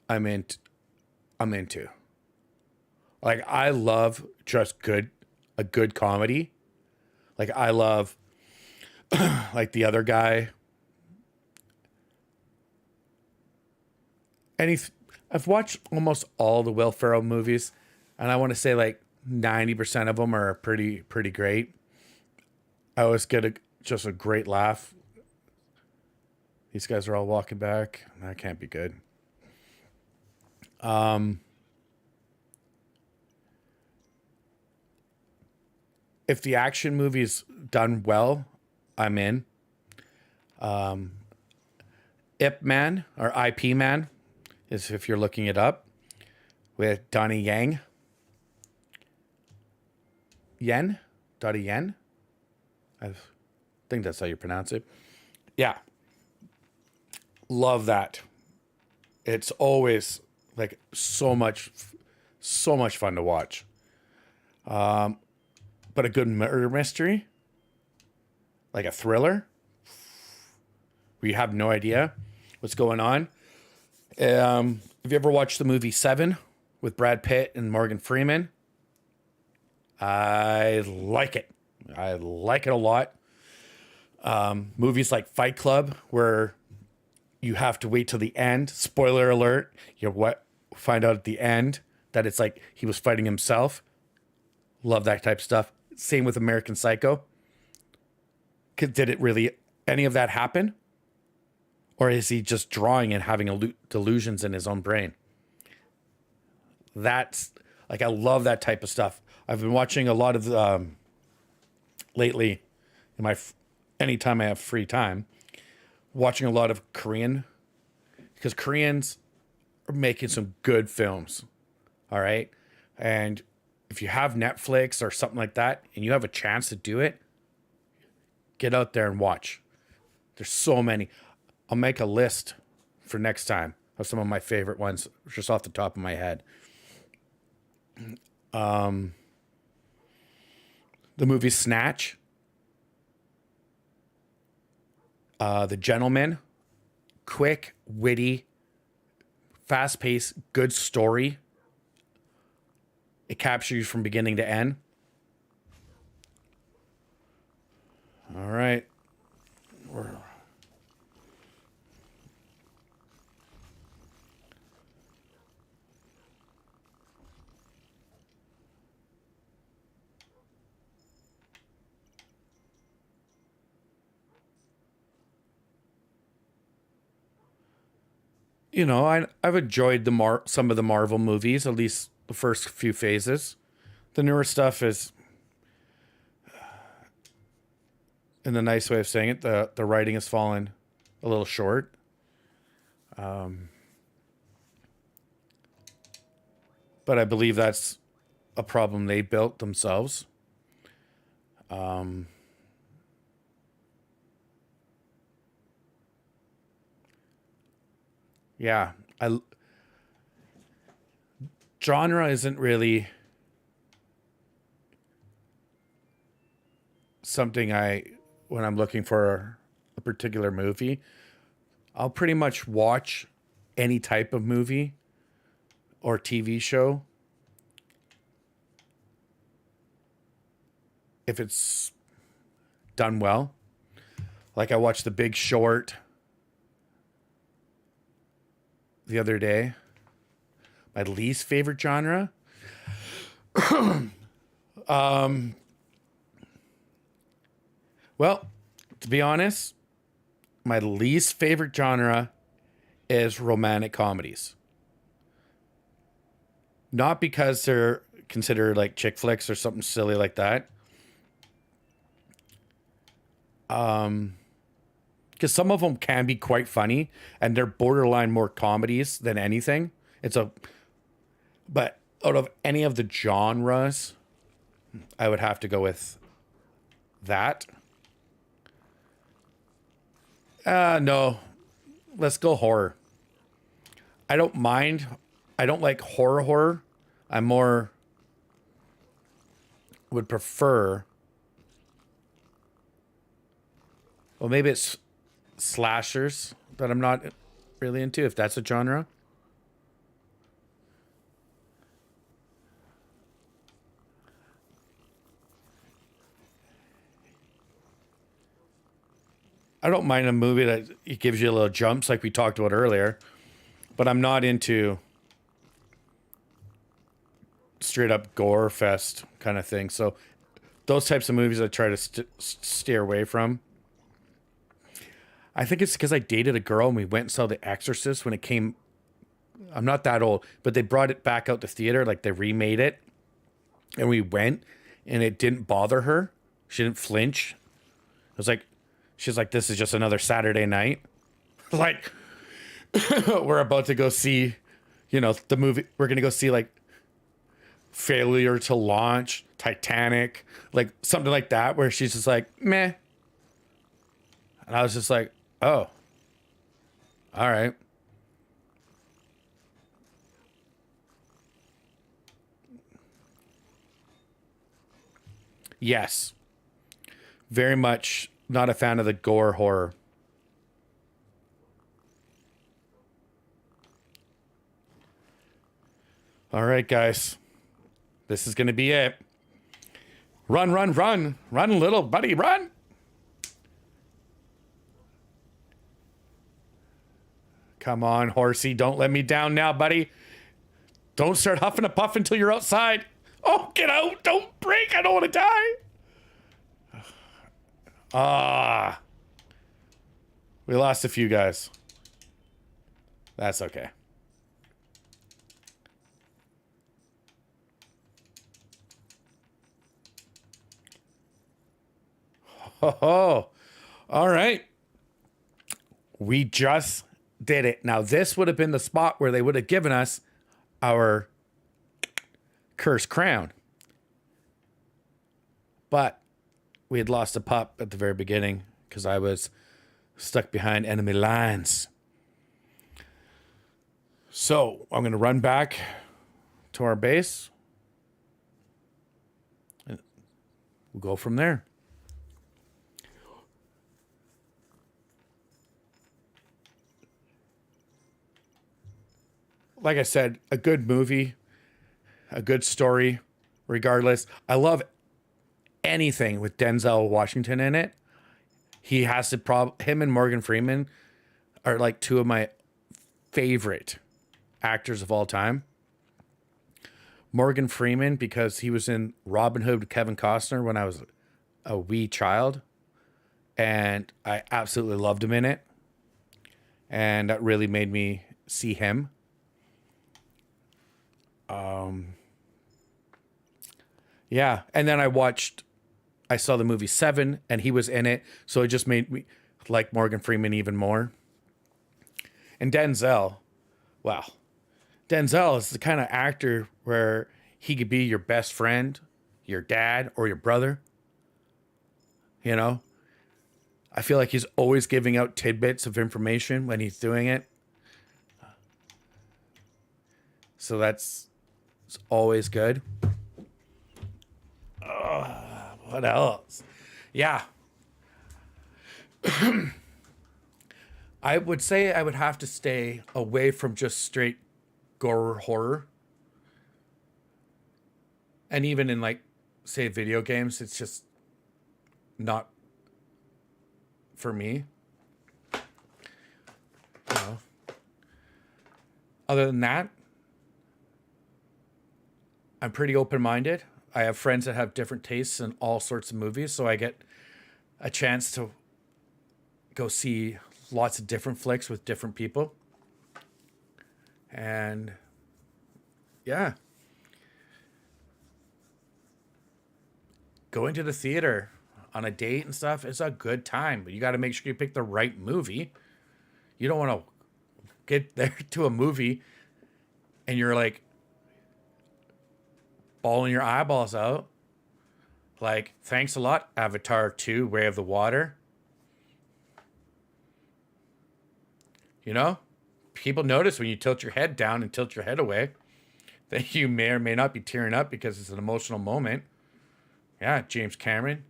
I'm into. Like, I love just a good comedy. Like, I love like The Other Guy. I've watched almost all the Will Ferrell movies, and I want to say like 90% of them are pretty great. I always get just a great laugh. These guys are all walking back. That can't be good. If the action movie's done well, I'm in. Ip Man or IP Man is if you're looking it up with Donnie Yen. Donnie Yen. I think that's how you pronounce it. Yeah. Love that. It's always like so much fun to watch. But a good murder mystery, like a thriller, where you have no idea what's going on. Have you ever watched the movie Seven with Brad Pitt and Morgan Freeman? I like it. I like it a lot. Movies like Fight Club, where you have to wait till the end. Spoiler alert. Find out at the end that it's like he was fighting himself. Love that type of stuff. Same with American Psycho. Did it really, any of that happen? Or is he just drawing and having delusions in his own brain? That's, like, I love that type of stuff. I've been watching a lot of, lately, anytime I have free time, watching a lot of Korean, because Koreans are making some good films. All right. And if you have Netflix or something like that and you have a chance to do it, get out there and watch. There's so many. I'll make a list for next time of some of my favorite ones just off the top of my head. The movie Snatch. The Gentleman. Quick, witty, fast-paced, good story. It captures you from beginning to end. All right. You know, I've enjoyed some of the Marvel movies, at least the first few phases. The newer stuff is, in the nice way of saying it, the writing has fallen a little short. But I believe that's a problem they built themselves. Yeah, genre isn't really something when I'm looking for a particular movie, I'll pretty much watch any type of movie or TV show. if it's done well. Like I watched The Big Short the other day. My least favorite genre. Well, to be honest, my least favorite genre is romantic comedies. Not because they're considered like chick flicks or something silly like that. Because some of them can be quite funny and they're borderline more comedies than anything. But out of any of the genres, I would have to go with that. No, let's go horror. I don't mind. I don't like horror. I more would prefer. Well, maybe it's slashers that I'm not really into, if that's a genre. I don't mind a movie that it gives you a little jumps like we talked about earlier, but I'm not into straight up gore fest kind of thing. So those types of movies I try to steer away from. I think it's because I dated a girl and we went and saw The Exorcist when it came. I'm not that old, but they brought it back out to theater, like they remade it. And we went and it didn't bother her. She didn't flinch. It was like, she's like, this is just another Saturday night. Like, we're about to go see, the movie. We're going to go see like Failure to Launch, Titanic, like something like that, where she's just like, meh. And I was just like, oh, all right. Yes. Very much not a fan of the gore horror. All right, guys. This is going to be it. Run, run, run. Run, little buddy, run. Come on, horsey. Don't let me down now, buddy. Don't start huffing and puffing until you're outside. Oh, get out. Don't break. I don't want to die. We lost a few guys. That's okay. Oh, all right. We just did it. Now, this would have been the spot where they would have given us our cursed crown. But we had lost a pup at the very beginning because I was stuck behind enemy lines. So I'm going to run back to our base. And we'll go from there. Like I said, a good movie, a good story, regardless. I love anything with Denzel Washington in it. He has him and Morgan Freeman are like two of my favorite actors of all time. Morgan Freeman, because he was in Robin Hood with Kevin Costner when I was a wee child. And I absolutely loved him in it. And that really made me see him. Yeah. And then I saw the movie Seven and he was in it. So it just made me like Morgan Freeman even more. And Denzel, wow. Denzel is the kind of actor where he could be your best friend, your dad, or your brother. I feel like he's always giving out tidbits of information when he's doing it. So it's always good. What else? Yeah. I would say I would have to stay away from just straight gore horror. And even in like, say, video games, it's just not for me. You know. Other than that, I'm pretty open-minded. I have friends that have different tastes in all sorts of movies, so I get a chance to go see lots of different flicks with different people. And yeah, going to the theater on a date and stuff is a good time, but you got to make sure you pick the right movie. You don't want to get there to a movie and you're like bawling your eyeballs out. Like, thanks a lot, Avatar 2, Way of the Water. You know, people notice when you tilt your head down and tilt your head away that you may or may not be tearing up because it's an emotional moment. Yeah, James Cameron.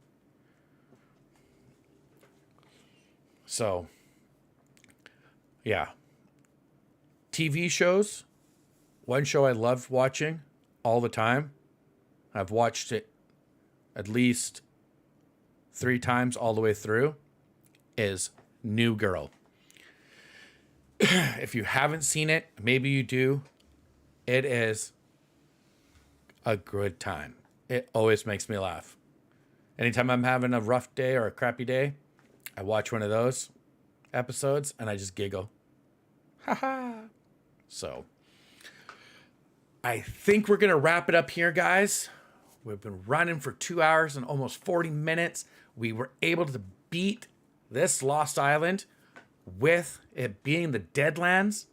So, yeah. TV shows. One show I love watching all the time. I've watched it at least 3 times all the way through. Is New Girl. If you haven't seen it, maybe you do. It is a good time. It always makes me laugh. Anytime I'm having a rough day or a crappy day, I watch one of those episodes and I just giggle. Ha ha. So, I think we're going to wrap it up here, guys. We've been running for 2 hours and almost 40 minutes. We were able to beat this Lost Island with it being the Deadlands.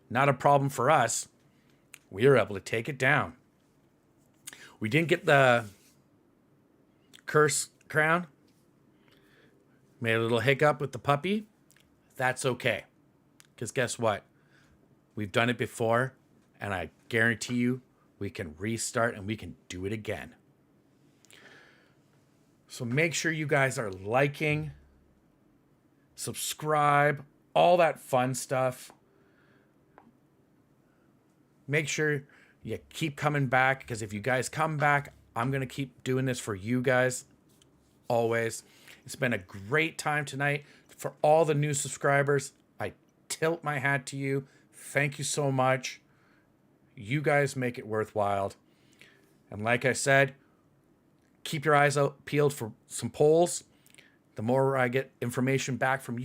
Not a problem for us. We were able to take it down. We didn't get the curse crown. Made a little hiccup with the puppy. That's okay. Because guess what? We've done it before. And I guarantee you, we can restart and we can do it again. So make sure you guys are liking, subscribe, all that fun stuff. Make sure you keep coming back, because if you guys come back, I'm going to keep doing this for you guys always. It's been a great time tonight. For all the new subscribers, I tilt my hat to you. Thank you so much. You guys make it worthwhile. And like I said, keep your eyes out peeled for some polls. The more I get information back from you,